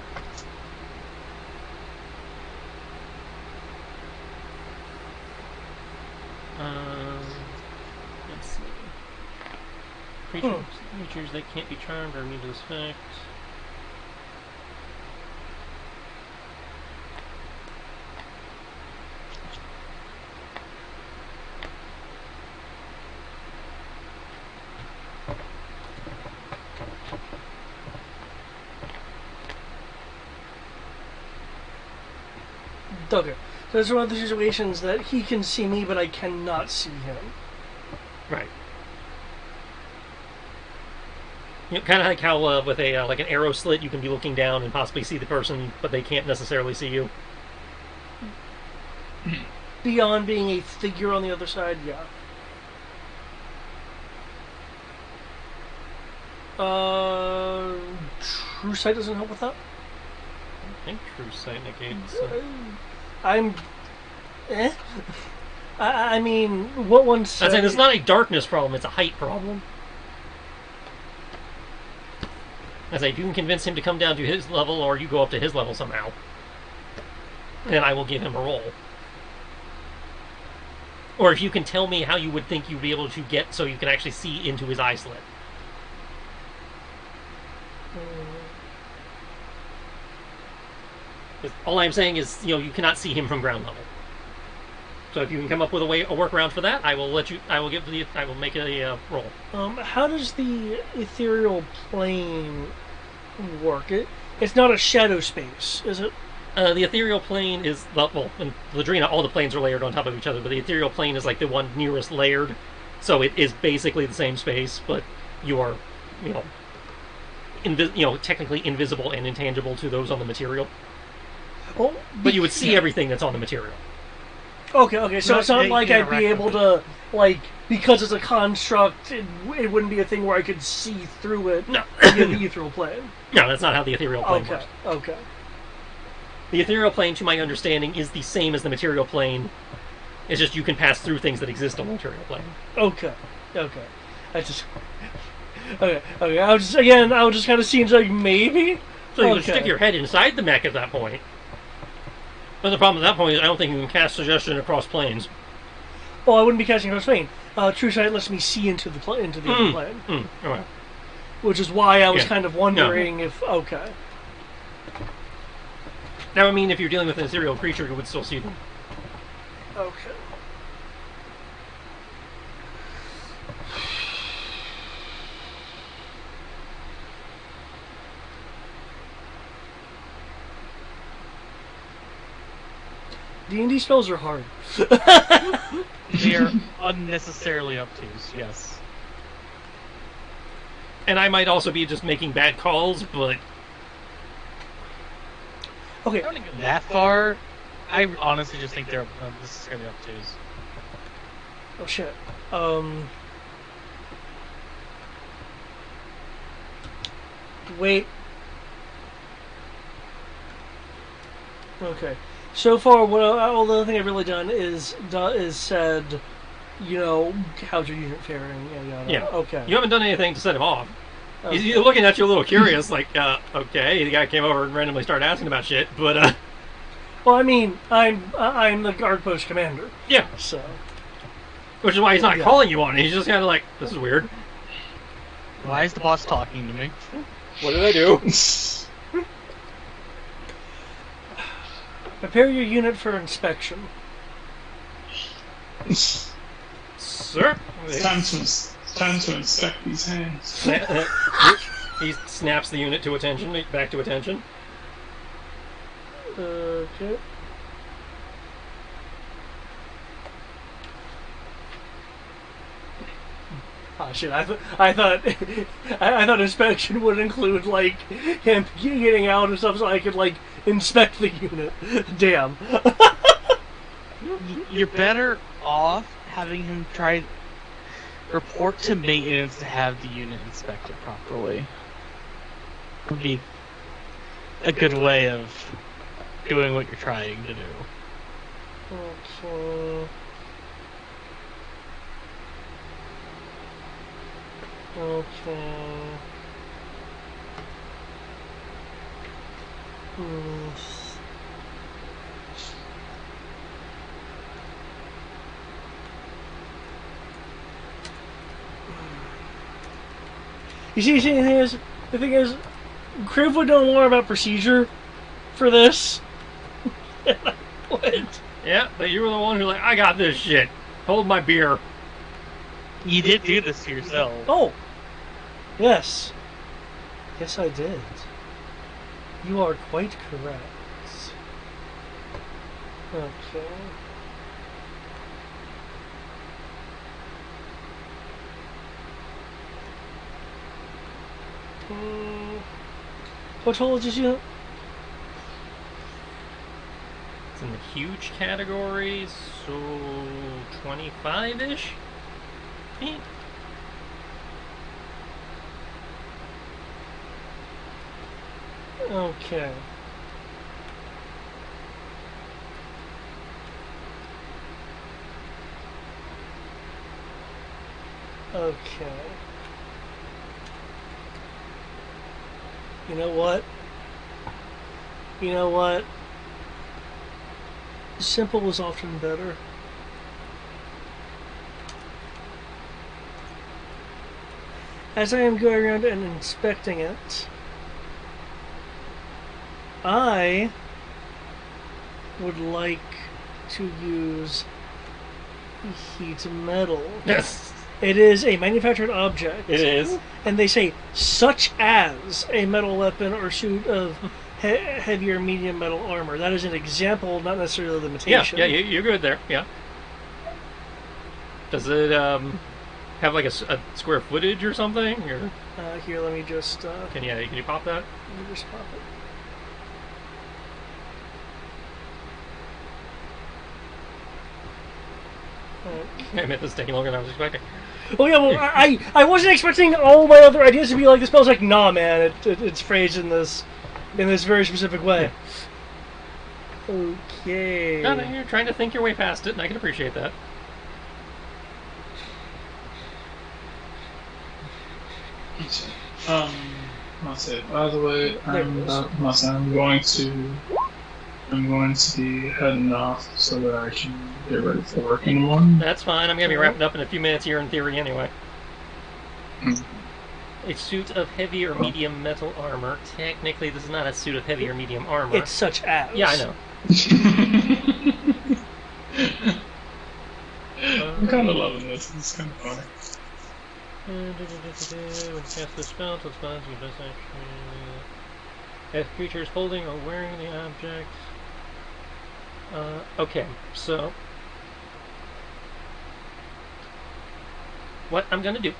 Let's see. Creatures that can't be charmed or immune to this effect. Okay. So there's one of the situations that he can see me, but I cannot see him. Right. You know, kind of like how with a like an arrow slit, you can be looking down and possibly see the person, but they can't necessarily see you. Beyond being a figure on the other side, yeah. True sight doesn't help with that. I think true sight negates. I'm. I mean, what one said. I'm saying it's not a darkness problem; it's a height problem. I say if you can convince him to come down to his level, or you go up to his level somehow, then I will give him a roll. Or if you can tell me how you would think you'd be able to get so you can actually see into his eye slit. All I'm saying is, you cannot see him from ground level. So if you can come up with a workaround for that, I will make a roll. How does the ethereal plane work? It's not a shadow space, is it? The ethereal plane is, well, in Ladrina, all the planes are layered on top of each other, but the ethereal plane is like the one nearest layered, so it is basically the same space, but you are, technically invisible and intangible to those on the material. Oh, but you would see everything that's on the material. Okay, so it's not like I'd be able to, because it's a construct, it wouldn't be a thing where I could see through it no. in the ethereal plane. No, that's not how the ethereal plane works. Okay. The ethereal plane, to my understanding, is the same as the material plane. It's just you can pass through things that exist on the material plane. Okay. I just... Okay. I was just kind of seems like maybe... So you would stick your head inside the mech at that point. But the problem at that point is I don't think you can cast suggestion across planes. Oh, I wouldn't be casting across plane. True sight lets me see into the other plane. Okay. Which is why I was kind of wondering if... Okay. Now, I mean, if you're dealing with an ethereal creature, you would still see them. Okay. D&D spells are hard. They are unnecessarily obtuse, yes. And I might also be just making bad calls, but... Okay. I don't go that far. I honestly just think this is going to be obtuse. Oh, shit. Wait. Okay. So far, all the other thing I've really done is said, how's your unit faring? Yeah. Okay. You haven't done anything to set him off. Okay. He's looking at you a little curious, like, okay, the guy came over and randomly started asking about shit, but, Well, I mean, I'm the guard post commander. Yeah. So. Which is why he's not calling you on it. He's just kind of like, this is weird. Why is the boss talking to me? What did I do? Prepare your unit for inspection. Sir. It's time to inspect these hands. He snaps the unit to attention, back to attention. Okay. Oh shit! I thought inspection would include like him getting out and stuff, so I could like inspect the unit. Damn. You're better off having him try report to maintenance to have the unit inspected properly. Would be a good way of doing what you're trying to do. Okay. Okay. You see, the thing is, Criv would know more about procedure for this. What? Yeah, but you were the one who I got this shit. Hold my beer. You did do this to yourself. Oh! Yes. Yes, I did. You are quite correct. Okay. What total did you? It's in the huge category, so 25-ish? Okay. Okay. You know what? You know what? Simple is often better. As I am going around and inspecting it, I would like to use heat metal. Yes. It is a manufactured object. It is. And they say, such as a metal weapon or suit of heavy or medium metal armor. That is an example, not necessarily a limitation. Yeah, you're good there. Yeah. Does it have like a square footage or something? Or Here, let me just... can you pop that? Let me just pop it. I meant this taking longer than I was expecting. Oh yeah, well, I wasn't expecting all my other ideas to be like this, but I was like, nah, man, it's phrased in this very specific way. Okay. No, you're trying to think your way past it, and I can appreciate that. I'll say, by the way, I'm going to be heading off so that I can get ready for work in the morning. That's fine. I'm going to be wrapping up in a few minutes here in theory anyway. A suit of heavy or medium metal armor. Technically, this is not a suit of heavy or medium armor. It's such as. Yeah, I know. I'm kind of loving this. It's kind of funny. When cast the spell, till spells you does actually. If creatures holding or wearing the object. Okay, so what I'm gonna do,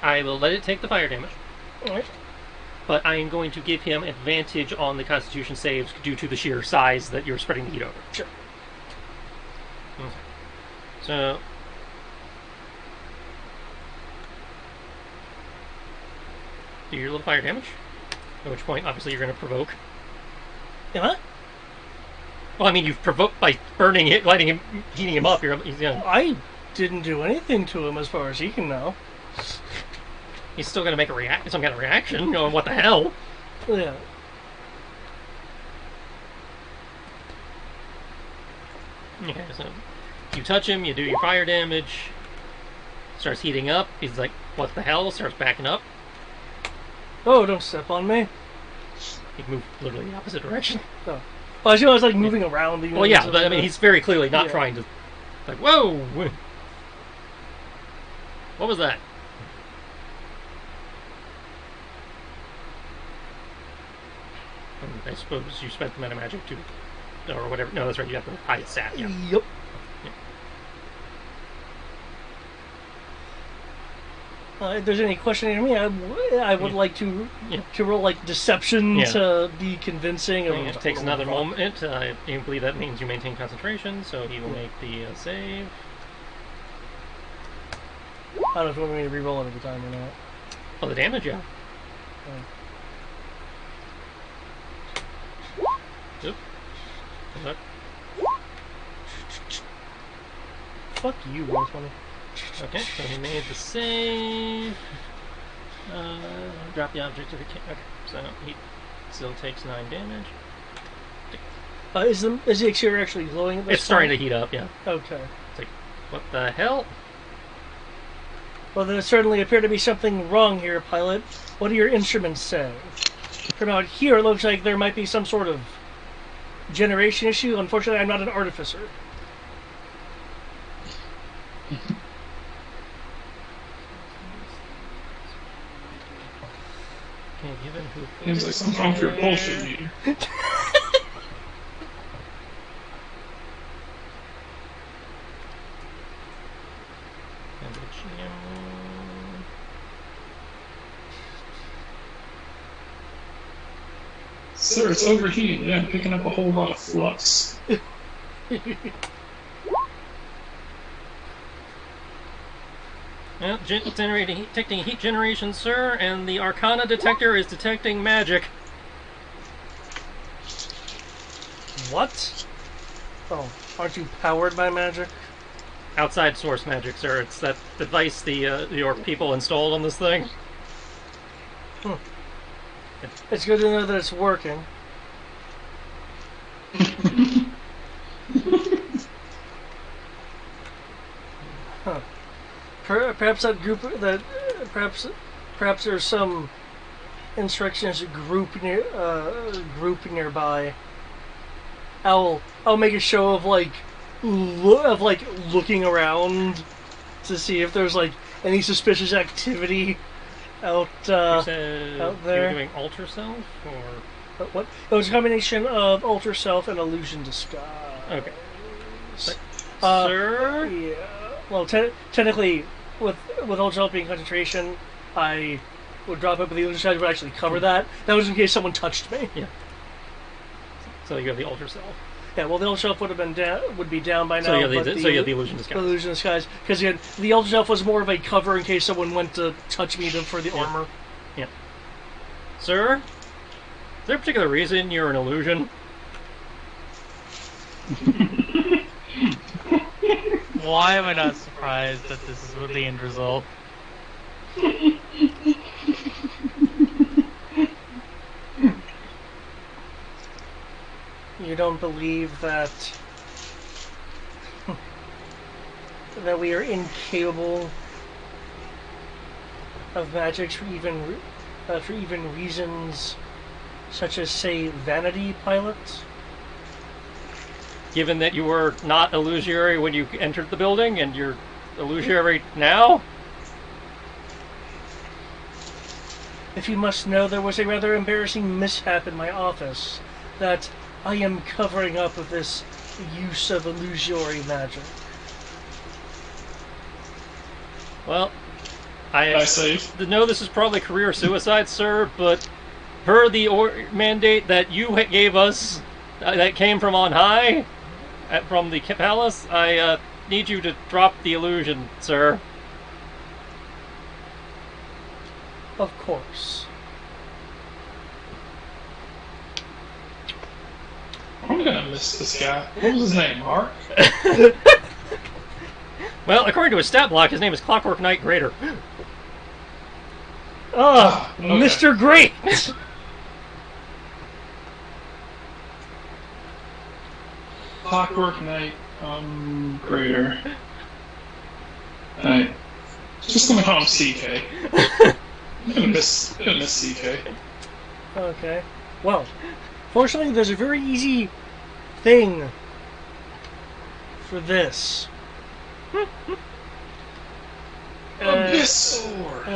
I will let it take the fire damage. Alright. But I am going to give him advantage on the Constitution saves due to the sheer size that you're spreading the heat over. Sure. Okay. So do your little fire damage. At which point, obviously, you're going to provoke. Yeah. Well, I mean, you've provoked by burning it, lighting him, heating him up. I didn't do anything to him as far as he can know. He's still going to make some kind of reaction. Going, what the hell? Yeah. Okay, so you touch him, you do your fire damage. Starts heating up. He's like What the hell? Starts backing up. Oh, don't step on me. He moved literally the opposite direction. Oh. Well, I was like moving around. Well, yeah, but I mean, he's very clearly not trying to. Like, whoa! What was that? I suppose you spent the meta magic to, or whatever. No, that's right. You have to hide stat. Yeah. Yep. If there's any questioning to me, I would like to roll like deception to be convincing. It takes another moment. You believe that means you maintain concentration, so he will make the save. I don't know if you want me to re-roll it every time or not. Oh, the damage, yeah. Oop. Look. Fuck you, roll 20. Okay, so he made the save. Drop the object if he can. Okay, so he still takes 9 damage. Is the exterior actually glowing at this It's starting to heat up, yeah. Okay. It's like, what the hell? Well, there certainly appear to be something wrong here, pilot. What do your instruments say? From out here, it looks like there might be some sort of generation issue. Unfortunately, I'm not an artificer. Okay, given who... Seems like something wrong with your bullshit meter. And the GM... Sir, it's overheating. Yeah, I'm picking up a whole lot of flux. Well, detecting heat generation, sir, and the Arcana detector is detecting magic. What? Oh, aren't you powered by magic? Outside source magic, sir. It's that device your people installed on this thing. It's good to know that it's working. Huh. Perhaps that group perhaps there's some instructions group nearby. I'll make a show of looking around to see if there's like any suspicious activity out there. You were doing alter self or what? It was a combination of alter self and illusion disguise. Okay. Sir? Yeah. Well, technically, with alter self being concentration, I would drop it, but the illusion disguise would actually cover that. That was in case someone touched me. Yeah. So you have the alter self. Yeah. Well, the alter self would be down by now. So you have the illusion disguise. Illusion disguise, because the alter self was more of a cover in case someone went to touch me for the armor. Yeah. Sir, is there a particular reason you're an illusion? Why am I not surprised that this is the end result? You don't believe that we are incapable of magic for even reasons such as, say, vanity, pilot? Given that you were not illusionary when you entered the building, and you're illusionary now? If you must know, there was a rather embarrassing mishap in my office that I am covering up with this use of illusory magic. Well, I know this is probably career suicide, sir, but per the mandate that you gave us, that came from on high, from the palace, I need you to drop the illusion, sir. Of course. I'm gonna miss this guy. What was his name, Mark? Well, according to his stat block, his name is Clockwork Knight Greater. Oh, okay. Mr. Great! Clockwork Knight, greater. Alright. Just gonna call him CK. Gonna miss CK. Okay. Well, fortunately, there's a very easy thing for this. Abyss sword.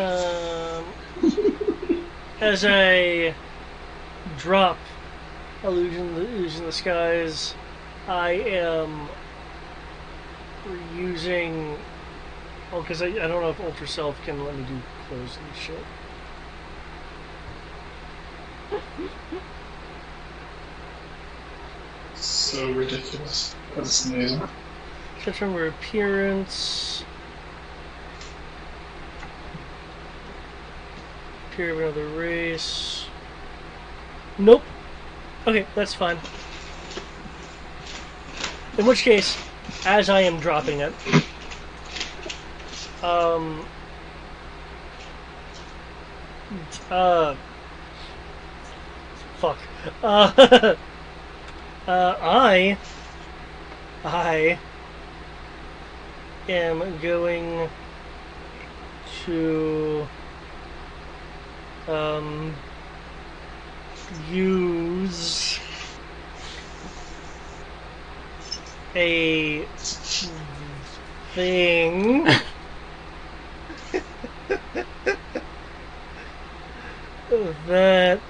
As I drop illusion the skies, I am using. Oh, because I don't know if Ultra Self can let me do clothes and shit. So ridiculous. That's amazing. Transformer appearance. Appear of another race. Nope. Okay, that's fine. In which case, as I am dropping it, fuck. I am going to use a thing that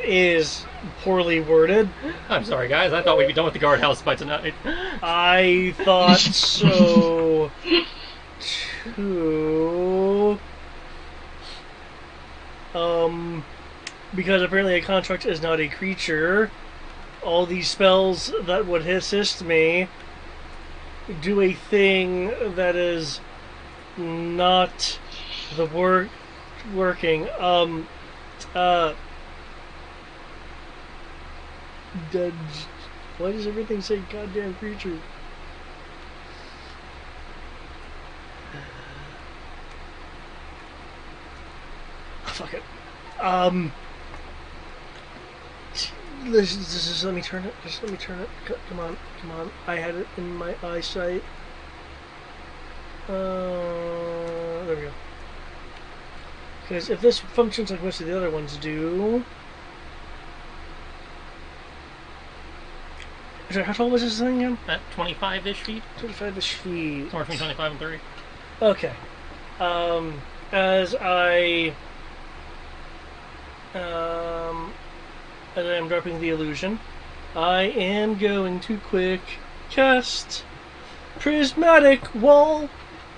is poorly worded. I'm sorry, guys. I thought we'd be done with the guardhouse by tonight. I thought so too. Because apparently a construct is not a creature, all these spells that would assist me do a thing that is not the working. Why does everything say goddamn creature? Fuck it. Just let me turn it. Just let me turn it. Come on. I had it in my eyesight. There we go. Because if this functions like most of the other ones do... Sorry, how tall was this thing again? At 25-ish feet? 25-ish feet. Somewhere between 25 and 30. Okay. As I am dropping the illusion, I am going to quick cast prismatic wall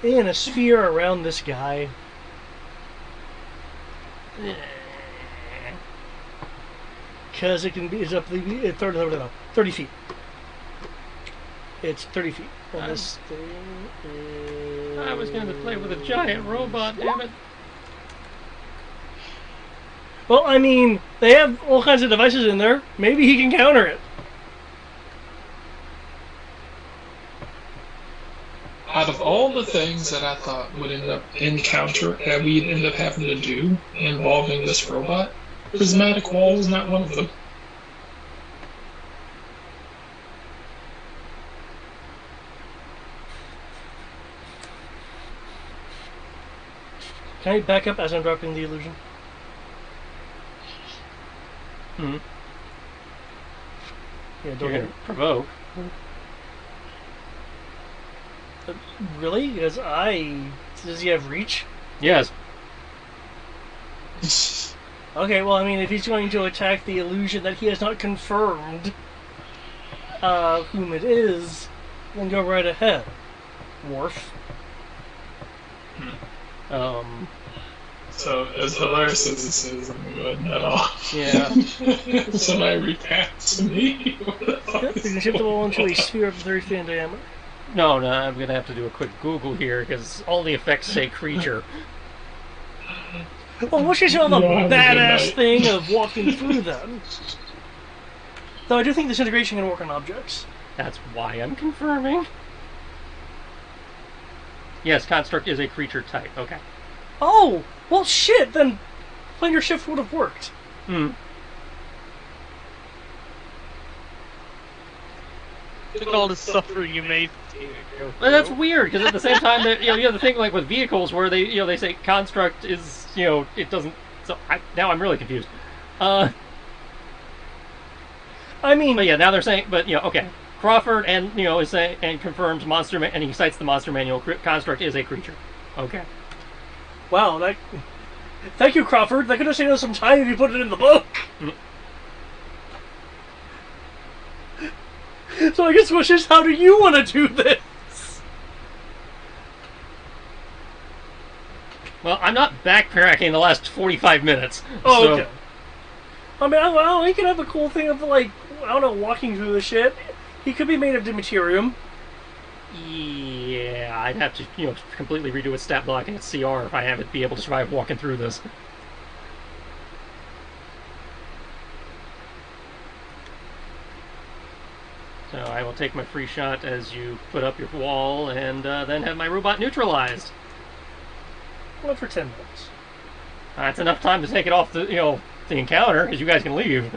in a sphere around this guy. Because it can be, it's up to 30 feet. It's 30 feet. And this thing is... I was going to play with a giant robot, damn it. Well, I mean, they have all kinds of devices in there. Maybe he can counter it. Out of all the things that I thought would end up that we'd end up having to do involving this robot, prismatic wall is not one of them. Can I back up as I'm dropping the illusion? Hmm. Yeah, You're don't going to provoke. Really? Because does he have reach? Yes. Okay, well, I mean, if he's going to attack the illusion that he has not confirmed whom it is, then go right ahead. Worf. So, as hilarious as this is, I'm going to go ahead and head off. Yeah. Somebody repack to me. Yep, you can shift the wall into a sphere up to 30 feet in diameter. No, I'm going to have to do a quick Google here, because all the effects say creature. Well, what's your the badass thing of walking through them? Though I do think disintegration can work on objects. That's why I'm confirming. Yes, construct is a creature type. Okay. Oh! Well, shit! Then planar shift would have worked. Hmm. Look at all the suffering you made. But that's weird because at the same time, that you have the thing like with vehicles where they say construct is it doesn't. So now I'm really confused. I mean, But yeah, now they're saying, but okay. Crawford and is saying and confirms monster and he cites the monster manual. Construct is a creature. Okay. wow, that. Thank you, Crawford. That could have saved us some time if you put it in the book. So I guess the question is, how do you want to do this? Well, I'm not backtracking the last 45 minutes. Oh, so. okay. I mean, he could have a cool thing of like, I don't know, walking through the shit. He could be made of Dimiterium. Yeah, I'd have to completely redo its stat block and its CR if I have it be able to survive walking through this. So I will take my free shot as you put up your wall and then have my robot neutralized. Well, for 10 minutes. That's enough time to take it off the the encounter because you guys can leave.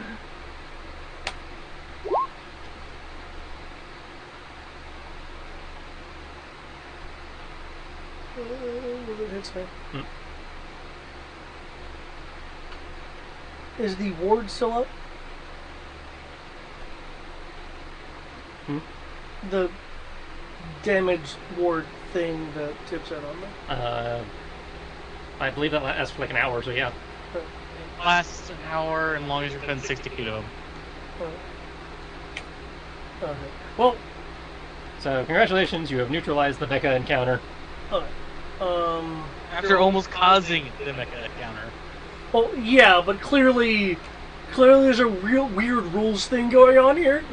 It hits me. Is the ward still up? The damage ward thing that tips out on me? I believe that lasts for like an hour, so yeah. Lasts an hour, and long as you're within 60 feet of him. Okay. Well, So congratulations, you have neutralized the Mecha encounter. okay. After almost causing the mecha encounter. Well, yeah, but clearly there's a real weird rules thing going on here.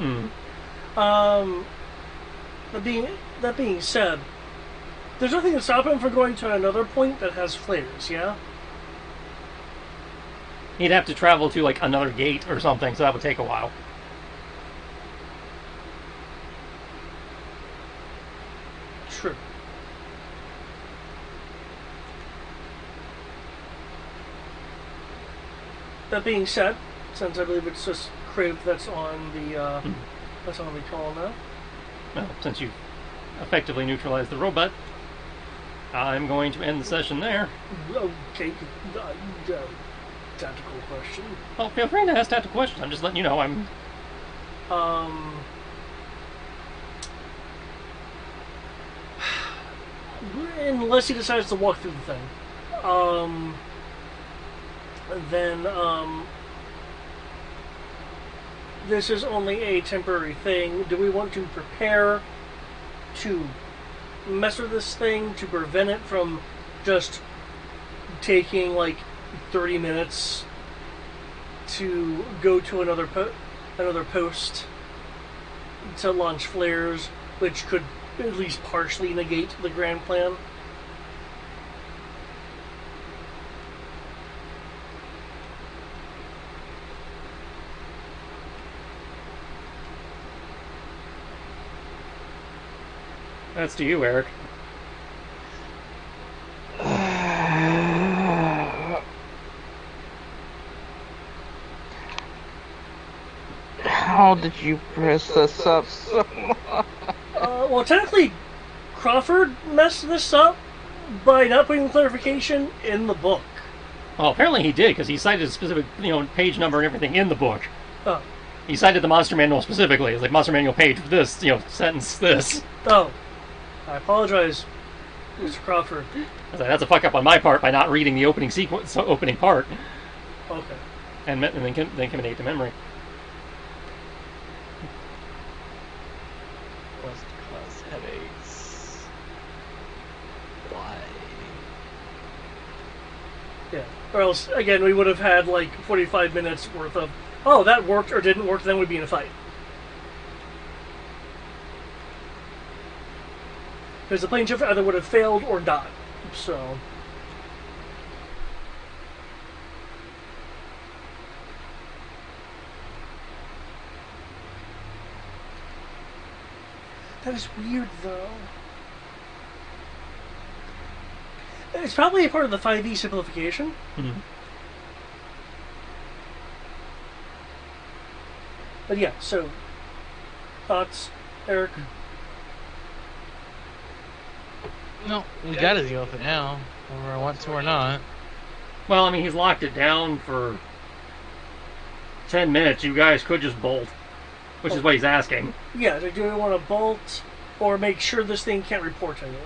That being said, there's nothing to stop him from going to another point that has flares, yeah? He'd have to travel to like another gate or something, so that would take a while. True. That being said, since I believe it's just Crib that's on the call now. Well, since you've effectively neutralized the robot, I'm going to end the session there. Okay, tactical question. Well, feel free to ask tactical questions. I'm just letting you know I'm... Unless he decides to walk through the thing. Then, this is only a temporary thing. Do we want to prepare to mess with this thing to prevent it from just taking like 30 minutes to go to another post to launch flares, which could at least partially negate the grand plan? That's to you, Eric. How did you press this up so much? Well, technically, Crawford messed this up by not putting the clarification in the book. Well, apparently he did, because he cited a specific, page number and everything in the book. Oh. He cited the Monster Manual specifically. It's like, Monster Manual page this, sentence this. Oh. I apologize, Mr. Crawford. I was like, that's a fuck up on my part by not reading the opening sequence, opening part. Okay. And then communicate to memory. Must cause headaches. Why? Yeah. Or else, again, we would have had like 45 minutes worth of, oh, that worked or didn't work, then we'd be in a fight. Because the plane shift either would have failed or died. So. That is weird, though. It's probably a part of the 5e simplification. Mm-hmm. But yeah, so thoughts, Eric? No, we gotta deal with it now, whether I want to or not. Well, I mean, he's locked it down for 10 minutes. You guys could just bolt, which is what he's asking. Yeah, do we want to bolt or make sure this thing can't report anywhere?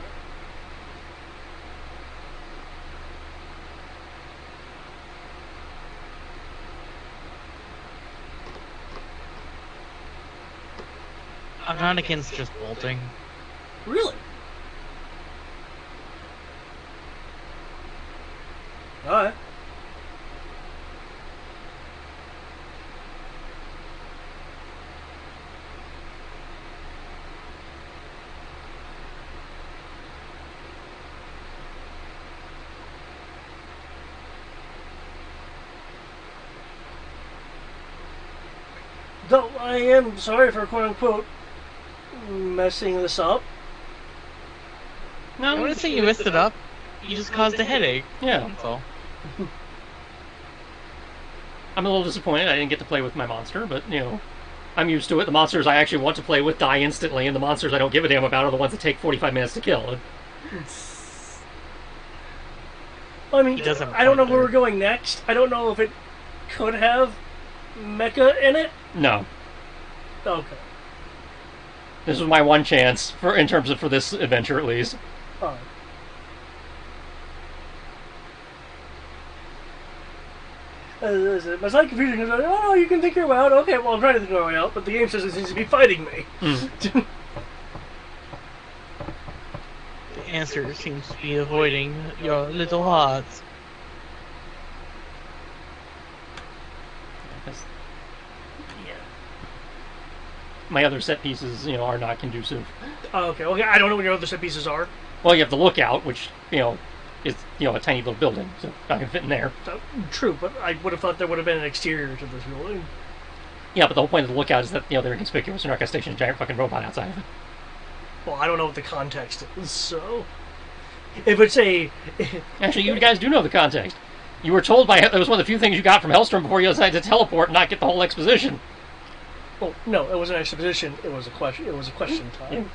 I'm not against just bolting. Really? Alright. Though I am sorry for quote-unquote messing this up. No, I wouldn't say you messed it up. You just caused a headache. Yeah. That's all. I'm a little disappointed I didn't get to play with my monster, but, you know, I'm used to it. The monsters I actually want to play with die instantly, and the monsters I don't give a damn about are the ones that take 45 minutes to kill. I mean, He does have a I don't know point where there. we're going next. I don't know if it could have mecha in it. No. Okay. This was my one chance, in terms of for this adventure at least. Alright. My slight confusion is, oh, you can think your way out. Okay, well, I'm trying to think my way out, but the game says it seems to be fighting me. Mm. The answer seems to be avoiding your little heart. My other set pieces, you know, are not conducive. Okay, I don't know what your other set pieces are. Well, you have the lookout, which, you know, is, you know, a tiny little building, so I can fit in there. True, but I would have thought there would have been an exterior to this building. Yeah, but the whole point of the lookout is that, you know, they're inconspicuous. They're not going to station a giant fucking robot outside of it. Well, I don't know what the context is, so... If it's a... Actually, you guys do know the context. You were told by... It was one of the few things you got from Hellstrom before you decided to teleport and not get the whole exposition. Well, no, it wasn't an exposition. It was a question. It was a question time.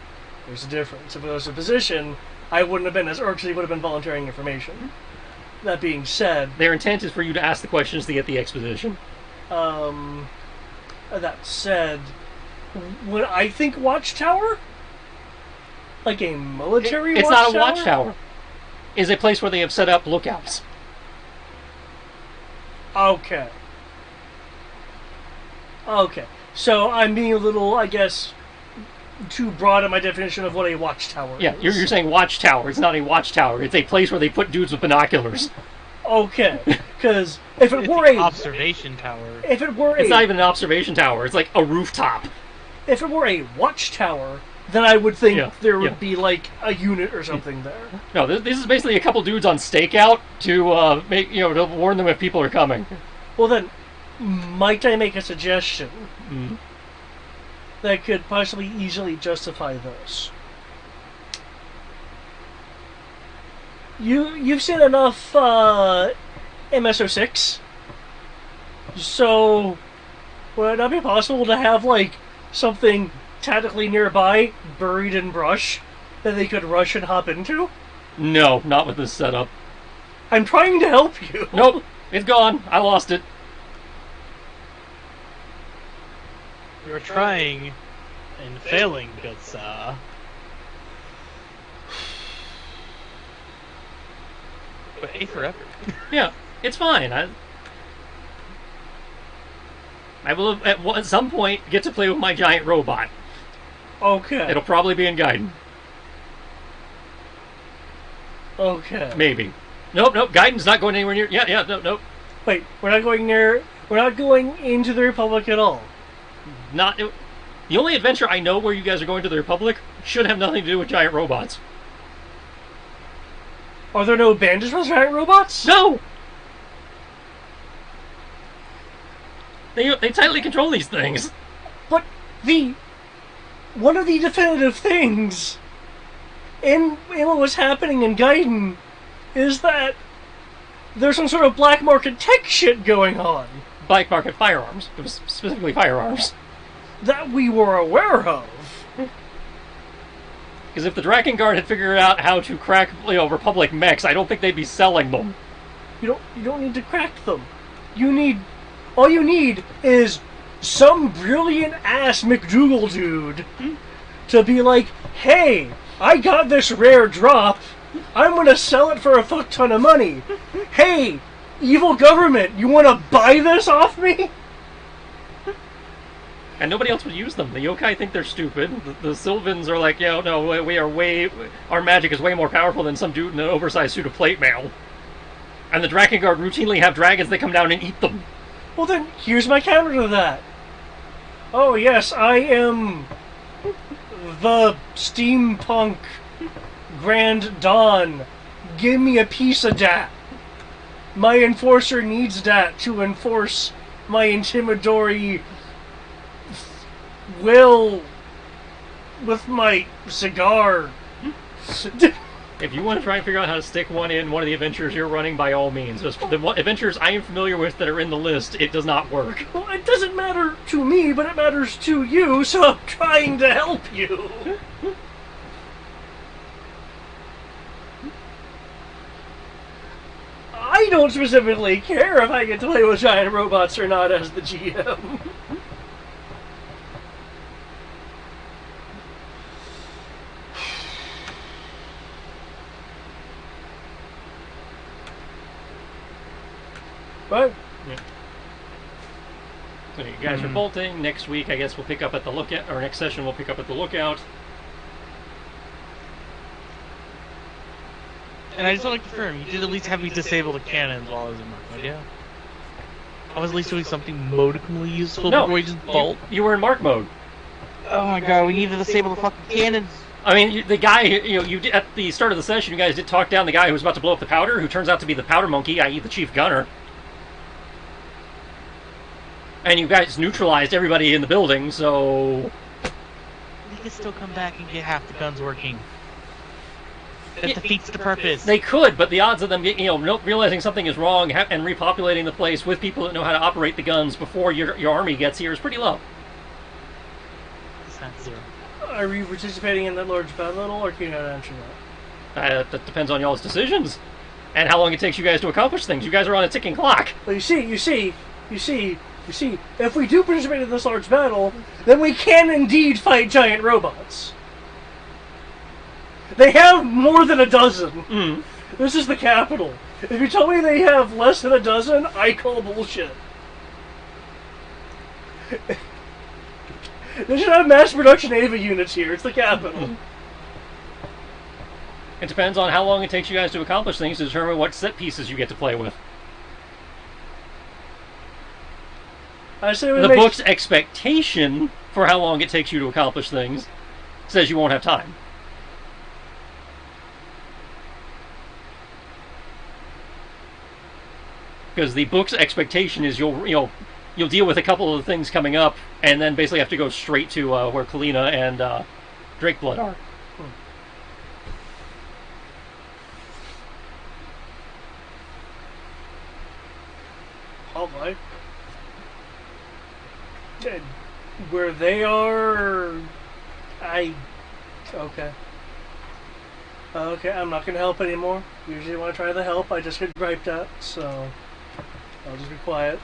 There's a difference. If it was a position, I wouldn't have been as irked. It would have been volunteering information. That being said, Their intent is for you to ask the questions to get the exposition. that said, when I think watchtower, like a military It's watchtower? not a watchtower. It's a place where they have set up lookouts. Okay. Okay. So I'm being a little, I guess, too broad in my definition of what a watchtower Yeah, is. you're saying watchtower. It's not a watchtower. It's a place where they put dudes with binoculars. Okay. Because if it It's were an a... observation tower. If it were It's a... not even an observation tower. It's like a rooftop. If it were a watchtower, then I would think Yeah, there would yeah. be like a unit or something there. No, this is basically a couple dudes on stakeout to make, you know, to warn them if people are coming. Well then, might I make a suggestion Mm. that could possibly easily justify this? You've seen enough MS06, so would it not be possible to have like something tactically nearby, buried in brush, that they could rush and hop into? No, not with this setup. I'm trying to help you. Nope, it's gone. I lost it. You're trying and failing, good sir. But A for effort. Yeah, it's fine. I will at some point get to play with my giant robot. Okay. It'll probably be in Gaiden. Okay. Maybe. Nope, Gaiden's not going anywhere near... Yeah, nope. Wait, we're not going near... We're not going into the Republic at all. The only adventure I know where you guys are going to the Republic should have nothing to do with giant robots. Are there no bandits with giant robots? No! They tightly control these things. But one of the definitive things in what was happening in Gaiden is that there's some sort of black market tech shit going on Black market firearms. It was specifically firearms. that we were aware of. Because if the Drakengard had figured out how to crack, Republic mechs, I don't think they'd be selling them. You don't need to crack them. All you need is some brilliant ass McDougal dude to be like, hey, I got this rare drop. I'm gonna sell it for a fuck ton of money. Hey, evil government, you wanna buy this off me? And nobody else would use them. The yokai think they're stupid. The Sylvans are like, our magic is way more powerful than some dude in an oversized suit of plate mail. And the Drakengard routinely have dragons that come down and eat them. Well then, here's my counter to that. Oh yes, I am the steampunk Grand Dawn. Give me a piece of that. My enforcer needs that to enforce my intimidatory will with my cigar. If you want to try and figure out how to stick one in one of the adventures you're running, by all means. Just the adventures I am familiar with that are in the list, it does not work. Well, it doesn't matter to me, but it matters to you, so I'm trying to help you. I don't specifically care if I get to play with giant robots or not as the GM. What? Yeah. So you guys are bolting. Next week, I guess we'll pick up at the lookout, or next session we'll pick up at the lookout. And I just want to confirm, you did at least have me disable the cannons while I was in Markmode, yeah? I was at least doing something modicumly useful before we just bolt. You were in Mark mode. Oh my god, we need to disable the fucking cannons. I mean, the guy, you did, at the start of the session, you guys did talk down the guy who was about to blow up the powder, who turns out to be the powder monkey, i.e. the chief gunner. And you guys neutralized everybody in the building, so... They could still come back and get half the guns working. That defeats the purpose. They could, but the odds of them, realizing something is wrong and repopulating the place with people that know how to operate the guns before your army gets here is pretty low. It's not zero. Are we participating in that large battle, or can you not answer that? That depends on y'all's decisions. And how long it takes you guys to accomplish things. You guys are on a ticking clock. Well, you see, if we do participate in this large battle, then we can indeed fight giant robots. They have more than a dozen. Mm. This is the capital. If you tell me they have less than a dozen, I call bullshit. They should have mass production AVA units here. It's the capital. It depends on how long it takes you guys to accomplish things to determine what set pieces you get to play with. I say The book's expectation for how long it takes you to accomplish things says you won't have time. Because the book's expectation is you'll deal with a couple of the things coming up, and then basically have to go straight to where Kalina and Drakeblood are. Oh my. Where they are... Okay. Okay, I'm not going to help anymore. Usually when I try to help, I just get griped at, so... I'll just be quiet.